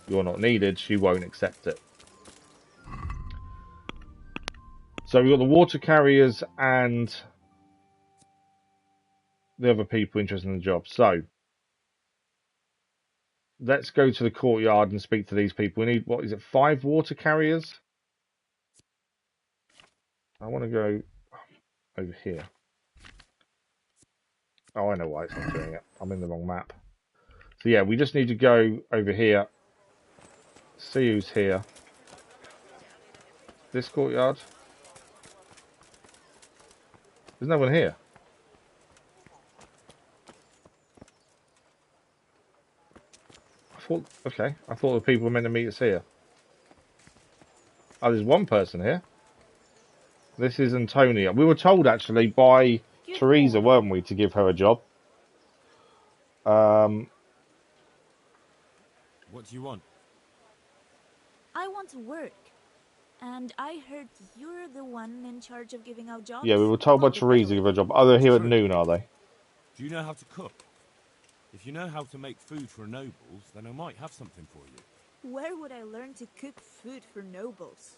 you're not needed, she won't accept it. So we've got the water carriers and the other people interested in the job. So let's go to the courtyard and speak to these people. We need, what is it, 5 water carriers? I want to go over here. Oh, I know why it's not doing it. I'm in the wrong map. So yeah, we just need to go over here. See who's here. This courtyard. There's no one here. I thought the people were meant to meet us here. Oh, there's one person here. This is Antonia. We were told actually by Theresa, weren't we, to give her a job. What do you want? I want to work. And I heard you're the one in charge of giving out jobs. Yeah, we were told by Theresa to give her a job. Oh, they're here at noon, are they? Do you know how to cook? If you know how to make food for nobles, then I might have something for you. Where would I learn to cook food for nobles?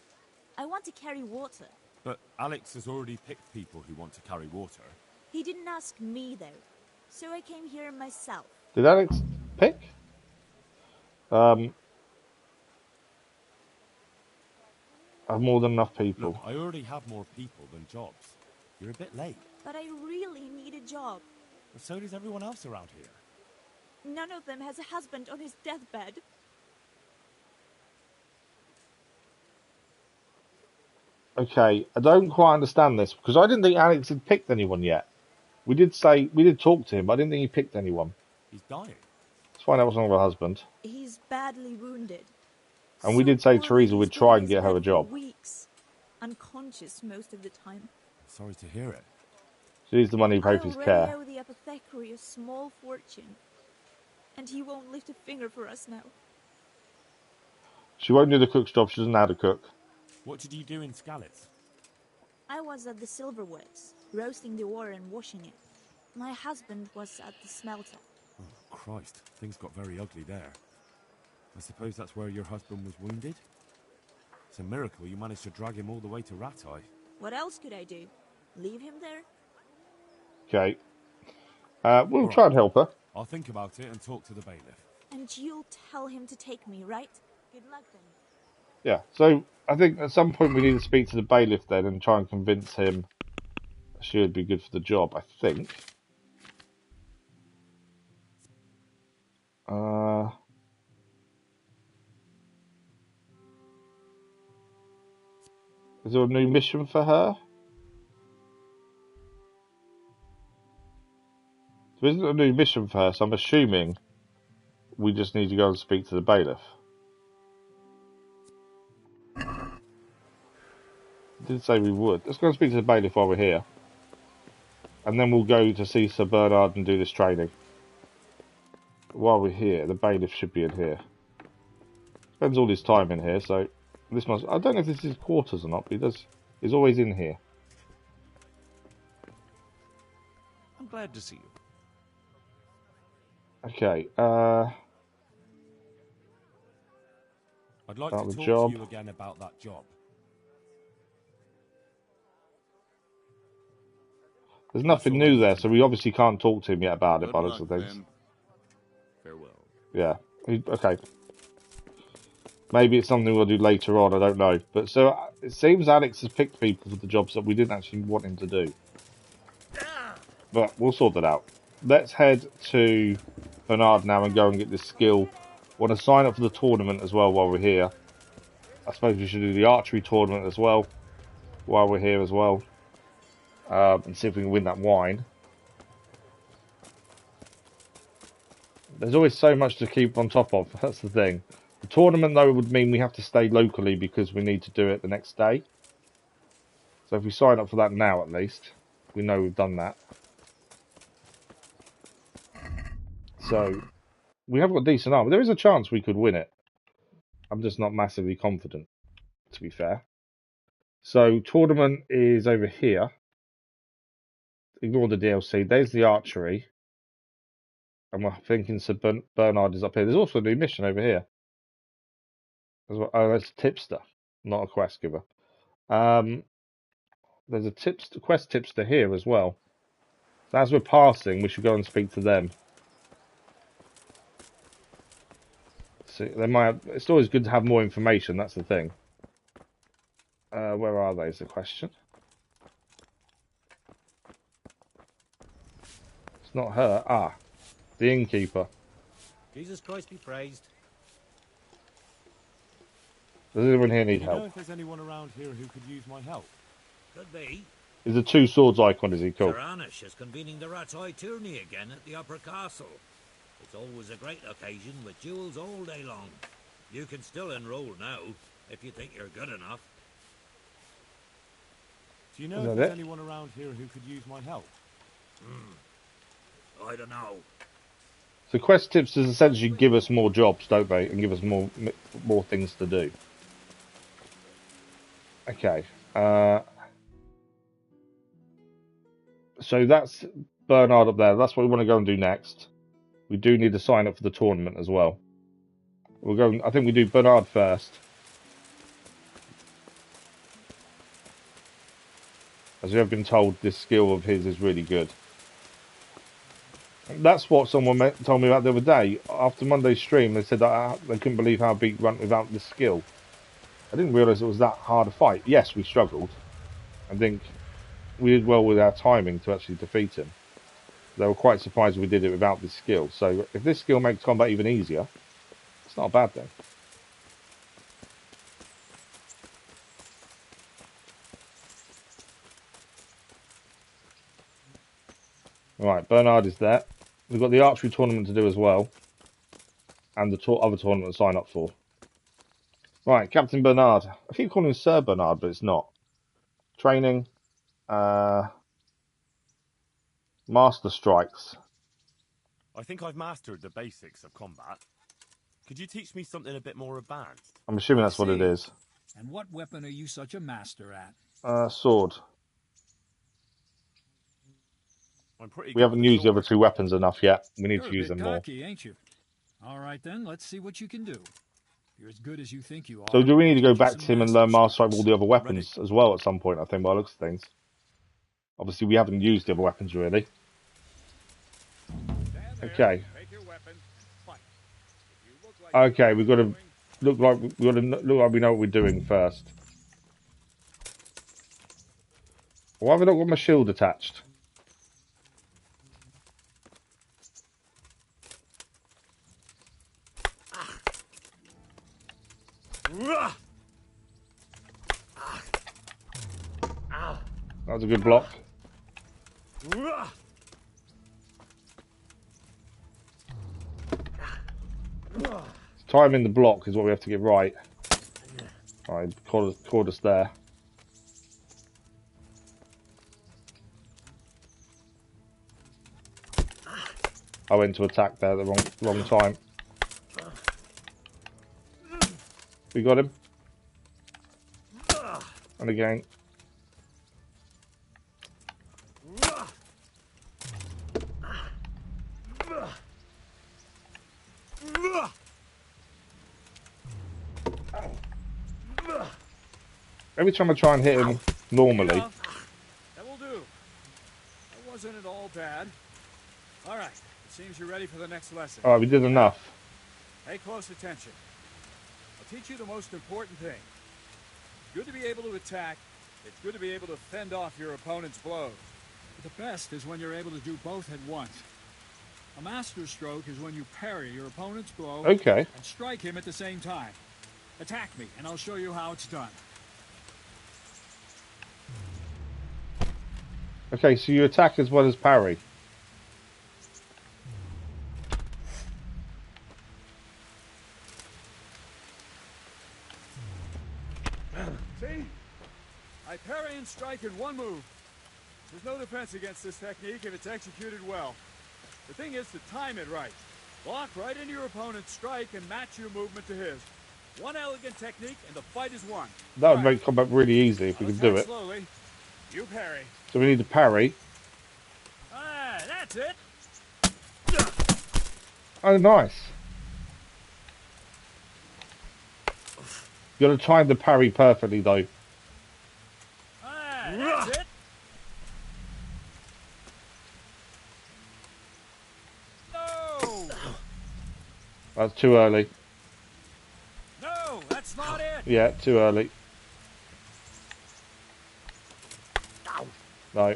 I want to carry water. But Alex has already picked people who want to carry water. He didn't ask me, though. So I came here myself. Did Alex pick? I have more than enough people. Look, I already have more people than jobs. You're a bit late. But I really need a job. But so does everyone else around here. None of them has a husband on his deathbed. Okay, I don't quite understand this because I didn't think Alex had picked anyone yet. We did talk to him, but I didn't think he picked anyone. He's dying. Let's find out what's wrong with her husband. He's badly wounded. And we did say Theresa would try and get her a job. Weeks. Unconscious most of the time. Sorry to hear it. She needs the money to pay for his care. I owe the apothecary a small fortune. And he won't lift a finger for us now. She won't do the cook's job. She doesn't know how to cook. What did you do in Skalitz? I was at the silverworks, roasting the ore and washing it. My husband was at the smelter. Oh, Christ. Things got very ugly there. I suppose that's where your husband was wounded? It's a miracle you managed to drag him all the way to Rattay. What else could I do? Leave him there? Okay. We'll try and help her. I'll think about it and talk to the bailiff. And you'll tell him to take me, right? Good luck then. Yeah, so I think at some point we need to speak to the bailiff then and try and convince him she would be good for the job, I think. Is there a new mission for her? There isn't a new mission for her, so I'm assuming we just need to go and speak to the bailiff. Did say we would. Let's go and speak to the bailiff while we're here. And then we'll go to see Sir Bernard and do this training. While we're here, the bailiff should be in here. Spends all his time in here, so this must... I don't know if this is his quarters or not, but he's always in here. I'm glad to see you. Okay, I'd like to about the talk job. to you again about that job. There's nothing new there, so we obviously can't talk to him yet about it by the looks of things. Farewell. Yeah. Okay. Maybe it's something we'll do later on, I don't know. But so it seems Alex has picked people for the jobs that we didn't actually want him to do. But we'll sort that out. Let's head to Bernard now and go and get this skill. Want to sign up for the tournament as well while we're here. I suppose we should do the archery tournament as well while we're here as well. And see if we can win that wine. There's always so much to keep on top of, that's the thing. The tournament though would mean we have to stay locally because we need to do it the next day. So if we sign up for that now at least, we know we've done that. So, we have got a decent army. There is a chance we could win it. I'm just not massively confident, to be fair. So, tournament is over here. Ignore the DLC. There's the archery. And we're thinking Sir Bernard is up here. There's also a new mission over here. As well. Oh, that's a tipster, not a quest giver. There's a quest tipster here as well. As we're passing, we should go and speak to them. See, they might have, it's always good to have more information, that's the thing. Where are they is the question. It's not her. Ah, the innkeeper. Jesus Christ be praised. Does anyone here need Do you help? know if there's anyone around here who could use my help? Could be. Is the two swords icon, is he cool? Sir Radzig is convening the Rattay Tourney again at the Upper Castle. It's always a great occasion with duels all day long. You can still enroll now, if you think you're good enough. Do you know if there's anyone around here who could use my help? I don't know. So quest tips is essentially give us more jobs, don't they? And give us more things to do. Okay. So that's Bernard up there. That's what we want to go and do next. We do need to sign up for the tournament as well. We'll go. I think we do Bernard first. As we have been told, this skill of his is really good. That's what someone told me about the other day. After Monday's stream, they said that they couldn't believe how big went without this skill. I didn't realise it was that hard a fight. Yes, we struggled. I think we did well with our timing to actually defeat him. They were quite surprised we did it without this skill. So if this skill makes combat even easier, it's not a bad thing. Right, Bernard is there. We've got the archery tournament to do as well. And the other tournament to sign up for. Right, Captain Bernard. I keep calling him Sir Bernard, but it's not. Training. Master strikes. I think I've mastered the basics of combat. Could you teach me something a bit more advanced? I'm assuming that's what it is. And what weapon are you such a master at? Sword. I'm pretty We haven't used the other two weapons enough yet. We need to use them more. Cocky, ain't you? All right then, let's see what you can do. You're as good as you think you are. So do we need to go back to him and learn Master Strike all the other weapons as well at some point, I think, by the looks of things. Obviously, we haven't used the other weapons, really. Okay. Okay, we've got to look like we know what we're doing first. Why have I not got my shield attached? That was a good block. Timing the block is what we have to get right. Alright, caught us there. I went to attack there at the wrong time. We got him. And again. Every time I try and hit him normally. That will do. That wasn't at all bad. All right. It seems you're ready for the next lesson. Alright, we did enough. Pay close attention. I'll teach you the most important thing. It's good to be able to attack. It's good to be able to fend off your opponent's blows. But the best is when you're able to do both at once. A master stroke is when you parry your opponent's blow and strike him at the same time. Attack me, and I'll show you how it's done. Okay, so you attack as well as parry. See? I parry and strike in one move. There's no defense against this technique if it's executed well. The thing is to time it right. Block right into your opponent's strike and match your movement to his. One elegant technique and the fight is won. That would make combat really easy if we could do it. Slowly. You parry. So we need to parry. Ah, that's it. Oh, nice. You got to time the parry perfectly, though. Ah, that's it. That's too early. No, that's not it. Yeah, too early. No. No.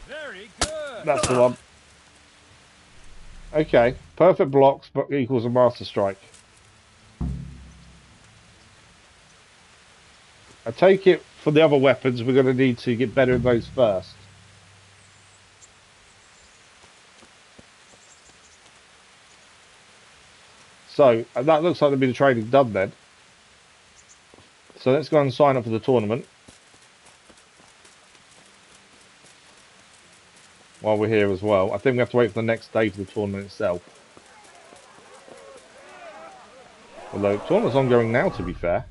Very good. That's the one. Okay, perfect blocks but equals a master strike. I take it for the other weapons we're going to need to get better at those first. So, that looks like there'll be the training done then. So let's go and sign up for the tournament. While we're here as well. I think we have to wait for the next day for the tournament itself. Although, the tournament's ongoing now, to be fair.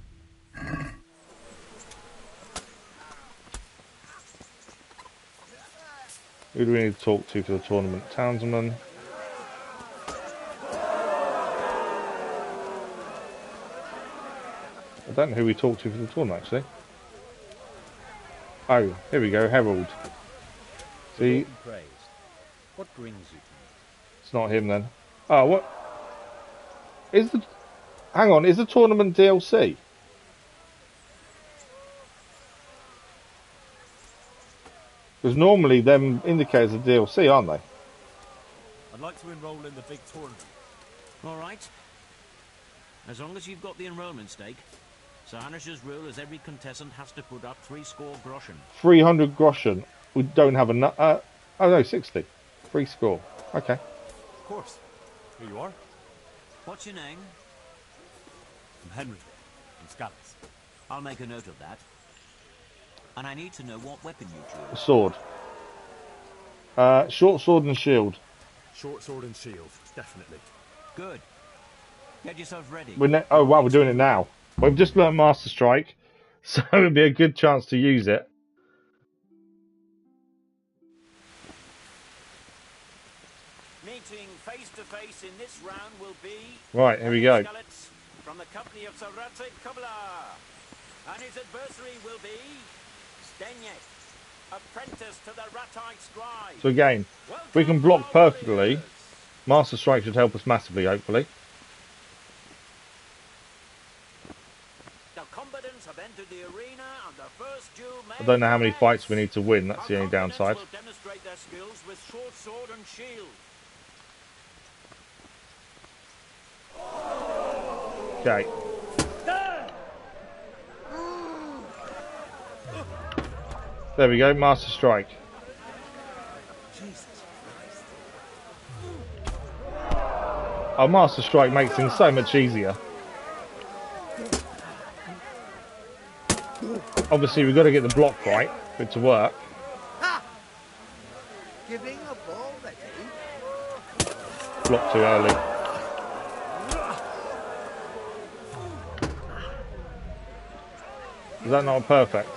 Who do we need to talk to for the tournament? Townsman. I don't know who we talked to for the tournament, actually. Oh, here we go, Herald. See? What brings you to me? It's not him then. Oh, what? Is the... Hang on, is the tournament DLC? Because normally them indicators are DLC, aren't they? I'd like to enroll in the big tournament. All right. As long as you've got the enrollment stake. Sir Hanish's rule is every contestant has to put up 300 groschen. 300 groschen. We don't have enough... oh no, 60. 3 score. Okay. Of course. Here you are. What's your name? I'm Henry. From Scallis. I'll make a note of that. And I need to know what weapon you choose. Sword. Short sword and shield. Short sword and shield, definitely. Good. Get yourself ready. Oh wow, we're doing it now. We've just learned Master Strike, so it'd be a good chance to use it. Meeting face to face in this round will be Right, here we go. from the company of Sir Radzig, and his adversary will be Stenyek, apprentice to the Rattay Scribe. So again, if we can block perfectly, Master Strike should help us massively, hopefully. The combatants have entered the arena, and the first duel I don't know how many fights we need to win, that's the only downside. will demonstrate their skills with short sword and shield. Okay. There we go, Master Strike. Our Master Strike makes things so much easier. Obviously, we've got to get the block right for it to work. Ha! Giving a ball ready. Block too early. Is that not perfect?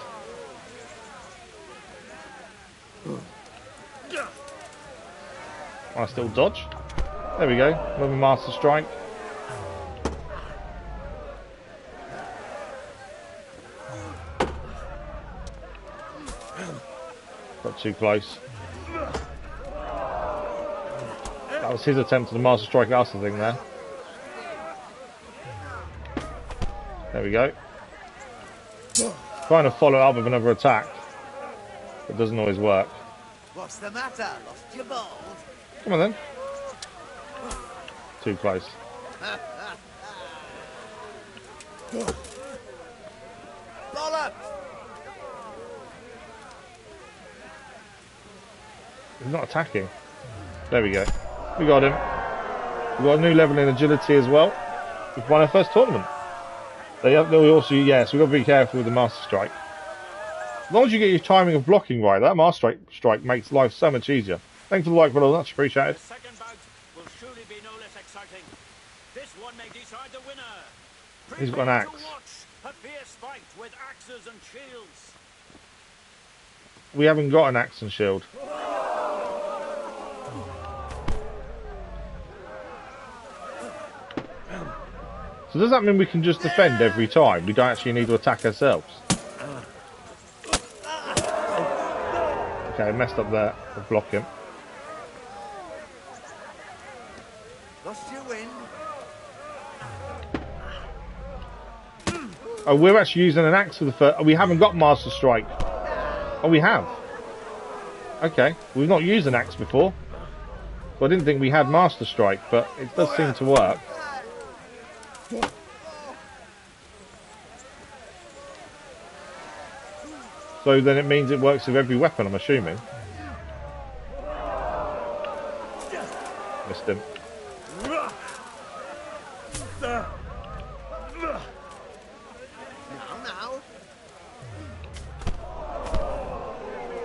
I still dodge. There we go. Another Master Strike. Got too close. That was his attempt to the Master Strike at us, I think, there. There we go. Trying to follow up with another attack. It doesn't always work. What's the matter? Lost your balls? Come on then. Too close. Bollocks! He's not attacking. There we go. We got him. We got a new level in agility as well. We've won our first tournament. They also, yes, we've got to be careful with the Master Strike. As long as you get your timing of blocking right, that Master Strike makes life so much easier. Thanks for the like, brother. Much appreciated. The second bout will surely be no less exciting. This one may decide the winner. He's got an axe. To watch a fierce fight with axes and shields. We haven't got an axe and shield. So does that mean we can just defend every time? We don't actually need to attack ourselves? Okay, I messed up there. I'll block him. Lost your wind. Oh, we're actually using an axe for the first... Oh, we haven't got Master Strike. Oh, we have. Okay, we've not used an axe before. So I didn't think we had Master Strike, but it does seem to work. So then it means it works with every weapon, I'm assuming. Missed him. That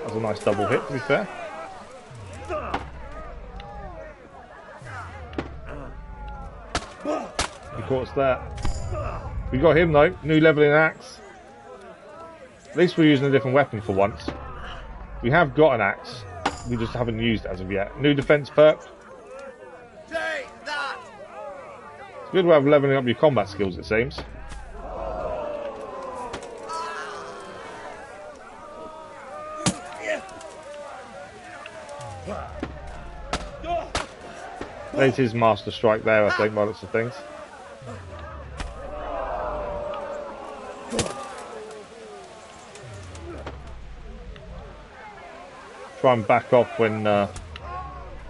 was a nice double hit, to be fair. He caught us there. We got him though, new leveling axe. At least we're using a different weapon for once. We have got an axe, we just haven't used it as of yet. New defense perk. Take that. It's a good way of leveling up your combat skills, it seems. There's his Master Strike there, I think, by lots of things. Try and back off when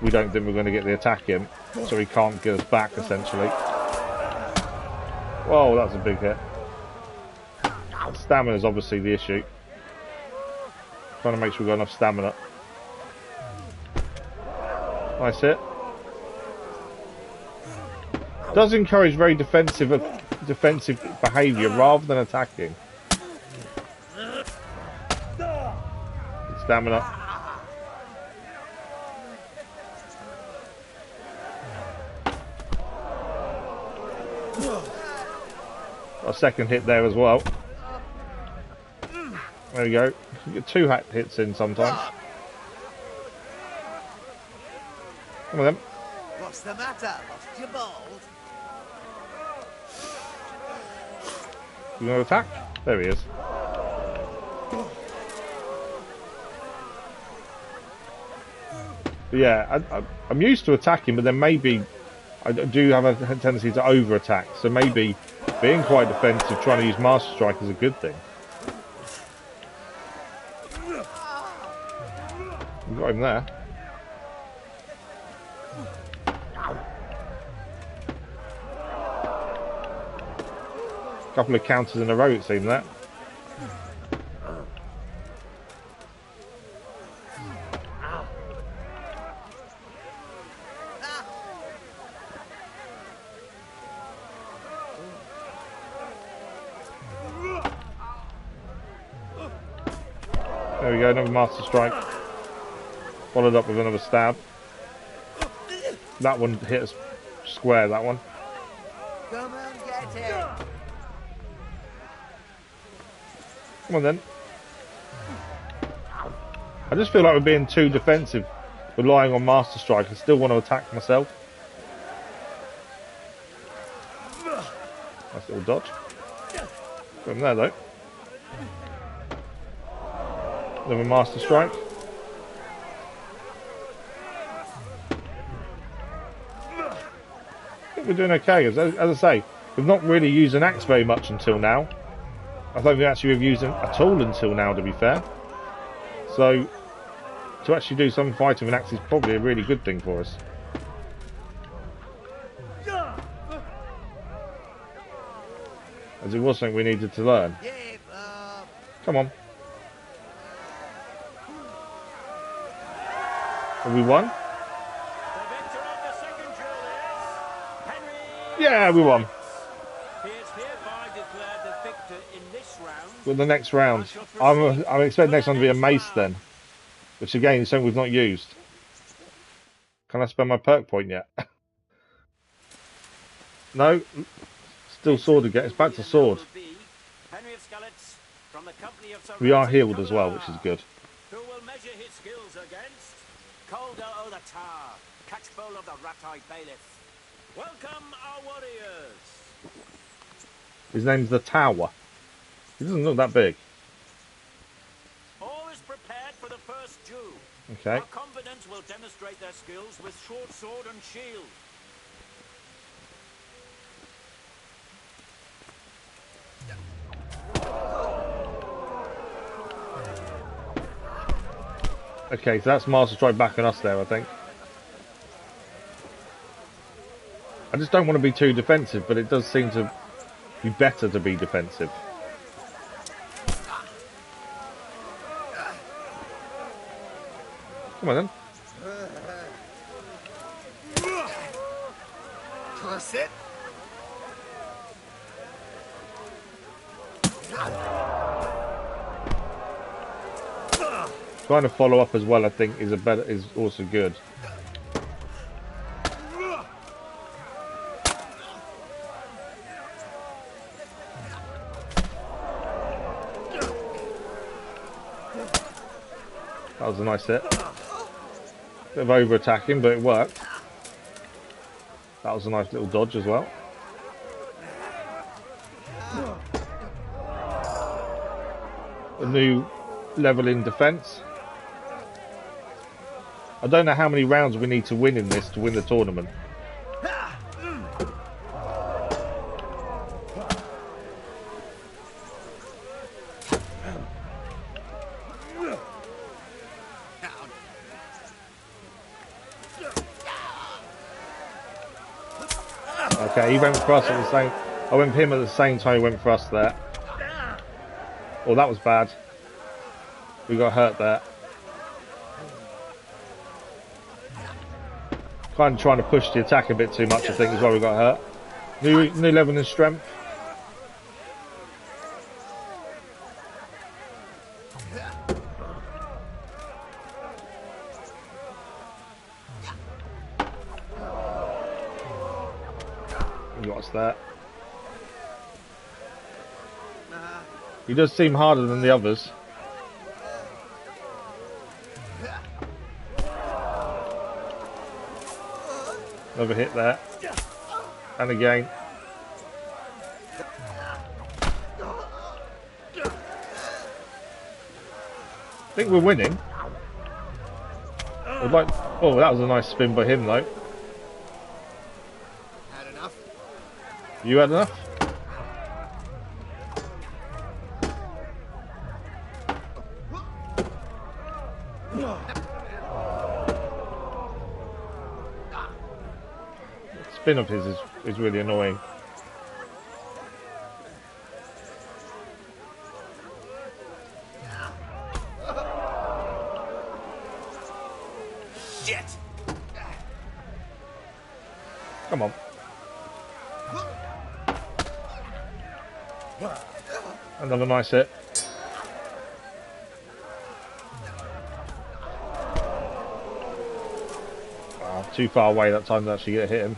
we don't think we're going to get the attack in, so he can't get us back, essentially. Whoa, that's a big hit. Stamina is obviously the issue. Trying to make sure we've got enough stamina. Nice hit. Does encourage very defensive behaviour rather than attacking. Stamina. A second hit there as well. There we go. You get 2 hits in sometimes. Come on then. What's the matter? Lost your balls? You want to attack? There he is. But yeah, I'm used to attacking, but then maybe I do have a tendency to over-attack. So maybe being quite defensive, trying to use Master Strike is a good thing. We got him there. Couple of counters in a row, it seemed that. There we go, another Master Strike. Followed up with another stab. That one hit us square, that one. Come and get him. Come on then. I just feel like we're being too defensive, relying on Master Strike. I still want to attack myself. Nice little dodge. Got him there though. Another Master Strike. I think we're doing okay. As I say, we've not really used an axe very much until now. I don't think actually we've used it at all until now, to be fair. So, to actually do some fighting with an axe is probably a really good thing for us. As it was something we needed to learn. Come on. Have we won? Yeah, we won. With the next round, I'm expecting the next one to be a mace then, which again is something we've not used. Can I spend my perk point yet? No, still sword again. It's back to sword. We are healed as well, which is good. Who will measure his skills against Calder o' the Tower, catchpole of the Rattay Bailiff. Welcome our warriors. His name's the Tower. He doesn't look that big. All is prepared for the first duel. Okay. Our combatants will demonstrate their skills with short sword and shield. Okay, so that's Master Strike back on us there, I think. I just don't want to be too defensive, but it does seem to be better to be defensive. Come on then. That's it. Trying to follow up as well, I think, is also good. That was a nice hit. Bit of over attacking, but it worked. That was a nice little dodge as well. A new level in defense. I don't know how many rounds we need to win in this to win the tournament. Okay, he went for us at the same. I went for him at the same time he went for us there. Oh, that was bad. We got hurt there. Kind of trying to push the attack a bit too much, I think, is why we got hurt. New level in strength. What's that? He does seem harder than the others. Another hit there. And again. I think we're winning. I'd like, oh, that was a nice spin by him though. Had enough? You had enough? Spin of his is really annoying. Shit! Come on. Another nice hit. Oh, too far away that time to actually get hit him.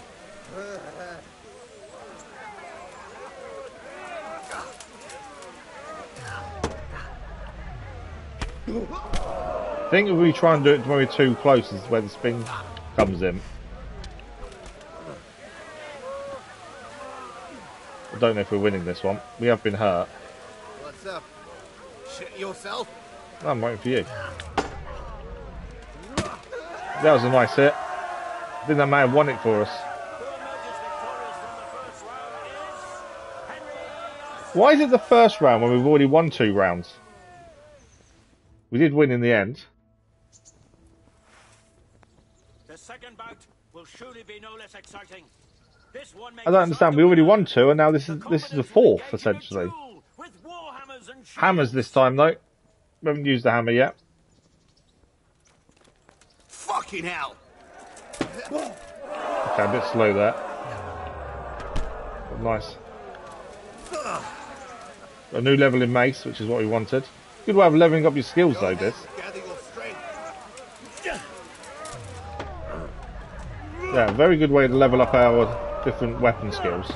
I think if we try and do it when we're too close is where the spin comes in. I don't know if we're winning this one. We have been hurt. What's up? Shit yourself? I'm waiting for you. That was a nice hit. I think that may have won it for us. Why is it the first round when we've already won 2 rounds? We did win in the end. The second bout will surely be no less exciting. This one I don't understand. We already won 2, and now this is the 4th essentially. Hammers this time though. We haven't used the hammer yet. Fucking hell! Okay, a bit slow there. But nice. A new level in mace, which is what we wanted. Good way of leveling up your skills though, this. Yeah, very good way to level up our different weapon skills.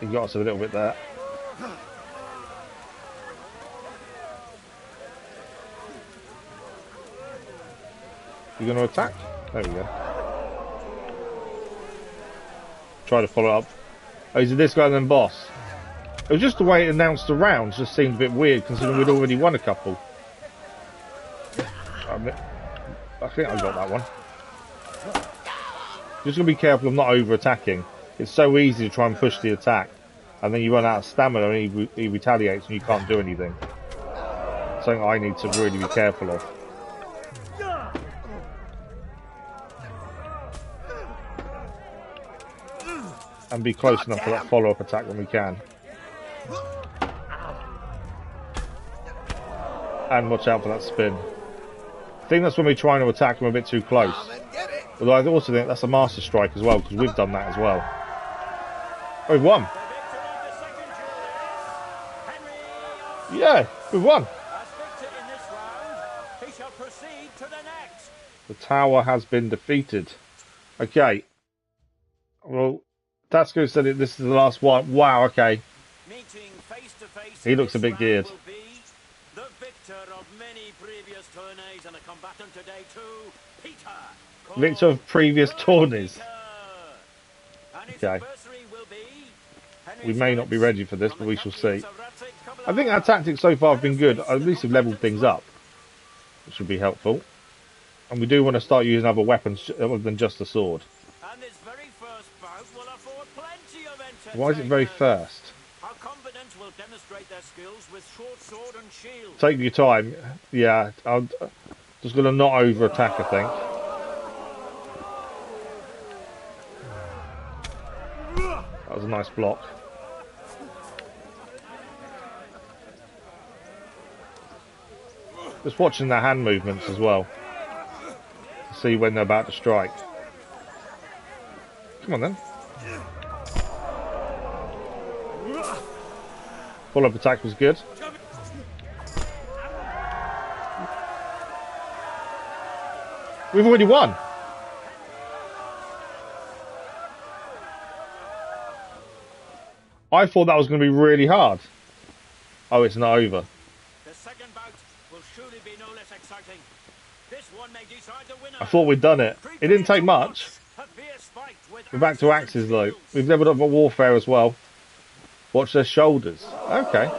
He got us a little bit there. You going to attack? There we go. Try to follow up. Oh, is it this guy then boss? It was just the way it announced the rounds just seemed a bit weird considering we'd already won a couple. I think I got that one. Just gonna be careful of not over-attacking. It's so easy to try and push the attack, and then you run out of stamina and he retaliates and you can't do anything. Something I need to really be careful of. And be close enough for that follow-up attack when we can. And watch out for that spin. I think that's when we're trying to attack them a bit too close. Although I also think that's a master strike as well, because we've done that as well. Oh, we've won! Yeah, we've won! The tower has been defeated. Okay. Well, Tatsuko said this is the last one. Wow, okay. He looks a bit geared. The victor of many previous tourneys and a combatant today too, Peter. Victor of previous tourneys. Okay. We may not be ready for this, but we shall see. I think our tactics so far have been good. At least we've levelled things up, which would be helpful. And we do want to start using other weapons other than just the sword. Why is it very first? Our confidence will demonstrate their skills with short sword and shield. Take your time. Yeah, I'm just going to not over-attack, I think. That was a nice block. Just watching their hand movements as well. To see when they're about to strike. Come on then. Follow-up attack was good. We've already won. I thought that was going to be really hard. Oh, it's not over. The second bout will surely be no less exciting. This one may decide the winner. I thought we'd done it. It didn't take much. We're back to axes though. We've leveled up our warfare as well. Watch their shoulders. Okay.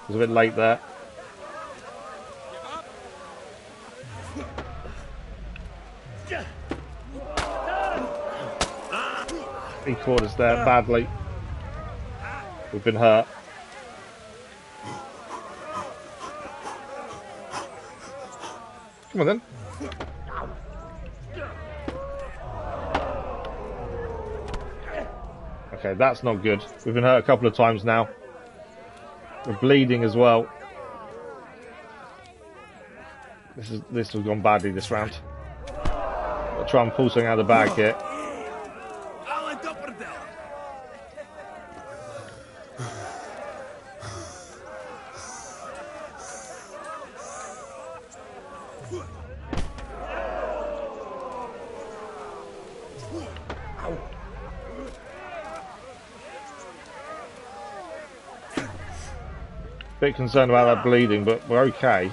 Was a bit late there. He caught us there badly. We've been hurt. Come on then. Okay, that's not good. We've been hurt a couple of times now. We're bleeding as well. This has gone badly this round. I'll try and pull something out of the bag here. Bit concerned about that bleeding, but we're okay.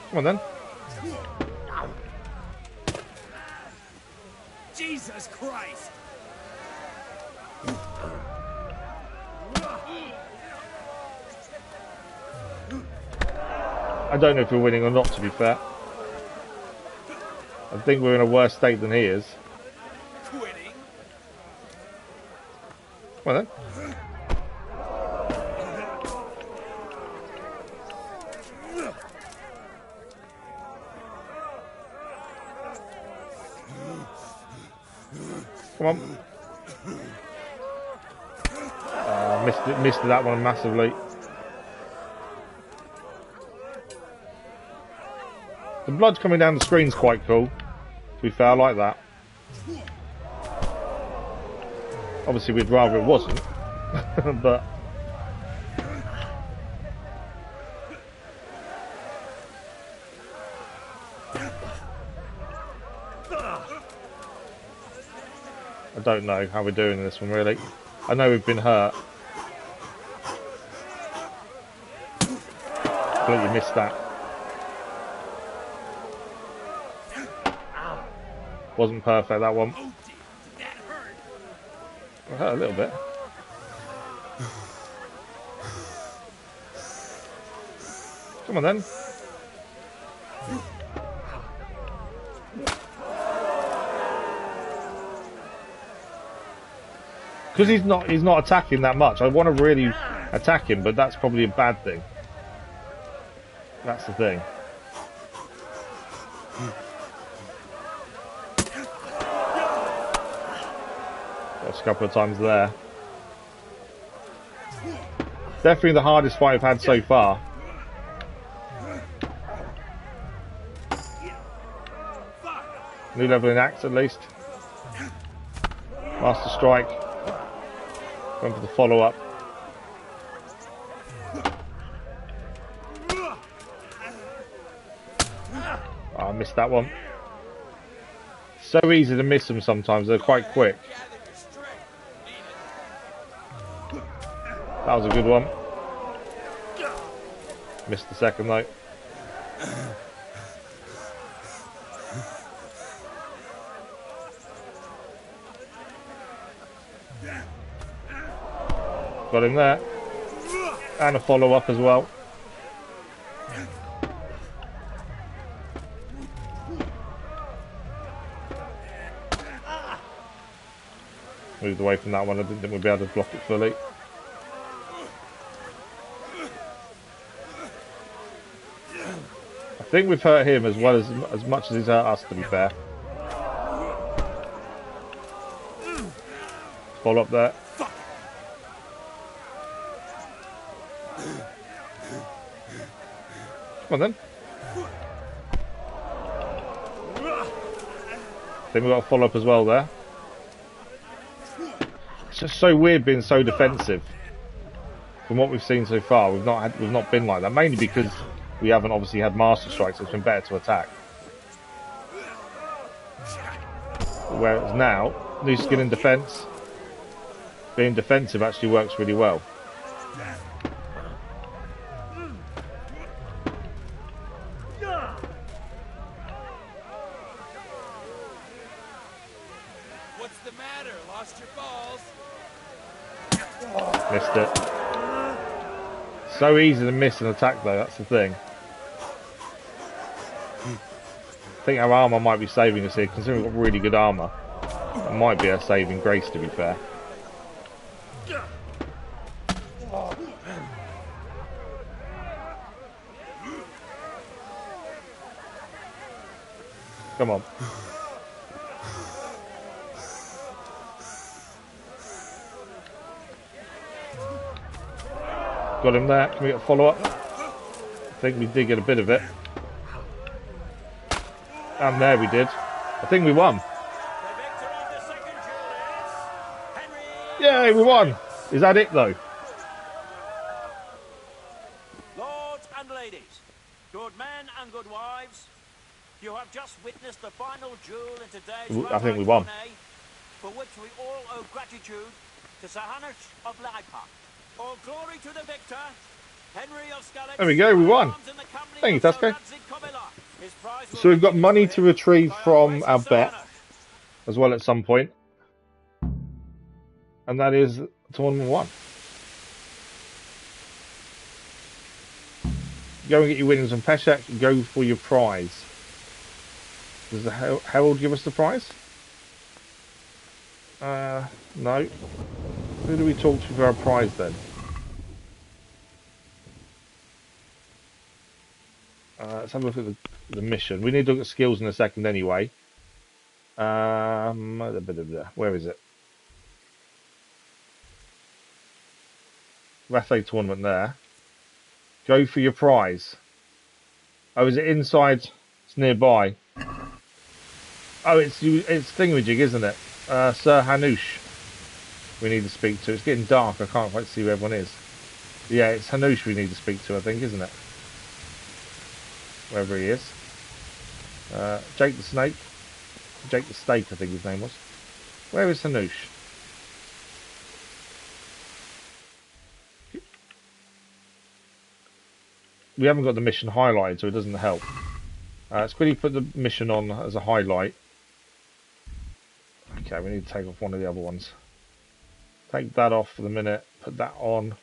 Come on then. Jesus Christ! I don't know if we're winning or not, to be fair. I think we're in a worse state than he is. Quitting? Come on then. Come on. Missed that one massively. The blood coming down the screen's quite cool. To be fair, I like that. Obviously, we'd rather it wasn't, but I don't know how we're doing in this one, really. I know we've been hurt. Completely missed that. Wasn't perfect, that one. Oh dear, did that hurt? It hurt a little bit. Come on then. Because he's not attacking that much. I want to really attack him, but that's probably a bad thing. That's the thing. Got a couple of times there. Definitely the hardest fight I've had so far. New level in axe at least. Master strike. Going for the follow up. Oh, I missed that one. So easy to miss them sometimes, they're quite quick. That was a good one. Missed the second though. Got him there. And a follow up as well. Moved away from that one, I didn't think we'd be able to block it fully. I think we've hurt him as well as much as he's hurt us, to be fair. Follow up there. Come on then. I think we've got a follow up as well there. It's just so weird being so defensive. From what we've seen so far, we've not been like that. Mainly because we haven't obviously had master strikes, so it's been better to attack. Whereas now, new skin in defense, being defensive actually works really well. What's the matter? Lost your balls? Missed it. So easy to miss an attack though, that's the thing. I think our armour might be saving us here, considering we've got really good armour. It might be a saving grace, to be fair. Come on. Got him there. Can we get a follow-up? I think we did get a bit of it. And there we did. I think we won. Yay, we won! Is that it, though? Lords and ladies, good men and good wives, you have just witnessed the final duel in today's I think we won. Tourney, for which we all owe gratitude to Sir Radzig of Leipzig. All glory to the victor, Henry of Skalitz. There we go, we won. Thank you, Tasco. So we've got money to retrieve from our bet as well at some point. And that is tournament 1. Go and get your winnings on Peshek, go for your prize. Does the Herald give us the prize? No. Who do we talk to for our prize then? Let's have a look at the mission. We need to look at skills in a second anyway. Where is it? Rattay Tournament there. Go for your prize. Oh, is it inside? It's nearby. Oh, it's Thingamajig, isn't it? Sir Hanush. We need to speak to. It's getting dark. I can't quite see where everyone is. Yeah, it's Hanush we need to speak to, I think, isn't it? Wherever he is. Jake the Snake. Jake the Steak, I think his name was. Where is Hanush? We haven't got the mission highlighted, so it doesn't help. Let's quickly put the mission on as a highlight. Okay, we need to take off one of the other ones. Take that off for the minute. Put that on.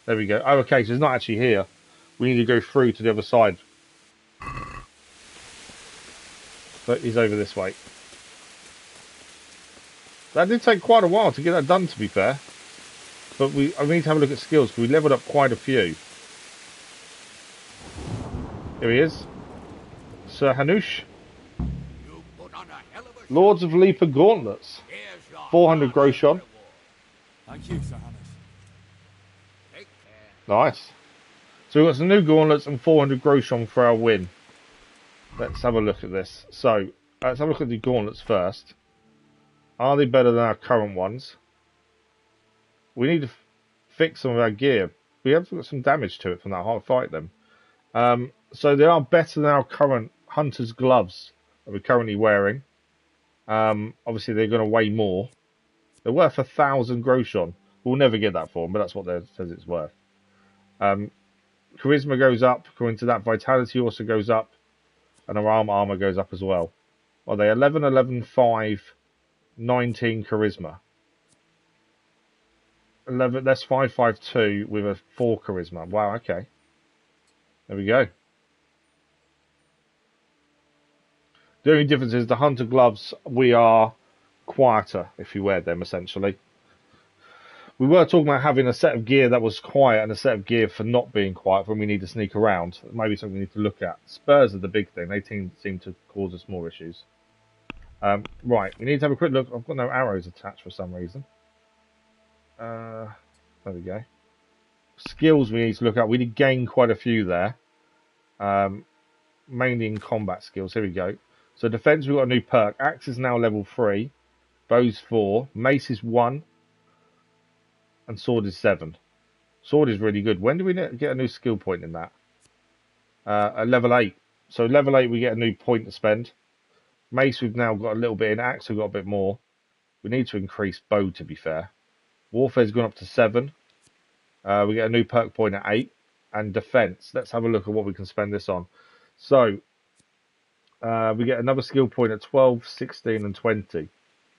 There we go. Oh, okay, so it's not actually here. We need to go through to the other side. But he's over this way. That did take quite a while to get that done, to be fair. But I need to have a look at skills, because we leveled up quite a few. Here he is. Sir Hanush. Lords of Leaper Gauntlets. 400 Groshon. Thank you, Sir Hannes. Nice. So we've got some new gauntlets and 400 Groshon for our win. Let's have a look at this. So, let's have a look at the gauntlets first. Are they better than our current ones? We need to fix some of our gear. We have got some damage to it from that hard fight then. So they are better than our current hunter's gloves that we're currently wearing. Obviously they're going to weigh more. They're worth 1,000 Groshon. We'll never get that for them, but that's what it says it's worth. Charisma goes up. According to that, Vitality also goes up. And our armor goes up as well. Are they 11, 11, 5, 19 Charisma? 11, that's 5, 5, 2 with a 4 Charisma. Wow, okay. There we go. The only difference is the hunter gloves, we are quieter if you wear them, essentially. We were talking about having a set of gear that was quiet and a set of gear for not being quiet when we need to sneak around. Maybe something we need to look at. Spurs are the big thing. They seem to cause us more issues. Right, we need to have a quick look. I've got no arrows attached for some reason. There we go. Skills we need to look at. We did gain quite a few there. Mainly in combat skills. Here we go. So defense, we've got a new perk. Axe is now level 3. Bow's 4. Mace is 1. And sword is 7. Sword is really good. When do we get a new skill point in that? At level 8. So level 8 we get a new point to spend. Mace we've now got a little bit in. Axe we've got a bit more. We need to increase bow, to be fair. Warfare's gone up to 7. We get a new perk point at 8. And defense. Let's have a look at what we can spend this on. So we get another skill point at 12, 16 and 20.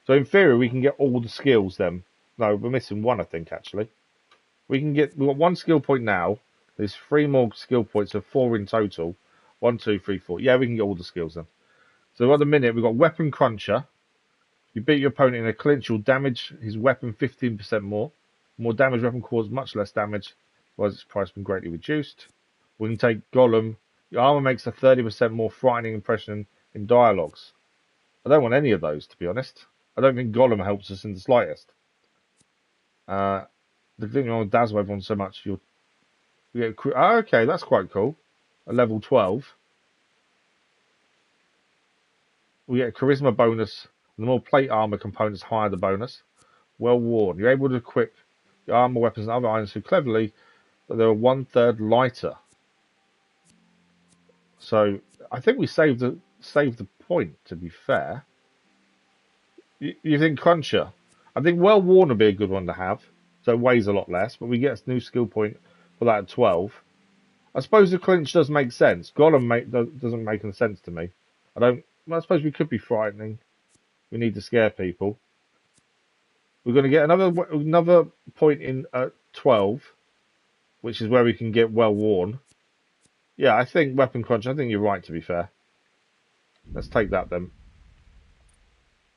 So in theory we can get all the skills then. No, we're missing one, I think, actually. We've got 1 skill point now. There's 3 more skill points, so 4 in total. 1, 2, 3, 4. Yeah, we can get all the skills then. So at the minute, we've got Weapon Cruncher. You beat your opponent in a clinch, you'll damage his weapon 15% more. More damage weapon causes much less damage, otherwise its price has been greatly reduced. We can take Gollum. Your armor makes a 30% more frightening impression in dialogues. I don't want any of those, to be honest. I don't think Gollum helps us in the slightest. The thing on dazzle everyone so much, you get okay, that's quite cool. A level 12. We get a charisma bonus. The more plate armor components, higher the bonus. Well worn. You're able to equip your armor, weapons, and other items so cleverly that they're 1/3 lighter. So I think we saved the point. To be fair, you think Cruncher? I think well worn would be a good one to have. So it weighs a lot less, but we get a new skill point for that at 12. I suppose the clinch does make sense. Gollum doesn't make any sense to me. I suppose we could be frightening. We need to scare people. We're going to get another point in at 12, which is where we can get well worn. Yeah, I think Weapon Crunch. I think you're right, to be fair. Let's take that then.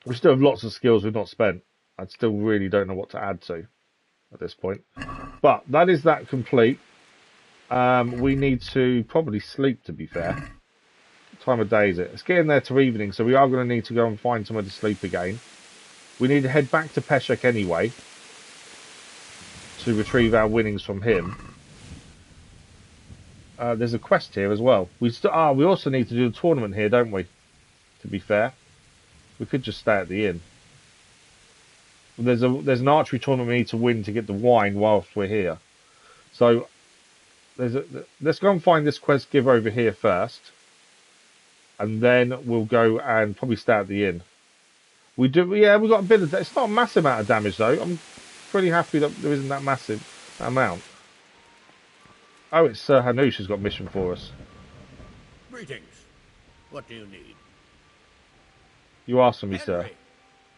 We still have lots of skills we've not spent. I still really don't know what to add to at this point. But that is that complete. We need to probably sleep, to be fair. What time of day is it? It's getting there to evening, so we are going to need to go and find somewhere to sleep again. We need to head back to Peshek anyway to retrieve our winnings from him. There's a quest here as well. We also need to do a tournament here, don't we? To be fair, we could just stay at the inn. There's an archery tournament we need to win to get the wine whilst we're here. So let's go and find this quest giver over here first, and then we'll go and probably stay at the inn. We got a bit of. It's not a massive amount of damage though. I'm pretty happy that there isn't that massive amount. Oh, it's Sir Hanush who's got a mission for us. Greetings. What do you need? You asked for me, sir.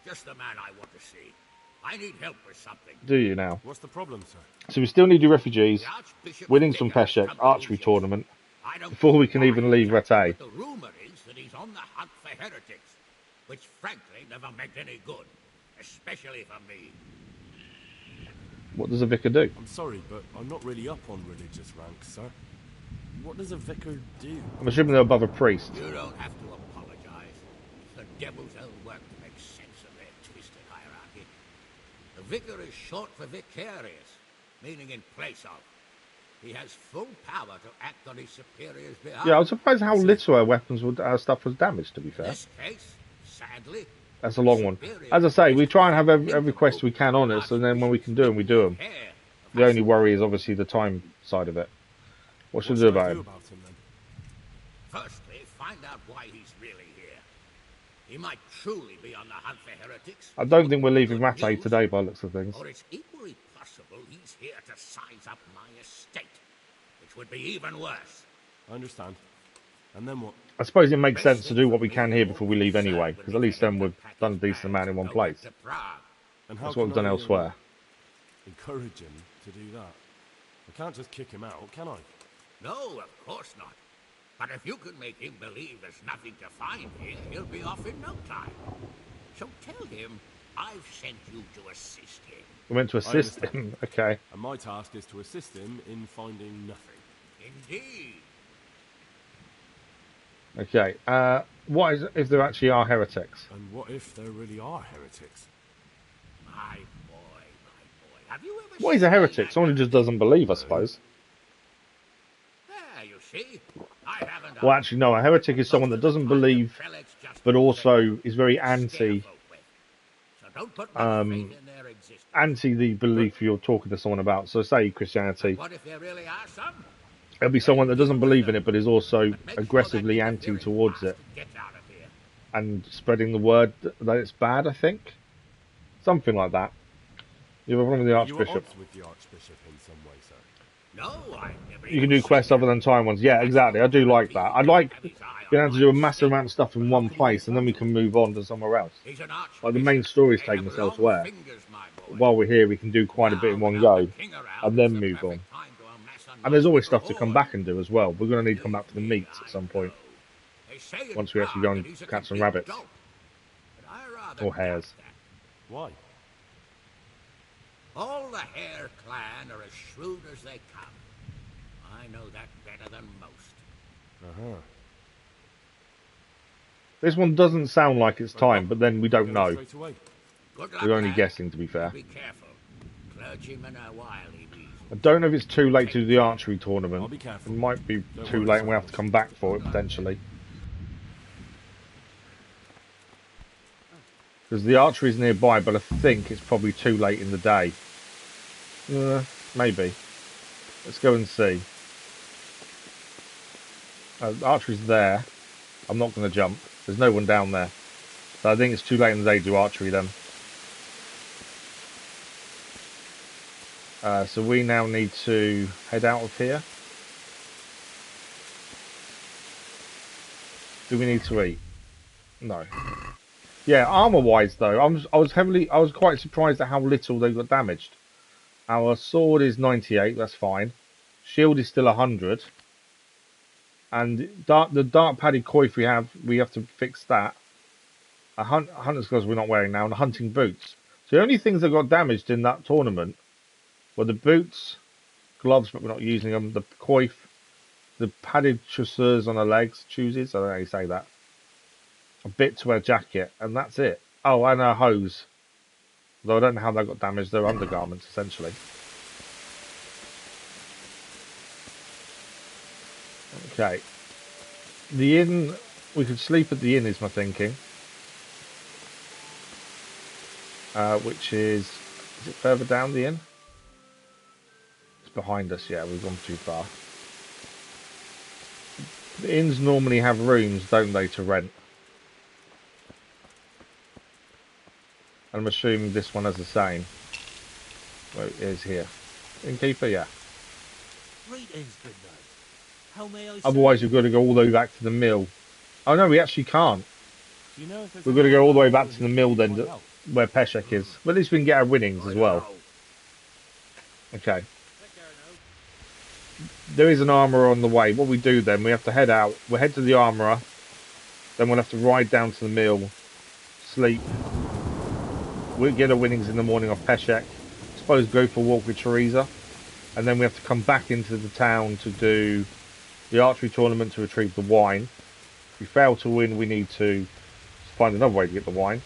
Just the man I want to see. I need help with something. Do you now? What's the problem, sir? So we still need your refugees, The Archbishop winning of some Vigor has Peshek, come to archery Lucius. tournament, I don't before know we can why even leave Rattay. But the rumor is that he's on the hunt for heretics, which frankly never meant any good, especially for me. What does a vicar do? I'm sorry, but I'm not really up on religious ranks, sir. What does a vicar do? I'm assuming they're above a priest. You don't have to apologize. It's the devil's own work to make sense of their twisted hierarchy. The vicar is short for vicarious, meaning in place of. He has full power to act on his superior's behalf. Yeah, I was surprised how little our stuff was damaged, to be In fair. this case, sadly, That's a long one. As I say, we try and have every quest we can on us, and then when we can do them, we do them. The only worry is obviously the time side of it. What should we do about him? Firstly, find out why he's really here. He might truly be on the hunt for heretics. I don't think we're leaving Rattay today by the looks of things. Or it's equally possible he's here to size up my estate, which would be even worse. I understand. And then what? I suppose it makes sense to do what we can here before we leave anyway, because at least then we've done a decent amount in one place. And how That's what we've can done I, elsewhere. Encourage him to do that. I can't just kick him out, can I? No, of course not. But if you can make him believe there's nothing to find here, he'll be off in no time. So tell him I've sent you to assist him. We went to assist him, okay. And my task is to assist him in finding nothing. Indeed. Okay, what is if there actually are heretics? And what if there really are heretics? My boy. Have you ever What is a heretic? Someone who just doesn't believe, I suppose. There, you see? I haven't Well, actually, no, a heretic is someone that doesn't believe, but also is very anti the belief you're talking to someone about. So say Christianity. What if there really are some? It'll be someone that doesn't believe in it, but is also aggressively anti towards it. And spreading the word that it's bad, I think. Something like that. You have a problem with the Archbishop. You're at odds with the Archbishop in some way, sir. No, I never You can do quests other than time ones. Yeah, exactly. I do like that. I like being able to do a massive amount of stuff in one place, and then we can move on to somewhere else. Like the main story is taking us elsewhere. While we're here, we can do quite a bit in one go, and then move on. And there's always stuff to come back and do as well. We're going to need to come back for the meat at some point. Once we actually go and catch some rabbits. Or hares. Why? All the Hare clan are as shrewd as they come. I know that better than most. Uh-huh. This one doesn't sound like it's time, but then we don't know. Good luck, We're only lad. guessing, to be fair. Be careful. Clergymen are wily beasts. I don't know if it's too late to do the archery tournament. I'll be careful. It might be too late and we have to come back for it, potentially. Because the archery is nearby, but I think it's probably too late in the day. Maybe. Let's go and see. The archery's there. I'm not going to jump. There's no one down there. So I think it's too late in the day to do archery then. So we now need to head out of here. Do we need to eat? No. Yeah, armor-wise though, I was quite surprised at how little they got damaged. Our sword is 98, that's fine. Shield is still 100. And the dark padded coif we have to fix that. Hunter's gloves we're not wearing now, and the hunting boots. So the only things that got damaged in that tournament were the boots, gloves, but we're not using them, the coif, the padded chaussures on the legs, chooses, I don't know how you say that. A bit to her jacket, and that's it. Oh, and her hose. Though I don't know how they got damaged, they're undergarments, essentially. Okay. The inn, we could sleep at the inn is my thinking. Which is it further down the inn? It's behind us, yeah, we've gone too far. The inns normally have rooms, don't they, to rent? I'm assuming this one has the same. Well, it is here. Innkeeper, yeah. Greetings, good knight. How may I Otherwise, you've got to go all the way back to the mill. Oh no, we actually can't. Do you know if there's We've got to go all the way back to the mill then. where Peshek is. But at least we can get our winnings as well. Okay. There is an armourer on the way. What we do then, we have to head out. We'll head to the armourer. Then we'll have to ride down to the mill, sleep. We'll get our winnings in the morning off Peshek. Suppose go for a walk with Theresa. And then we have to come back into the town to do the archery tournament to retrieve the wine. If we fail to win, we need to find another way to get the wine.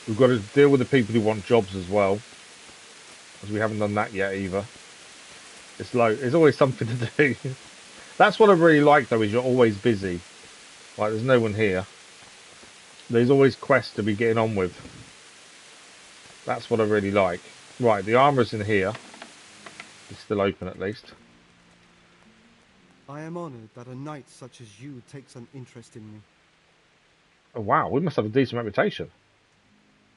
We've got to deal with the people who want jobs as well, because we haven't done that yet either. It's low. There's always something to do. That's what I really like though, is you're always busy. Like there's no one here. There's always quests to be getting on with. That's what I really like. Right, the armour's in here. It's still open at least. I am honoured that a knight such as you takes an interest in me. Oh wow, we must have a decent reputation.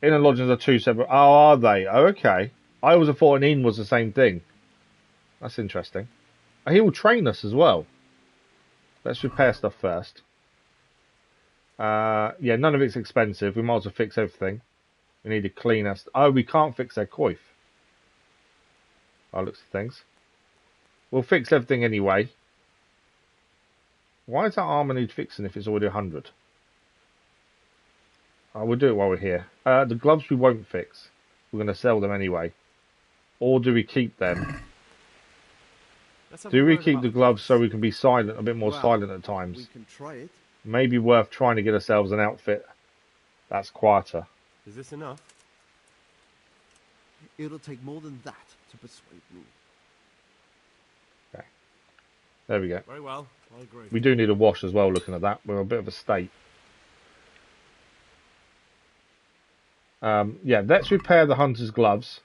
Inn and lodgings are two separate. Oh, are they? Oh, okay. I always thought an inn was the same thing. That's interesting. Oh, he will train us as well. Let's repair stuff first. Yeah, none of it's expensive. We might as well fix everything. We need to clean us. Oh, we can't fix their coif. By looks of things. We'll fix everything anyway. Why does that armour need fixing if it's already 100? Oh, we'll do it while we're here. The gloves we won't fix. We're going to sell them anyway. Or do we keep them? Do we keep the gloves so we can be silent, a bit more silent at times? We can try it. Maybe worth trying to get ourselves an outfit that's quieter. Is this enough? It'll take more than that to persuade me. Okay. There we go. Very well. I agree. We do need a wash as well, looking at that. We're a bit of a state. Yeah, let's repair the hunter's gloves.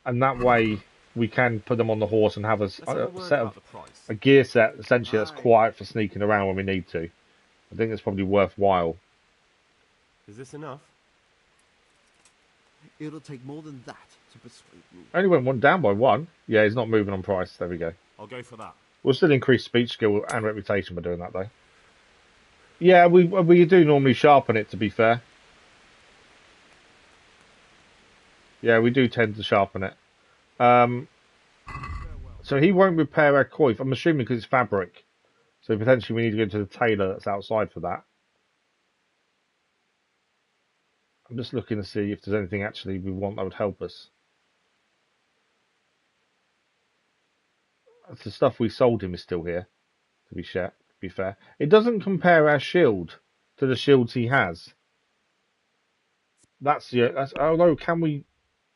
And that way we can put them on the horse and have a gear set, essentially, that's quiet for sneaking around when we need to. I think it's probably worthwhile. Is this enough? It'll take more than that to persuade me. Only went one down by one. Yeah, he's not moving on price. There we go. I'll go for that. We'll still increase speech skill and reputation by doing that, though. Yeah, we do normally sharpen it, to be fair. Yeah, we do tend to sharpen it. So he won't repair our coif. I'm assuming because it's fabric. So potentially we need to go to the tailor that's outside for that. I'm just looking to see if there's anything actually we want that would help us. That's the stuff we sold him is still here, to be fair. It doesn't compare our shield to the shields he has. Although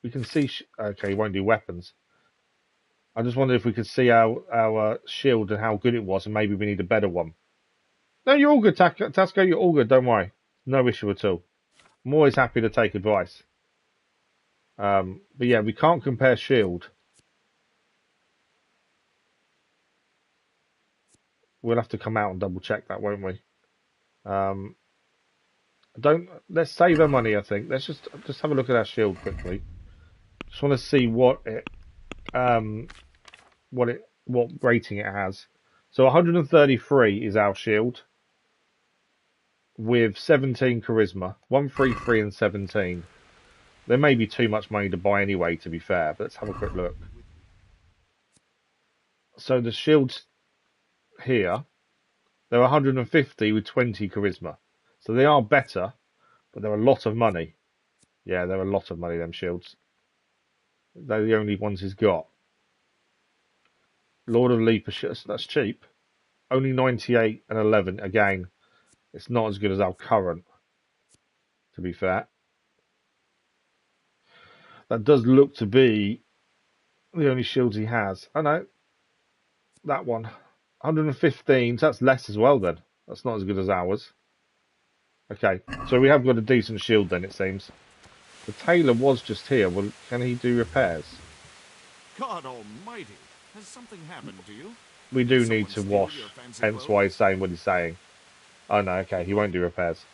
we can see. Okay, he won't do weapons. I just wondered if we could see our shield and how good it was, and maybe we need a better one. No, you're all good, Tasco. You're all good. Don't worry. No issue at all. I'm always happy to take advice. But yeah, we can't compare shield. We'll have to come out and double check that, won't we? Let's save our money, I think. Let's just have a look at our shield quickly. Just want to see what rating it has. So 133 is our shield with 17 charisma, 133 and 17. There may be too much money to buy anyway, to be fair, but let's have a quick look. So the shields here, they're 150 with 20 charisma. So they are better, but they're a lot of money. Yeah, they're a lot of money, them shields. They're the only ones he's got. Lord of Leaper, that's cheap. Only 98 and 11. Again, it's not as good as our current, to be fair. That does look to be the only shields he has. Oh no, that one. 115, so that's less as well then. That's not as good as ours. Okay, so we have got a decent shield then, it seems. The tailor was just here. Well, can he do repairs? God almighty, has something happened to you? We do need to wash, hence why he's saying what he's saying. Oh no, okay, he won't do repairs.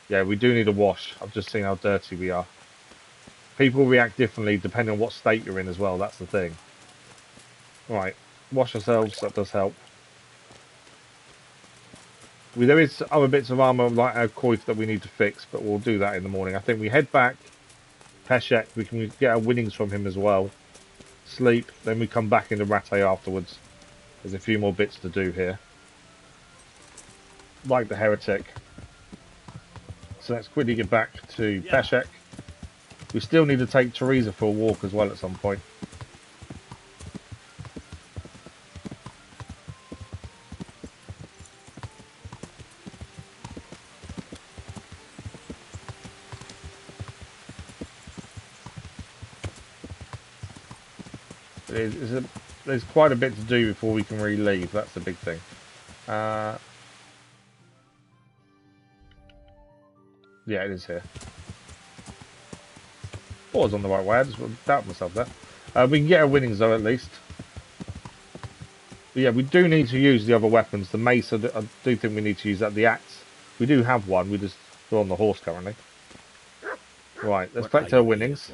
Yeah, we do need a wash. I've just seen how dirty we are. People react differently depending on what state you're in as well, that's the thing. Right, wash ourselves, that does help. There is other bits of armour like our coif that we need to fix, but we'll do that in the morning. I think we head back. Peshek, we can get our winnings from him as well. Sleep, then we come back into Rattay afterwards. There's a few more bits to do here. Like the heretic. So let's quickly get back to Peshek. We still need to take Theresa for a walk as well at some point. There's quite a bit to do before we can really leave. That's the big thing. Yeah, it is here. I was on the right way. I just doubt myself there. We can get our winnings though at least. But yeah, we do need to use the other weapons. The mace, I do think we need to use that. The axe, we do have one. We're on the horse currently. Right, let's collect our winnings.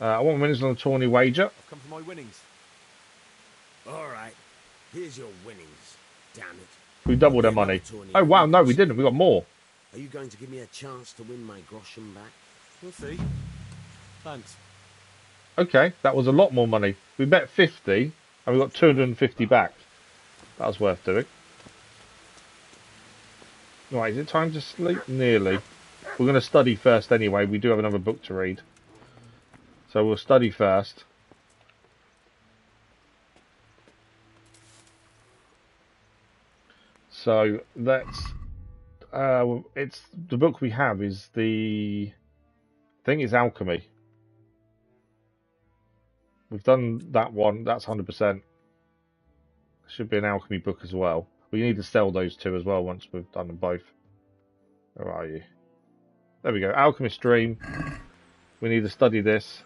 I want winnings on the tourney wager. I've come for my winnings. All right, here's your winnings. Damn it. We doubled our money. Oh wow, no, we didn't. We got more. Are you going to give me a chance to win my groschen back? We'll see. Thanks. Okay, that was a lot more money. We bet 50, and we got 250 back. That was worth doing. Right, is it time to sleep? Nearly. We're going to study first anyway. We do have another book to read. So we'll study first. So that's it's the book we have is the thing is alchemy. We've done that one. That's 100%. Should be an alchemy book as well. We need to sell those two as well once we've done them both. Where are you? There we go. Alchemist Dream. We need to study this.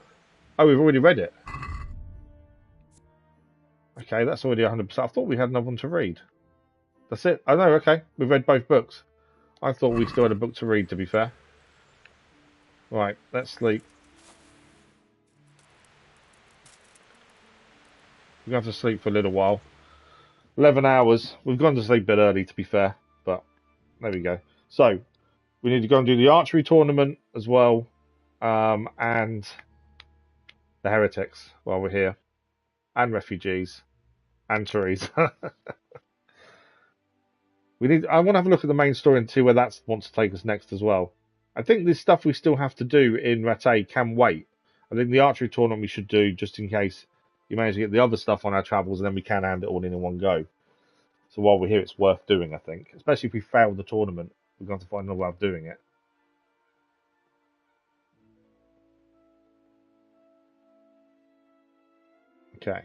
Oh, we've already read it. Okay, that's already 100%. I thought we had another one to read. That's it. Oh no, okay. We've read both books. I thought we still had a book to read, to be fair. Right, let's sleep. We're going to have to sleep for a little while. 11 hours. We've gone to sleep a bit early, to be fair. But, there we go. So, we need to go and do the archery tournament as well. And the heretics while we're here. And refugees. And Theresa. I want to have a look at the main story and see where that wants to take us next as well. I think there's stuff we still have to do in Rattay can wait. I think the archery tournament we should do just in case you manage to get the other stuff on our travels, and then we can hand it all in one go. So while we're here, it's worth doing, I think. Especially if we fail the tournament, we're going to find another way of doing it. Okay.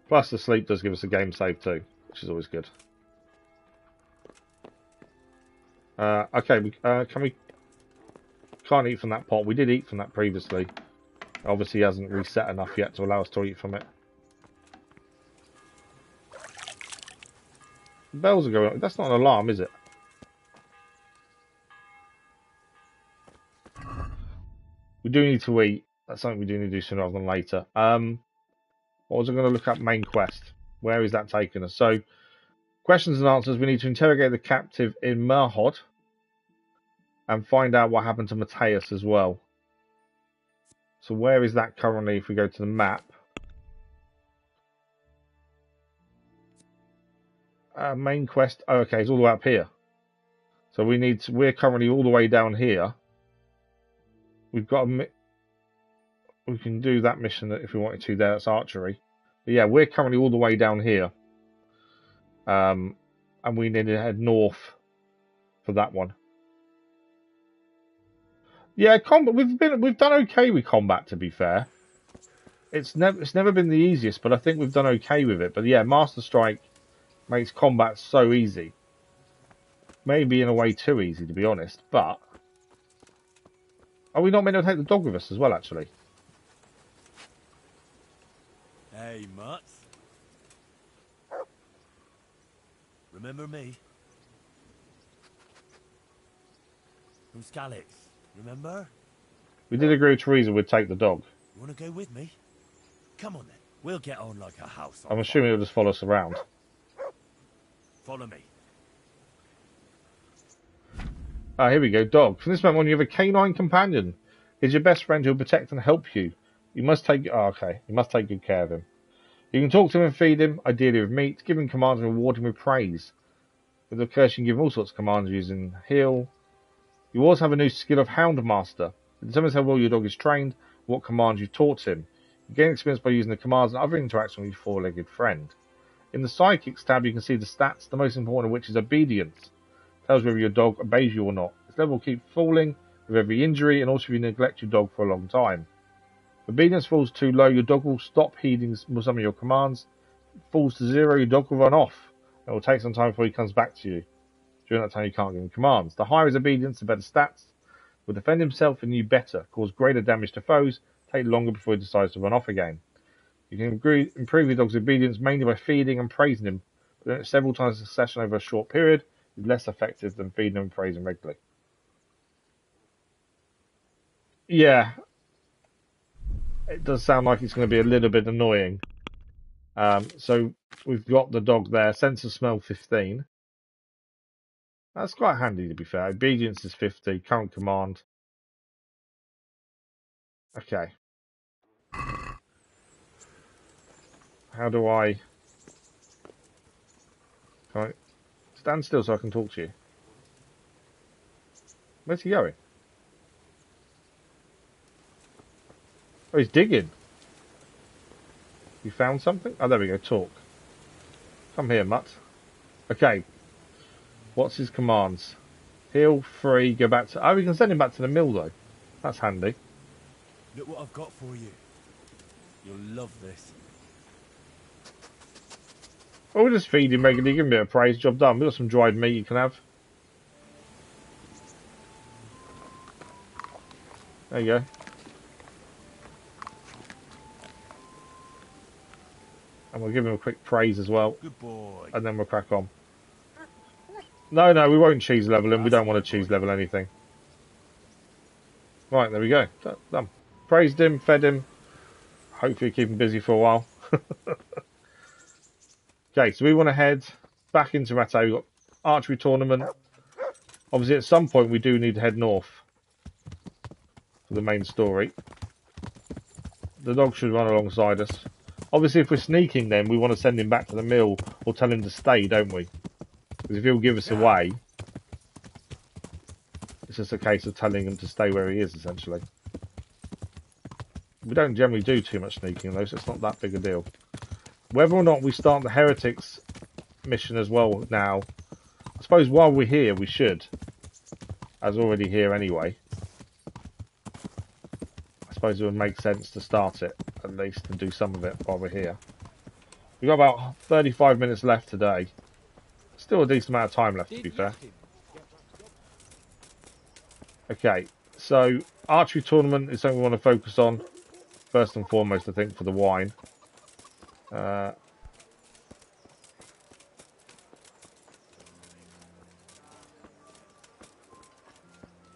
Plus the sleep does give us a game save too, which is always good. Okay, can't eat from that pot. We did eat from that previously. Obviously he hasn't reset enough yet to allow us to eat from it. Bells are going. That's not an alarm, is it? We do need to eat. That's something we do need to do sooner rather than later. What was I going to look up? Main quest. Where is that taking us? So, questions and answers. We need to interrogate the captive in Merhod and find out what happened to Matthias as well. So, where is that currently? If we go to the map, main quest. Oh, okay, it's all the way up here. So we're currently all the way down here. We've got we can do that mission if we wanted to there. That's archery. But yeah, we're currently all the way down here. And we need to head north for that one. Yeah, combat. We've done okay with combat, to be fair. It's never been the easiest, but I think we've done okay with it. But yeah, Master Strike makes combat so easy. Maybe in a way too easy, to be honest. But are we not meant to take the dog with us as well, actually? Hey, Mutt. Remember me? From Scalix, remember? We did agree with Theresa would take the dog. You want to go with me? Come on then. We'll get on like a house on I'm fire. assuming it'll just follow us around. Follow me. Ah, here we go. Dog. From this moment on, you have a canine companion. He's your best friend who will protect and help you. You must take. Oh, okay. You must take good care of him. You can talk to him and feed him, ideally with meat. Give him commands and reward him with praise. With the curse, you can give him all sorts of commands using heal. You also have a new skill of Hound Master. It determines how well your dog is trained, what commands you've taught him. You gain experience by using the commands and other interactions with your four-legged friend. In the Psychics tab, you can see the stats, the most important of which is obedience. Tells you whether your dog obeys you or not. Its level will keep falling with every injury, and also if you neglect your dog for a long time. If obedience falls too low, your dog will stop heeding some of your commands. If it falls to 0, your dog will run off. It will take some time before he comes back to you. During that time, you can't give him commands. The higher his obedience, the better stats. Will defend himself and you better, cause greater damage to foes, take longer before he decides to run off again. You can improve your dog's obedience mainly by feeding and praising him, but doing it several times a session over a short period is less effective than feeding and praising regularly. Yeah, it does sound like it's going to be a little bit annoying. So we've got the dog there, sense of smell 15. That's quite handy to be fair. Obedience is 50, current command. Okay. How do I... Can I stand still so I can talk to you? Where's he going? Oh, he's digging. You found something? Oh, there we go. Talk. Come here, mutt. Okay. What's his commands? Heal, free, go back to... Oh, we can send him back to the mill, though. That's handy. Look what I've got for you. You'll love this. Or we'll just feed him regularly, give him a bit of praise, job done. We've got some dried meat you can have. There you go. And we'll give him a quick praise as well. Good boy. And then we'll crack on. No, we won't cheese level him. We don't want to cheese level anything. Right, there we go. Done. Praised him, fed him. Hopefully keep him busy for a while. Okay, so we want to head back into Rattay. We've got archery tournament. Obviously, at some point, we do need to head north for the main story. The dog should run alongside us. Obviously, if we're sneaking, then we want to send him back to the mill or tell him to stay, don't we? Because if he'll give us away, it's just a case of telling him to stay where he is, essentially. We don't generally do too much sneaking, though, so it's not that big a deal. Whether or not we start the Heretics mission as well now, I suppose while we're here, we should. As already here anyway. I suppose it would make sense to start it, at least, and do some of it while we're here. We've got about 35 minutes left today. Still a decent amount of time left, to be fair. Okay, so archery tournament is something we want to focus on. First and foremost, I think, for the wine.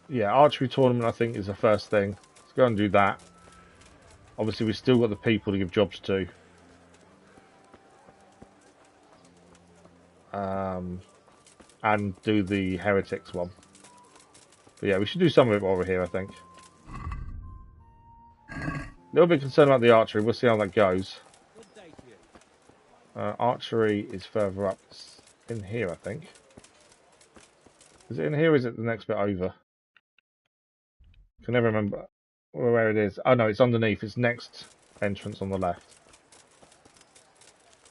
Yeah, archery tournament, I think, is the first thing. Let's go and do that. Obviously, we've still got the people to give jobs to. And do the Heretics one. But yeah, we should do some of it while we're here, I think. A little bit concerned about the archery. We'll see how that goes. Archery is further up. It's in here, I think. Is it in here or is it the next bit over? I can never remember where it is. Oh no, it's underneath. It's next entrance on the left.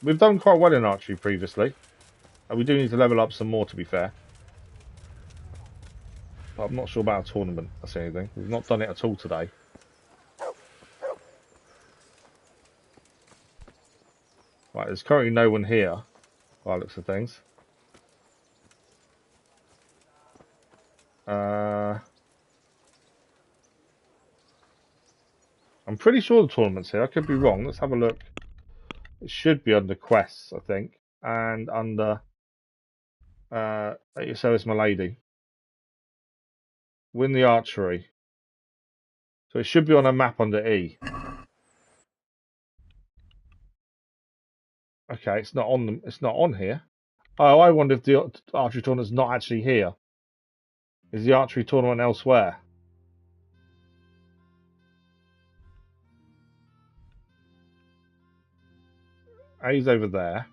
We've done quite well in archery previously. We do need to level up some more, to be fair. But I'm not sure about a tournament. That's anything. We've not done it at all today. Right, there's currently no one here, by the looks of things. I'm pretty sure the tournament's here. I could be wrong. Let's have a look. It should be under quests, I think. And under at your service, my lady. Win the archery. So it should be on a map under E. Okay, it's not on them. It's not on here. Oh, I wonder if the archery tournament's not actually here. Is the archery tournament elsewhere? A's over there.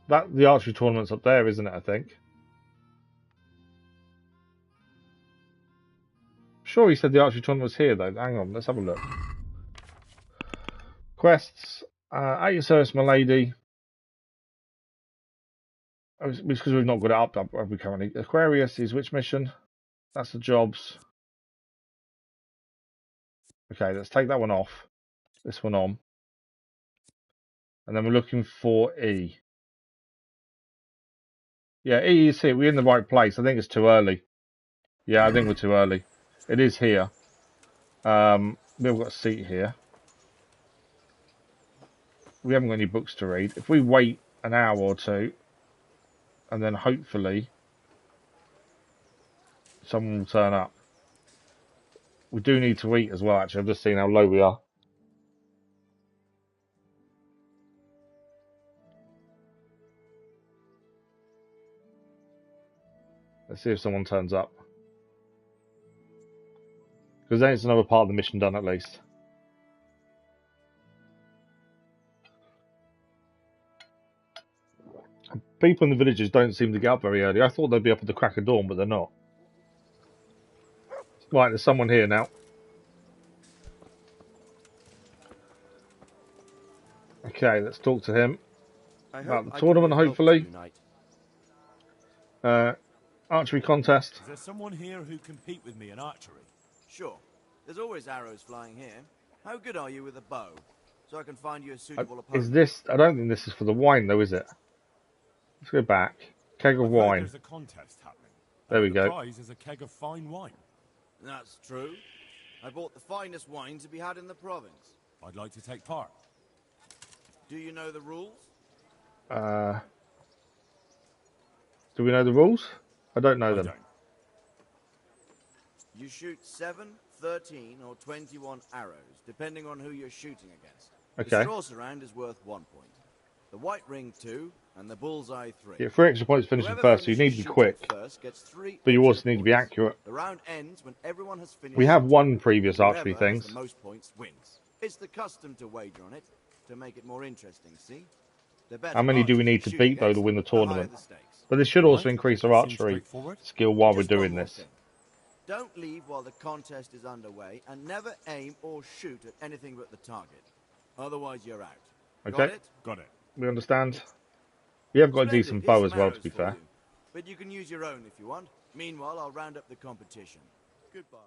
The archery tournament's up there, isn't it? I think. Sure, he said the archery tournament was here though. Hang on, let's have a look. Quests. At your service, my lady. Oh, it's because we've not got it up, have we currently? Aquarius is which mission? That's the jobs. Okay, let's take that one off. This one on. And then we're looking for E. Yeah, E is here. We're in the right place. I think it's too early. Yeah, I think we're too early. It is here. We've got a seat here. We haven't got any books to read. If we wait an hour or two, and then hopefully someone will turn up. We do need to eat as well, actually. I've just seen how low we are. Let's see if someone turns up. Because then it's another part of the mission done at least. People in the villages don't seem to get up very early. I thought they'd be up at the crack of dawn, but they're not. Right, there's someone here now. Okay, let's talk to him about the tournament, hopefully. Archery contest. Is there someone here who can compete with me in archery? Sure. There's always arrows flying here. How good are you with a bow? So I can find you a suitable opponent. Is this... I don't think this is for the wine, though, is it? Let's go back. Keg of wine. There's a contest happening. There we The go. prize is a keg of fine wine. That's true. I bought the finest wine to be had in the province. I'd like to take part. Do you know the rules? Do we know the rules? I don't know them. You shoot 7, 13, or 21 arrows, depending on who you're shooting against. Okay. The straw surround is worth 1 point. The white ring 2, and the bullseye 3. Yeah, 3 extra points finishing first, so you need to be quick. But you also need to be accurate. The round ends when everyone has finished. We have won previous Whoever archery has things. the most points wins. It's the custom to wager on it, to make it more interesting, see? The better How many do we archers need you to shoot beat, though, to against, win the the higher tournament? the stakes. But this should also increase our archery skill while we're doing this. Don't leave while the contest is underway, and never aim or shoot at anything but the target. Otherwise, you're out. Okay. Got it? Got it. We understand. We have got a Splendid. decent Here's bow some as well, to arrows be for fair. you. But you can use your own if you want. Meanwhile, I'll round up the competition. Goodbye.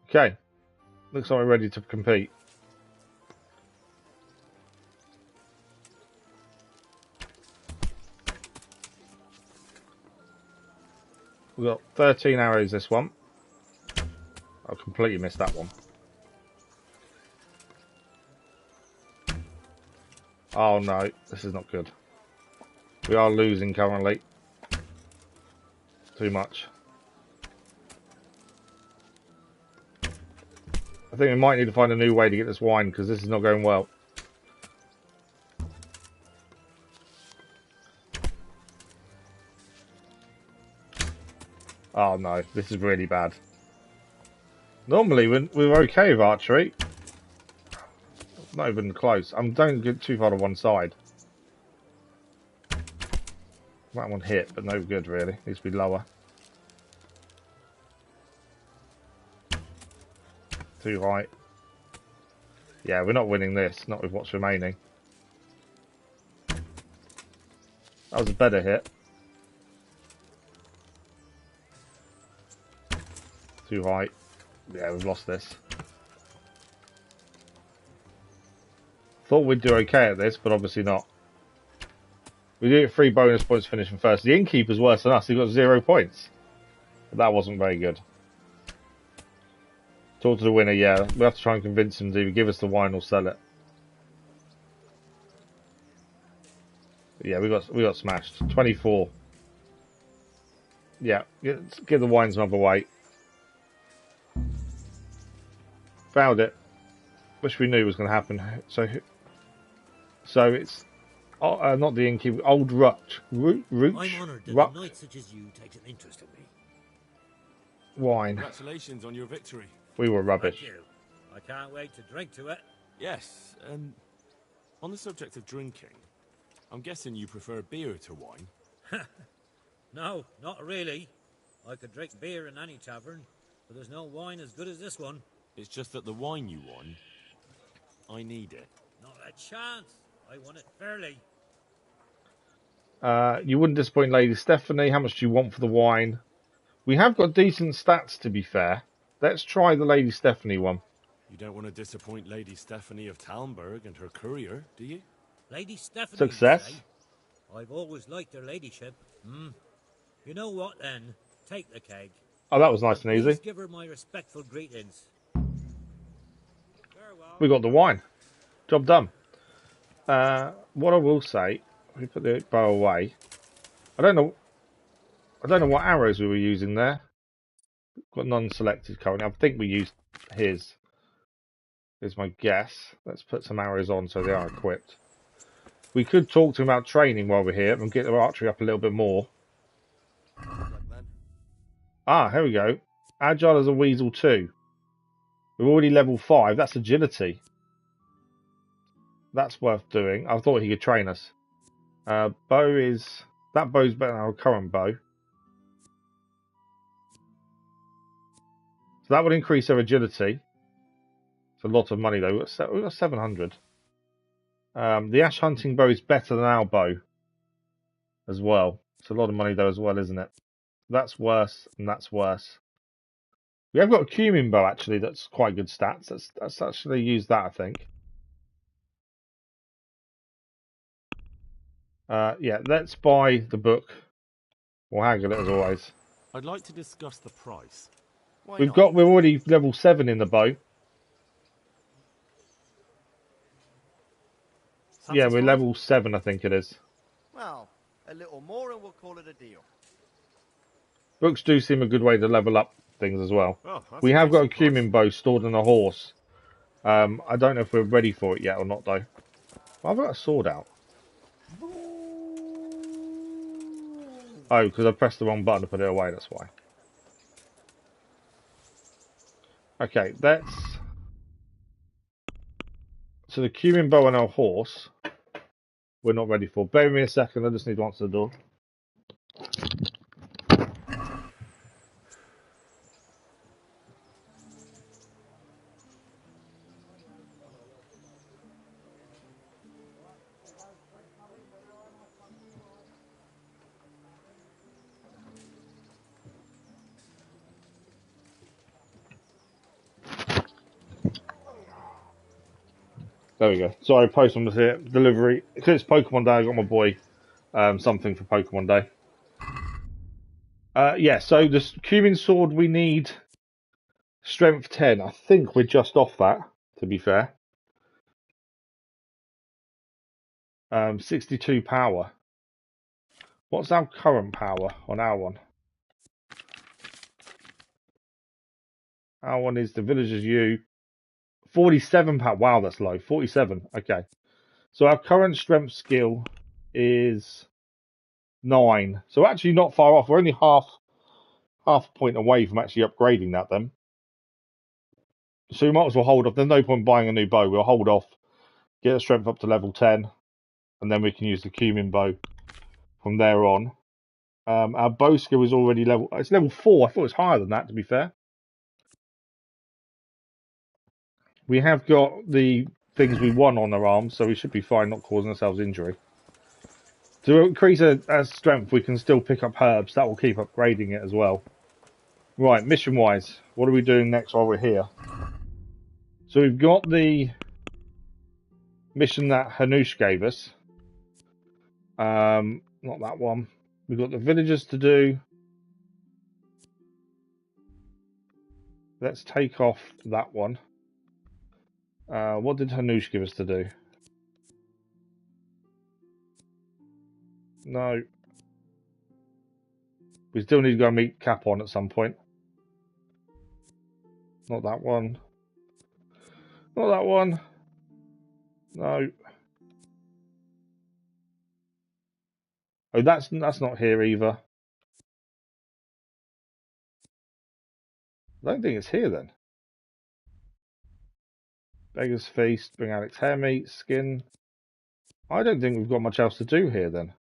Okay. Looks like we're ready to compete. We've got 13 arrows this one. I completely missed that one. Oh no, this is not good. We are losing currently. Too much. I think we might need to find a new way to get this wine because this is not going well. Oh no, this is really bad. Normally we're okay with archery. Not even close. Don't get too far to one side. That one hit, but no good really. Needs to be lower. Too high. Yeah, we're not winning this, not with what's remaining. That was a better hit. Too high. Yeah, we've lost this. Thought we'd do okay at this, but obviously not. We do get 3 bonus points finishing first. The innkeeper's worse than us. He got 0 points. But that wasn't very good. Talk to the winner, yeah. We have to try and convince him to either give us the wine or sell it. Yeah, we got smashed. 24. Yeah, give the wine some other way. Found it. which we knew was going to happen. So it's not the innkeeper, old Rooch. I'm honoured that a knight such as you takes an interest in me. Wine. Congratulations on your victory. We were rubbish. Thank you. I can't wait to drink to it. Yes, on the subject of drinking, I'm guessing you prefer beer to wine? No, not really. I could drink beer in any tavern, but there's no wine as good as this one. It's just that the wine you won, I need it. Not a chance. I won it fairly. You wouldn't disappoint Lady Stephanie. How much do you want for the wine? We have got decent stats, to be fair. Let's try the Lady Stephanie one. You don't want to disappoint Lady Stephanie of Talmberg and her courier, do you? Lady Stephanie, Success. you say? I've always liked her ladyship. You know what, then? Take the keg. Oh, that was nice and easy. Please give her my respectful greetings. We got the wine. Job done. What I will say, we put the bow away. I don't know what arrows we were using there. Got none selected currently. I think we used his. Is my guess. Let's put some arrows on so they are equipped. We could talk to him about training while we're here and get their archery up a little bit more. Ah, here we go. Agile as a weasel 2. We're already level 5. That's agility. That's worth doing. I thought he could train us. Bow is... That bow's better than our current bow. So that would increase our agility. It's a lot of money though. We've got 700. The ash hunting bow is better than our bow as well. It's a lot of money though as well, isn't it? That's worse and that's worse. We have got a cumin bow actually. That's quite good stats. Let's actually use that, I think. Yeah, let's buy the book. We'll haggle it as always. I'd like to discuss the price. We're already level 7 in the bow. Yeah, we're level 7, I think it is. Well, a little more and we'll call it a deal. Books do seem a good way to level up things as well. Oh, We have got a cumin bow stored on a horse. I don't know if we're ready for it yet or not, though. I've got a sword out. Oh, because I pressed the wrong button to put it away, that's why. Okay, that's... So the cumin bow and our horse, we're not ready for. Bear with me a second, I just need to answer the door. There we go. Sorry, Postman was here. Delivery. Because it's Pokemon Day, I got my boy something for Pokemon Day. Yeah, so the cumin sword, we need strength 10. I think we're just off that, to be fair. 62 power. What's our current power on our one? Our one is the Villager's U. 47 power. Wow, that's low. 47. Okay. So our current strength skill is 9. So actually not far off. We're only half a point away from actually upgrading that then. So we might as well hold off. There's no point buying a new bow. We'll hold off, get the strength up to level 10, and then we can use the cumin bow from there on. Our bow skill is already level... It's level 4. I thought it was higher than that, to be fair. We have got the things we won on our arms, so we should be fine not causing ourselves injury. To increase our strength, we can still pick up herbs. That will keep upgrading it as well. Right, mission-wise, what are we doing next while we're here? So we've got the mission that Hanush gave us. Not that one. We've got the villagers to do. Let's take off that one. What did Hanush give us to do? No. We still need to go meet Capon at some point. Not that one. Not that one. No. Oh, that's not here either. I don't think it's here then. Beggar's Feast, bring Alex hair meat, skin. I don't think we've got much else to do here then.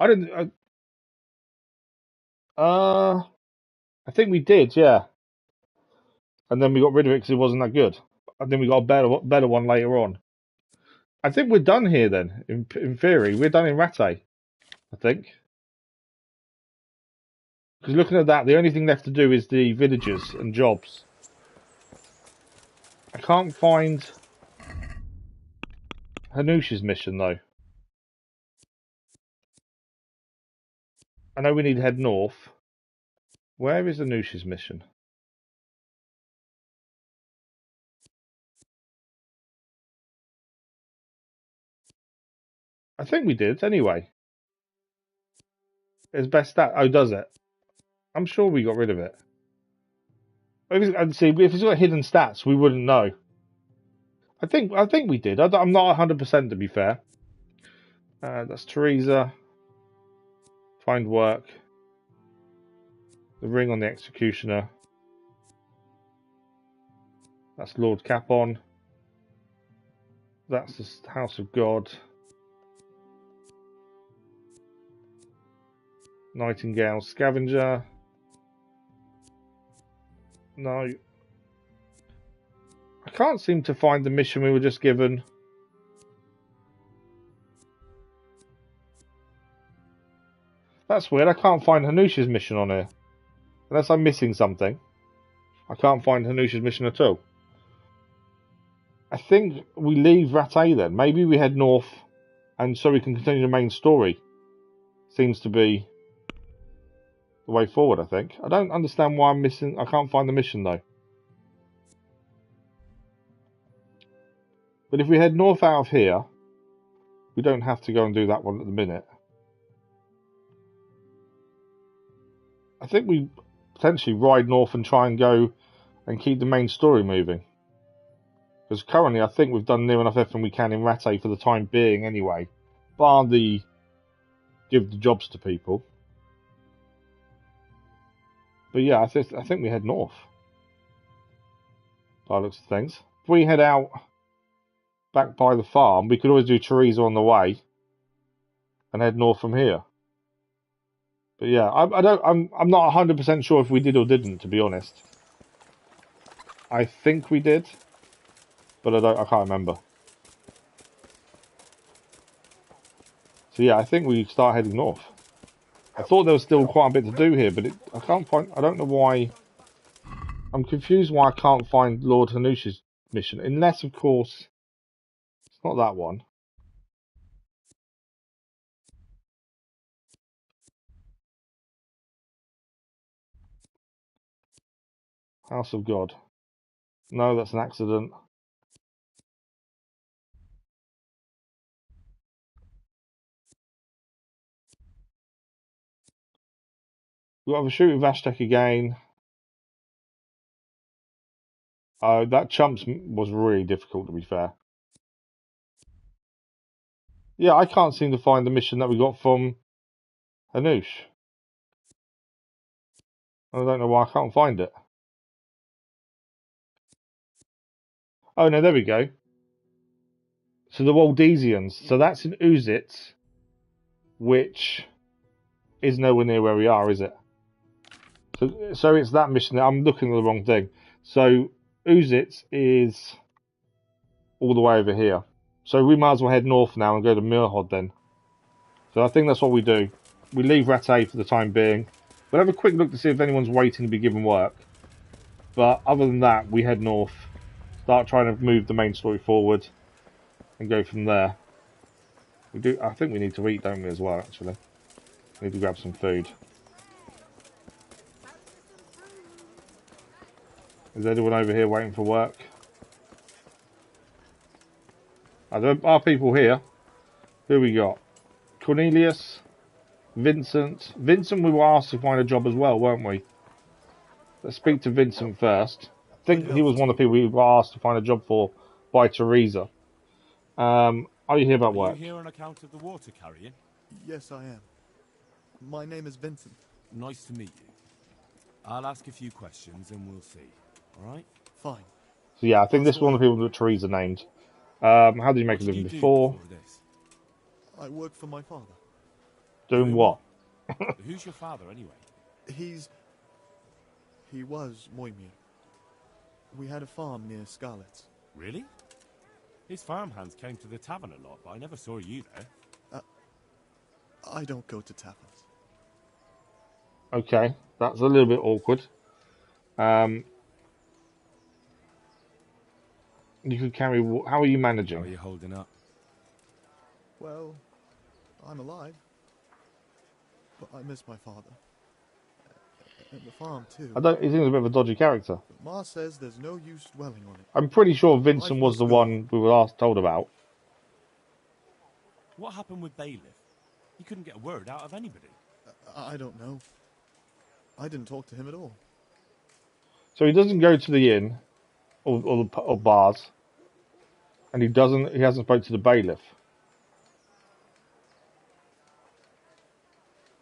I don't. I think we did, yeah. And then we got rid of it because it wasn't that good. And then we got a better one later on. I think we're done here then. In theory, we're done in Rattay. I think. Because looking at that, the only thing left to do is the villages and jobs. I can't find Hanush's mission though. I know we need to head north. Where is Hanush's mission? I think we did anyway. It's best stat. Oh, does it? I'm sure we got rid of it. I'd see if it's got hidden stats, we wouldn't know. I think we did. I'm not 100% to be fair. That's Theresa. Find work. The ring on the executioner. That's Lord Capon. That's the House of God. Nightingale Scavenger. No. I can't seem to find the mission we were just given. That's weird. I can't find Hanush's mission on here. Unless I'm missing something. I can't find Hanush's mission at all. I think we leave Rattay then. Maybe we head north and so we can continue the main story. Seems to be the way forward, I think. I don't understand why I'm missing. I can't find the mission though. But if we head north out of here, we don't have to go and do that one at the minute. I think we potentially ride north and try and go and keep the main story moving. Because currently I think we've done near enough everything we can in Rattay for the time being anyway. Bar the give the jobs to people. But yeah, I think we head north. By the looks of things. If we head out back by the farm, we could always do Theresa on the way and head north from here. But yeah, I'm not 100% sure if we did or didn't, to be honest. I think we did, but I can't remember. So yeah, I think we start heading north. I thought there was still quite a bit to do here, but I can't find. I don't know why. I'm confused why I can't find Lord Hanush's mission, unless of course it's not that one. House of God. No, that's an accident. We'll have a shoot with Aztec again. That chumps was really difficult, to be fair. Yeah, I can't seem to find the mission that we got from Hanush. I don't know why I can't find it. Oh no, there we go. So the Waldesians. So that's in Uzit, which is nowhere near where we are, is it? So it's that mission. I'm looking at the wrong thing. So Uzit is all the way over here. So we might as well head north now and go to Mirhod then. So I think that's what we do. We leave Rattay for the time being. We'll have a quick look to see if anyone's waiting to be given work. But other than that, we head north. Start trying to move the main story forward. And go from there. We do. I think we need to eat, don't we, as well, actually. We need to grab some food. Is anyone over here waiting for work? There are people here. Who we got? Cornelius, Vincent. Vincent, we were asked to find a job as well, weren't we? Let's speak to Vincent first. I think he was one of the people we were asked to find a job for by Theresa. Are you here about work? Are you here on account of the water carrying? Yes, I am. My name is Vincent. Nice to meet you. I'll ask a few questions and we'll see. Alright? Fine. So yeah, I think this is one of the people that Theresa named. How did you make a living before? This? I work for my father. Doing what? Who's your father, anyway? He was Moimir. We had a farm near Scarlet's. Really? His farmhands came to the tavern a lot, but I never saw you there. I don't go to taverns. Okay, that's a little bit awkward. You could carry... How are you managing? How are you holding up? Well, I'm alive. But I miss my father. And the farm, too. He seems a bit of a dodgy character. But Ma says there's no use dwelling on it. I'm pretty sure Vincent was the one we were told about. What happened with Bailiff? He couldn't get a word out of anybody. I don't know. I didn't talk to him at all. So he doesn't go to the inn or bars, and he hasn't spoke to the bailiff.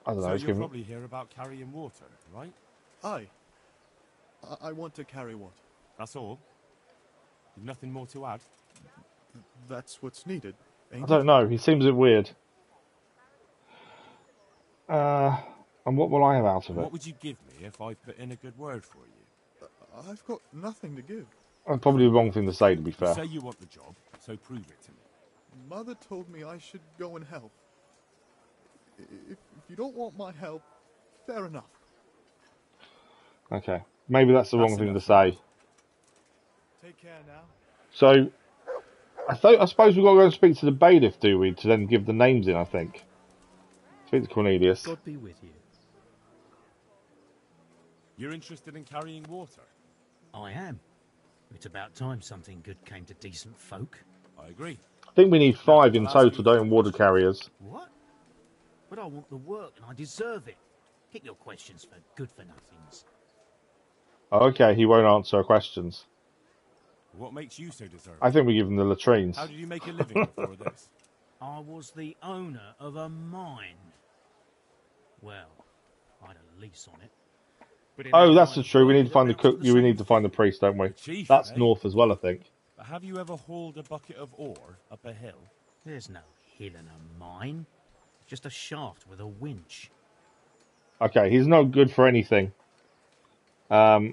I don't know. So you're probably here about carrying water, right? I want to carry water. That's all? You've nothing more to add? That's what's needed, ain't I don't know. He seems a bit weird. And what will I have out of it? What would you give me if I put in a good word for you? I've got nothing to give. That's probably the wrong thing to say, to be fair. You say you want the job, so prove it to me. Mother told me I should go and help. If you don't want my help, fair enough. Okay. Maybe that's the wrong thing to say. Take care now. So, I suppose we've got to go and speak to the bailiff, do we? To then give the names in, I think. Speak to Cornelius. God be with you. You're interested in carrying water? I am. It's about time something good came to decent folk. I agree. I think we need 5 in total, don't water carriers. What? But I want the work and I deserve it. Keep your questions for good-for-nothings. Okay, he won't answer our questions. What makes you so deserving? I think we give him the latrines. How did you make a living before this? I was the owner of a mine. Well, I had a lease on it. Oh, that's true. We need to find the cook. We need to find the priest, don't we? Chief, That's eh? north as well, I think. But have you ever hauled a bucket of ore up a hill? There's no hill in a mine. Just a shaft with a winch. Okay, he's no good for anything. But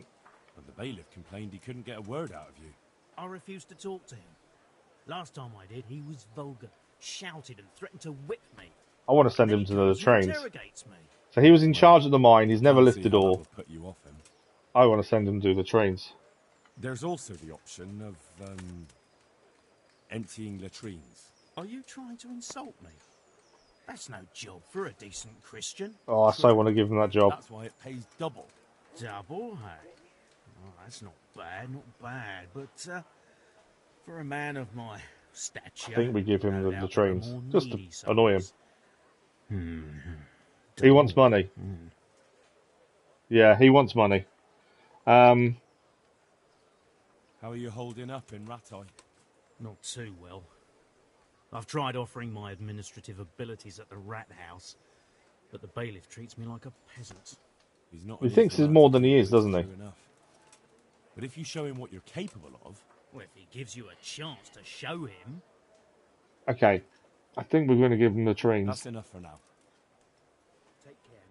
the bailiff complained he couldn't get a word out of you. I refused to talk to him. Last time I did, he was vulgar, shouted and threatened to whip me. I want to send him to the He trains. interrogates me. So he was in charge of the mine. He's never Can't see lifted how ore. that'll put you off him. I want to send him to the trains. There's also the option of emptying latrines. Are you trying to insult me? That's no job for a decent Christian. Oh, I so want to give him that job. That's why it pays double. Double, hey? Oh, that's not bad, but for a man of my stature... I think we give him no the doubt trains. there are more Just to needy annoy him. souls. He wants money. Yeah, he wants money. How are you holding up in Rattay? Not too well. I've tried offering my administrative abilities at the rat house, but the bailiff treats me like a peasant. He's not. He thinks he's more than he is, doesn't he? True enough. But if you show him what you're capable of... Well, if he gives you a chance to show him... Okay, I think we're going to give him the trains. That's enough for now. Take care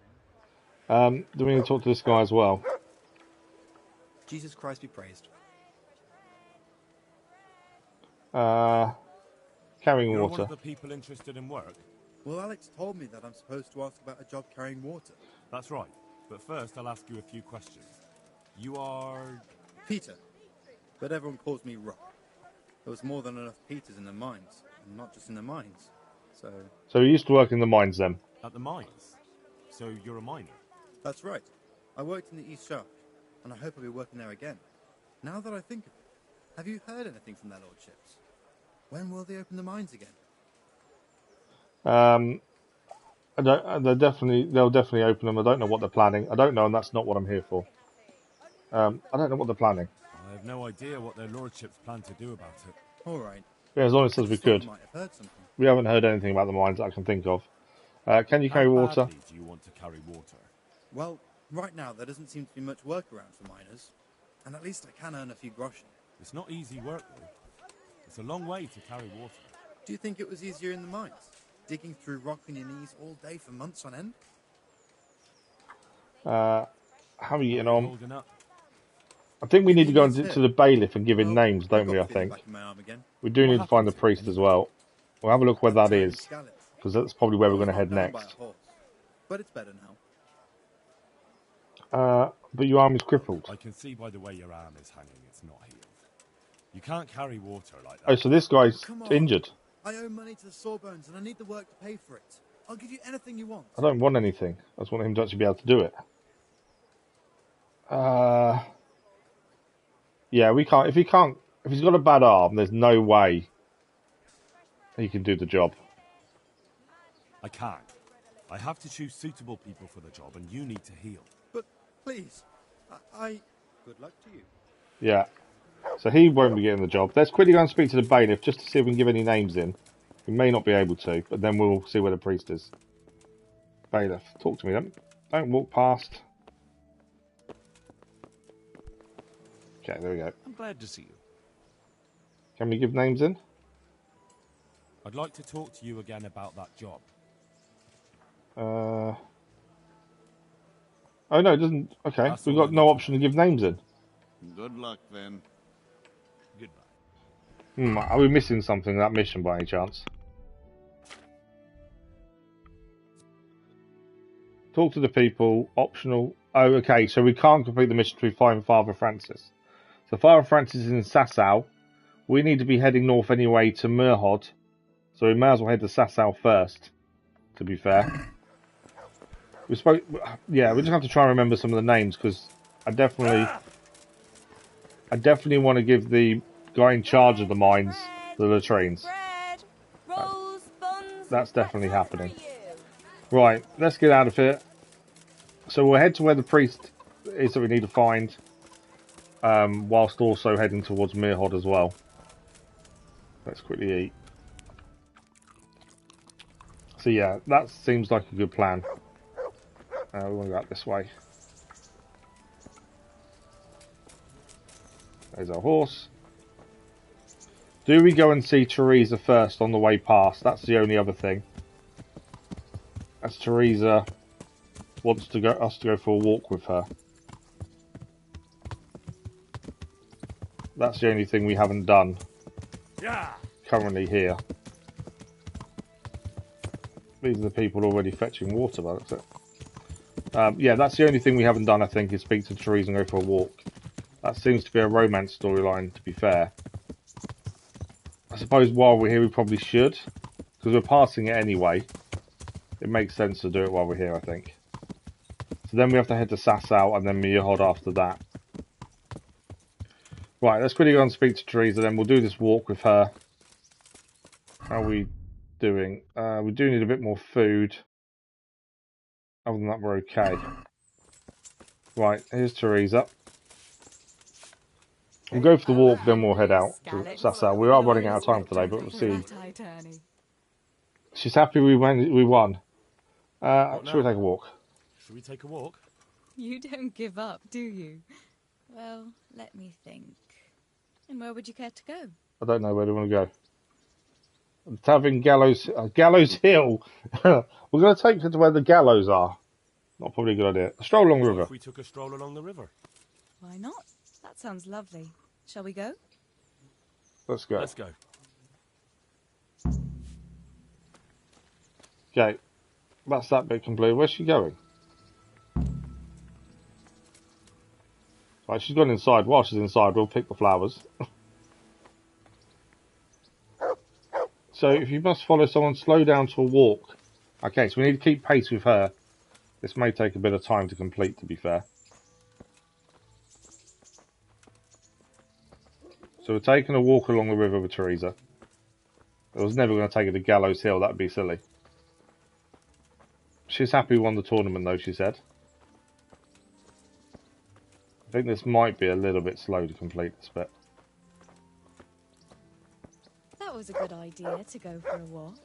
now. Do we need to talk to this guy as well? Jesus Christ be praised. Carrying You're water. one of the people interested in work? Well, Alex told me that I'm supposed to ask about a job carrying water. That's right. But first, I'll ask you a few questions. You are... Peter. But everyone calls me Rock. There was more than enough Peters in the mines. And not just in the mines. So you used to work in the mines then? At the mines? So you're a miner? That's right. I worked in the East Shaft. And I hope I'll be working there again. Now that I think of it, have you heard anything from their lordships? When will they open the mines again? They'll definitely open them. I don't know what they're planning. I don't know, and that's not what I'm here for. I don't know what they're planning. I have no idea what their lordships plan to do about it. All right. Yeah, as long as it says we could. Might have heard something. We haven't heard anything about the mines that I can think of. Can you carry How water? badly do you want to carry water? Well, right now there doesn't seem to be much work around for miners. And at least I can earn a few groschen. It's not easy work, though. It's a long way to carry water. Do you think it was easier in the mines? Digging through rock on your knees all day for months on end? How are you getting on? Holding up. I think we need to go to the bailiff and give him names, don't we, I think? We do need to find the priest as well. We'll have a look where that is, because that's probably where we're going to head next. But it's better now. But your arm is crippled. I can see by the way your arm is hanging, it's not healed. You can't carry water like that. Oh, so this guy's injured. I owe money to the Sawbones and I need the work to pay for it. I'll give you anything you want. I don't want anything. I just want him to actually be able to do it. Yeah, we can't. If he's got a bad arm, there's no way he can do the job. I can't. I have to choose suitable people for the job, and you need to heal. But please, I... Good luck to you. Yeah. So he won't be getting the job. Let's quickly go and speak to the bailiff just to see if we can give any names in. We may not be able to, but then we'll see where the priest is. Bailiff, talk to me then. Don't walk past. Okay, there we go. I'm glad to see you. Can we give names in? I'd like to talk to you again about that job. Oh no, it doesn't. Okay, That's we've all got I no need to option to give names in. Good luck, then. Goodbye. Are we missing something in that mission by any chance? Talk to the people. Optional. Oh, okay. So we can't complete the mission till we find Father Francis. So Father Francis is in Sasau. We need to be heading north anyway to Murhod. So we may as well head to Sasau first. To be fair. Yeah, we just have to try and remember some of the names because I definitely want to give the guy in charge of the mines the latrines. That's definitely happening. Right, let's get out of here. So we'll head to where the priest is that we need to find, whilst also heading towards Mirhod as well. Let's quickly eat. So yeah, that seems like a good plan. We want to go out this way. There's our horse. Do we go and see Theresa first on the way past? That's the only other thing. As Theresa wants to us to go for a walk with her. That's the only thing we haven't done. Currently here. These are the people already fetching water, by the looks of it. Yeah, that's the only thing we haven't done, I think, is speak to Theresa and go for a walk. That seems to be a romance storyline, to be fair. I suppose while we're here we probably should, because we're passing it anyway. It makes sense to do it while we're here, I think. So then we have to head to Sasau and then Mirhod after that. Right, let's quickly go and speak to Theresa, then we'll do this walk with her. How are we doing? We do need a bit more food. Other than that, we're okay. Right, here's Theresa. We'll go for the walk, then we'll head out to Sasau. We are running out of time today, but we'll see. Rattay Tourney. She's happy we won. Should we take a walk? Should we take a walk? You don't give up, do you? Well, let me think. And where would you care to go? I don't know where do we want to go. The Tavern Gallows Hill. We're going to take her to where the gallows are. Not probably a good idea. A stroll along the river. If we took a stroll along the river. Why not? That sounds lovely. Shall we go? Let's go. Let's go. Okay. That's that bit complete. Where's she going? Right, she's gone inside. While she's inside, we'll pick the flowers. So, if you must follow someone, slow down to a walk. Okay, so we need to keep pace with her. This may take a bit of time to complete, to be fair. So we're taking a walk along the river with Theresa. I was never going to take her to Gallows Hill, that'd be silly. She's happy we won the tournament though, she said. think this might be a little bit slow to complete this bit. That was a good idea to go for a walk.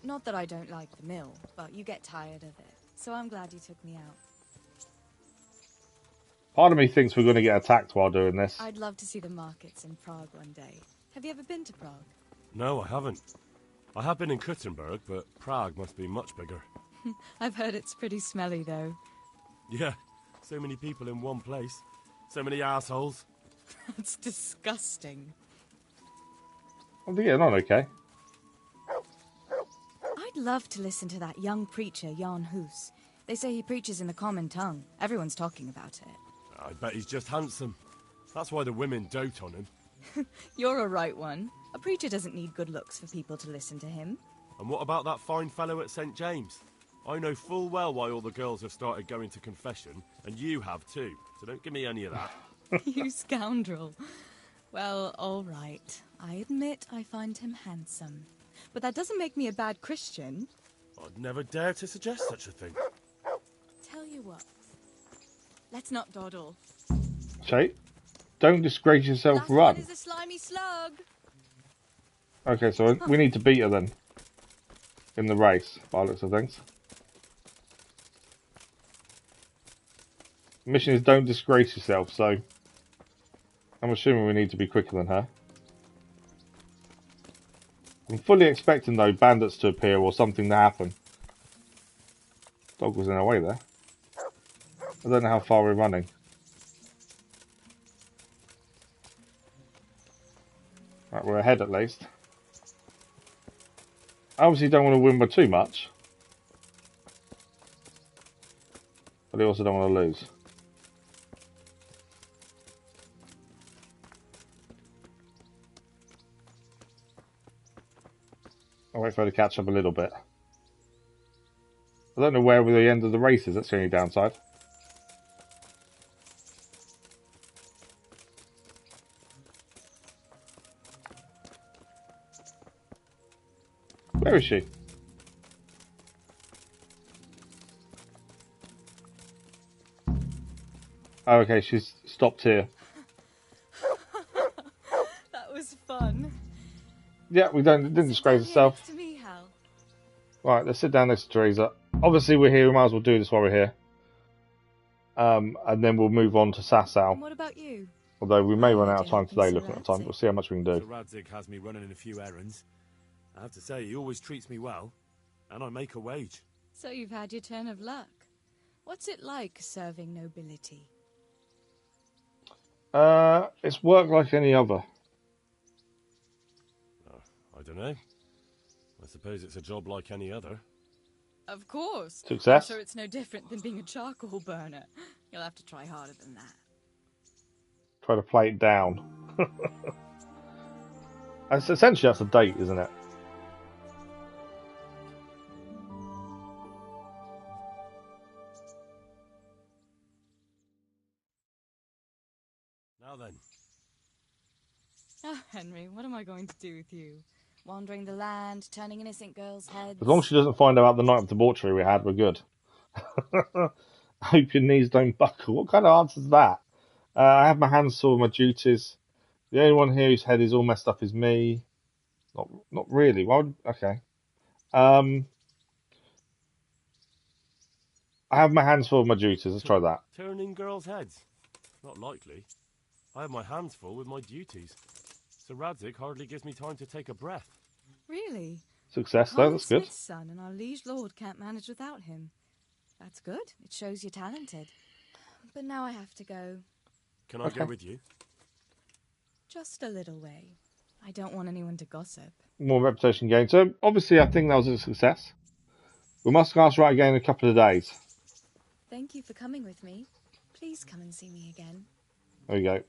Not that I don't like the mill, but you get tired of it. So I'm glad you took me out. Part of me thinks we're going to get attacked while doing this. I'd love to see the markets in Prague one day. Have you ever been to Prague? No, I haven't. I have been in Kuttenberg, but Prague must be much bigger. I've heard it's pretty smelly, though. Yeah, so many people in one place. So many assholes. That's disgusting. I'm getting on okay. I'd love to listen to that young preacher, Jan Hus. They say he preaches in the common tongue. Everyone's talking about it. I bet he's just handsome. That's why the women dote on him. You're a right one. A preacher doesn't need good looks for people to listen to him. And what about that fine fellow at St. James? I know full well why all the girls have started going to confession, and you have too, so don't give me any of that. You scoundrel. Well, all right. I admit I find him handsome. But that doesn't make me a bad Christian. I'd never dare to suggest such a thing. Tell you what. Let's not dawdle. Shay, don't disgrace yourself, Last run. one is a slimy slug. Okay, so we need to beat her then. In the race, by the looks of things. The mission is don't disgrace yourself, so I'm assuming we need to be quicker than her. I'm fully expecting, though, bandits to appear or something to happen. Dog was in our way there. I don't know how far we're running. Right, we're ahead at least. I obviously don't want to win by too much. But I also don't want to lose. I'll wait for her to catch up a little bit. I don't know where the end of the race is, that's the only downside. Where is she? Oh, okay, she's stopped here. That was fun. Yeah, we didn't disgrace herself. Next to me, Hal. Right, let's sit down next to Theresa. Obviously, we're here. We might as well do this while we're here. And then we'll move on to Sasau. And what about you? Although we may run out of time today Sir looking at the time. We'll see how much we can Sir do. Radzig has me running a few errands. I have to say, he always treats me well, and I make a wage. So you've had your turn of luck. What's it like serving nobility? It's work like any other. I don't know. I suppose it's a job like any other. Of course. Success. I'm sure it's no different than being a charcoal burner. You'll have to try harder than that. Try to play it down. Essentially, that's a date, isn't it? Now then. Oh, Henry, what am I going to do with you? Wandering the land, turning innocent girls' heads? As long as she doesn't find out about the night of debauchery we had, we're good. Hope your knees don't buckle. What kind of answer is that? I have my hands full of my duties. The only one here whose head is all messed up is me. Not really. Why would... Okay. I have my hands full of my duties. Let's try that. Turning girls' heads? Not likely. I have my hands full with my duties. Sir Radzig hardly gives me time to take a breath. Really? Success, though. That's good. Smith's son, and our liege lord can't manage without him. That's good. It shows you're talented. But now I have to go. Can I go with you? Just a little way. I don't want anyone to gossip. More reputation gain. So, obviously, I think that was a success. We must ask right again in a couple of days. Thank you for coming with me. Please come and see me again. There we go.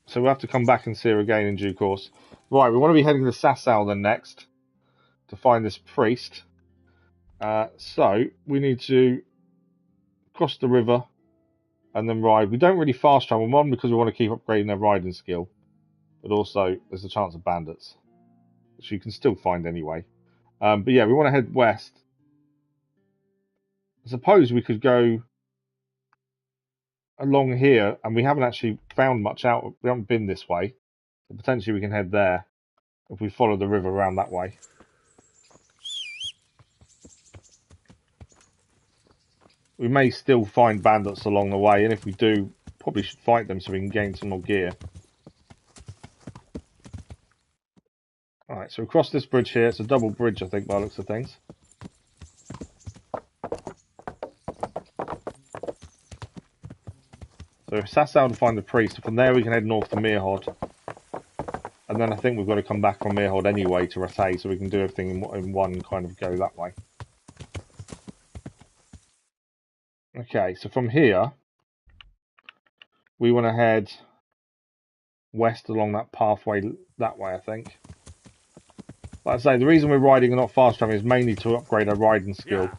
So we'll have to come back and see her again in due course. Right, we want to be heading to Sasau then next to find this priest. So we need to cross the river and then ride. We don't really fast travel, one because we want to keep upgrading their riding skill, but also there's a chance of bandits, which you can still find anyway. But yeah, we want to head west. I suppose we could go along here, and we haven't actually found much out. We haven't been this way. So potentially we can head there if we follow the river around that way. We may still find bandits along the way, and if we do, probably should fight them so we can gain some more gear. Alright, so across this bridge here, it's a double bridge I think by the looks of things. So Sasau to find the priest, and from there we can head north to Mirhod. And then I think we've got to come back from Mirhod anyway to Rattay, so we can do everything in one kind of go that way. Okay, so from here, we want to head west along that pathway that way, I think. Like I say, the reason we're riding and not fast traveling is mainly to upgrade our riding skill. Yeah.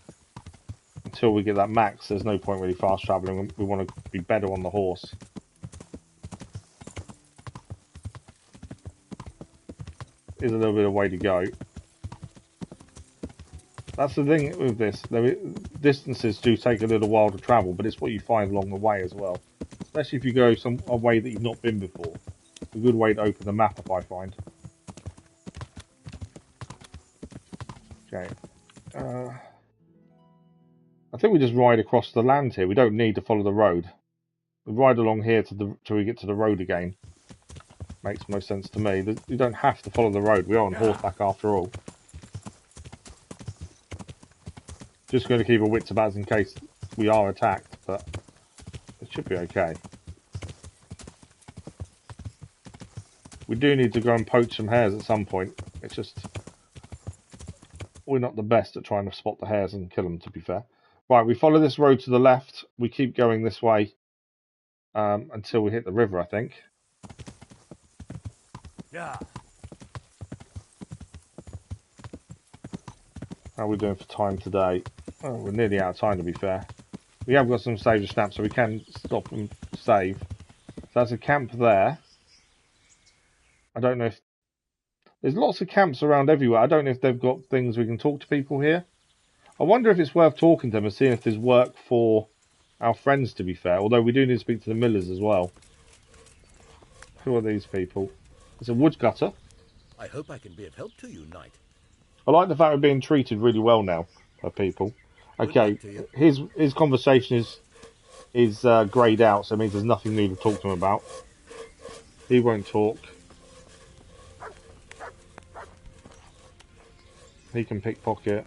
Until we get that max, there's no point really fast traveling. We want to be better on the horse. There's a little bit of way to go. That's the thing with this. Distances do take a little while to travel, but it's what you find along the way as well. Especially if you go a way that you've not been before. It's a good way to open the map, if I find. Okay. I think we just ride across the land here. We don't need to follow the road. We ride along here till we get to the road again. Makes most sense to me. You don't have to follow the road. We are on horseback after all. Just going to keep our wits about us in case we are attacked, but it should be okay. We do need to go and poach some hares at some point. It's just we're not the best at trying to spot the hares and kill them, to be fair. Right, we follow this road to the left. We keep going this way until we hit the river, I think. Yeah. How are we doing for time today? Oh, we're nearly out of time, to be fair. We have got some save snaps, so we can stop and save. So that's a camp there. I don't know if... There's lots of camps around everywhere. I don't know if they've got things we can talk to people here. I wonder if it's worth talking to them and seeing if there's work for our friends, to be fair. Although we do need to speak to the millers as well. Who are these people? It's a woodcutter. I hope I can be of help to you, knight. I like the fact we're being treated really well now by people. Okay, his conversation is greyed out, so it means there's nothing new to talk to him about. He won't talk. He can pickpocket.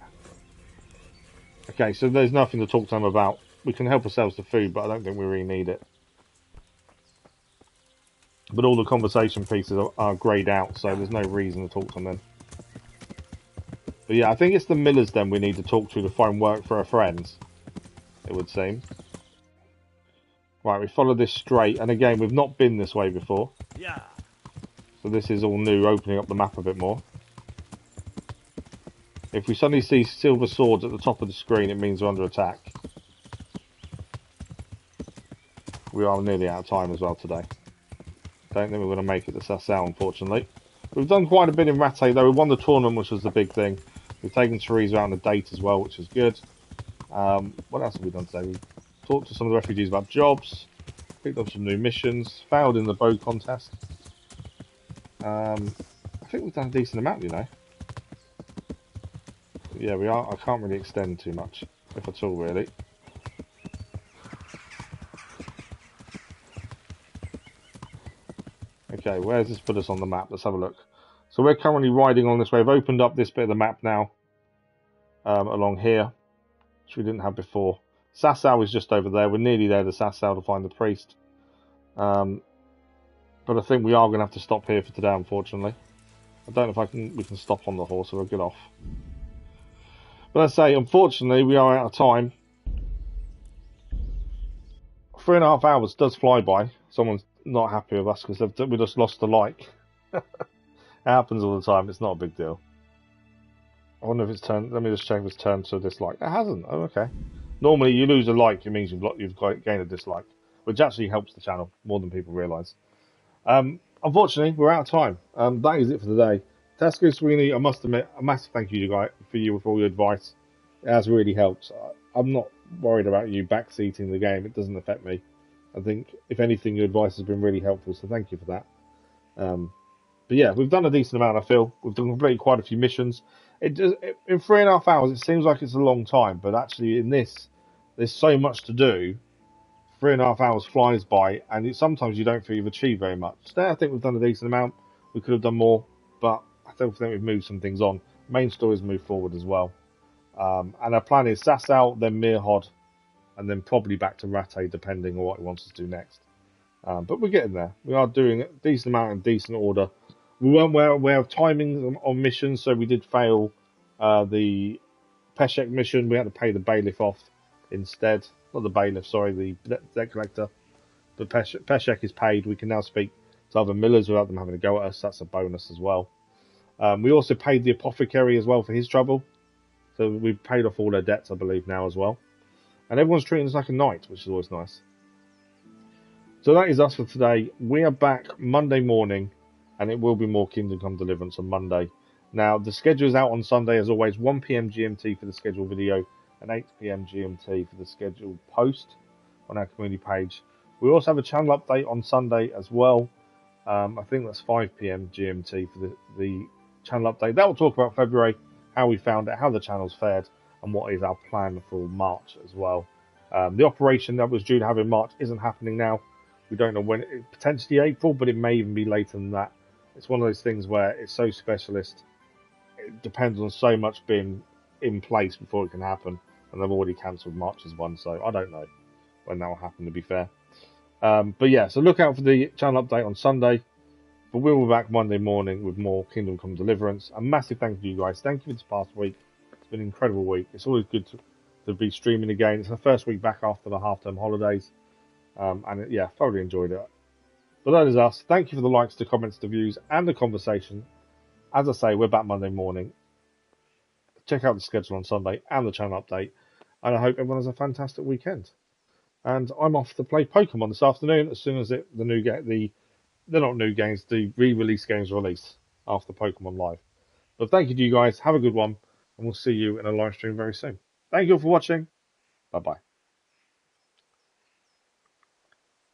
Okay, so there's nothing to talk to him about. We can help ourselves to food, but I don't think we really need it. But all the conversation pieces are greyed out, so there's no reason to talk to them then. But yeah, I think it's the millers then we need to talk to find work for our friends, it would seem. Right, we follow this straight, and again, we've not been this way before. Yeah. So this is all new, opening up the map a bit more. If we suddenly see silver swords at the top of the screen, it means we're under attack. We are nearly out of time as well today. Don't think we're going to make it to Sasau, unfortunately. We've done quite a bit in Rattay, though. We won the tournament, which was the big thing. We've taken Theresa out on a date as well, which is good. What else have we done today? We've talked to some of the refugees about jobs, picked up some new missions, failed in the bow contest. I think we've done a decent amount, you know. Yeah, we are. I can't really extend too much, if at all, really. Okay, where does this put us on the map? Let's have a look. So we're currently riding on this way. I've opened up this bit of the map now, along here, which we didn't have before. Sasau is just over there. We're nearly there to Sasau to find the priest. But I think we are going to have to stop here for today, unfortunately. I don't know if we can stop on the horse, or we'll get off. But I say, unfortunately, we are out of time. 3.5 hours does fly by. Someone's not happy with us because we just lost a like. It happens all the time. It's not a big deal. I wonder if it's turned. Let me just check if it's turned to a dislike. It hasn't. Oh, okay. Normally, you lose a like, it means you've gained a dislike, which actually helps the channel more than people realise. Unfortunately, we're out of time. That is it for today. Tesco Sweeney, I must admit, a massive thank you for all your advice. It has really helped. I'm not worried about you backseating the game. It doesn't affect me. I think, if anything, your advice has been really helpful, so thank you for that. But yeah, we've done a decent amount, I feel. We've done completed quite a few missions. In 3.5 hours, it seems like it's a long time, but actually in this, there's so much to do. 3.5 hours flies by, and sometimes you don't feel you've achieved very much. Today, I think we've done a decent amount. We could have done more, but I don't think we've moved some things on. Main stories move forward as well. And our plan is Sasau, then Mirhod, and then probably back to Rattay, depending on what he wants us to do next. But we're getting there. We are doing a decent amount in decent order. We weren't aware of timings on missions, so we did fail the Peshek mission. We had to pay the Bailiff off instead. Not the Bailiff, sorry, the debt collector. But Peshek is paid. We can now speak to other millers without them having to go at us. That's a bonus as well. We also paid the apothecary as well for his trouble. So we've paid off all their debts, I believe, now as well. And everyone's treating us like a knight, which is always nice. So that is us for today. We are back Monday morning, and it will be more Kingdom Come Deliverance on Monday. Now, the schedule is out on Sunday, as always, 1 PM GMT for the scheduled video, and 8 PM GMT for the scheduled post on our community page. We also have a channel update on Sunday as well. I think that's 5 PM GMT for the channel update. That will talk about February, how we found it, how the channel's fared, and what is our plan for March as well. The operation that was due to have in March isn't happening now. We don't know when, potentially April, but it may even be later than that. It's one of those things where it's so specialist. It depends on so much being in place before it can happen. And they've already cancelled March's one, so I don't know when that will happen, to be fair. But yeah, so look out for the channel update on Sunday. But we'll be back Monday morning with more Kingdom Come Deliverance. A massive thank you to you guys. Thank you for this past week. It's been an incredible week. It's always good to be streaming again. It's the first week back after the half-term holidays. Yeah, thoroughly enjoyed it. But that is us. Thank you for the likes, the comments, the views, and the conversation. As I say, we're back Monday morning. Check out the schedule on Sunday and the channel update. And I hope everyone has a fantastic weekend. And I'm off to play Pokemon this afternoon as soon as they're not new games, the re-release games release after Pokemon Live. But thank you to you guys. Have a good one. And we'll see you in a live stream very soon. Thank you all for watching. Bye-bye.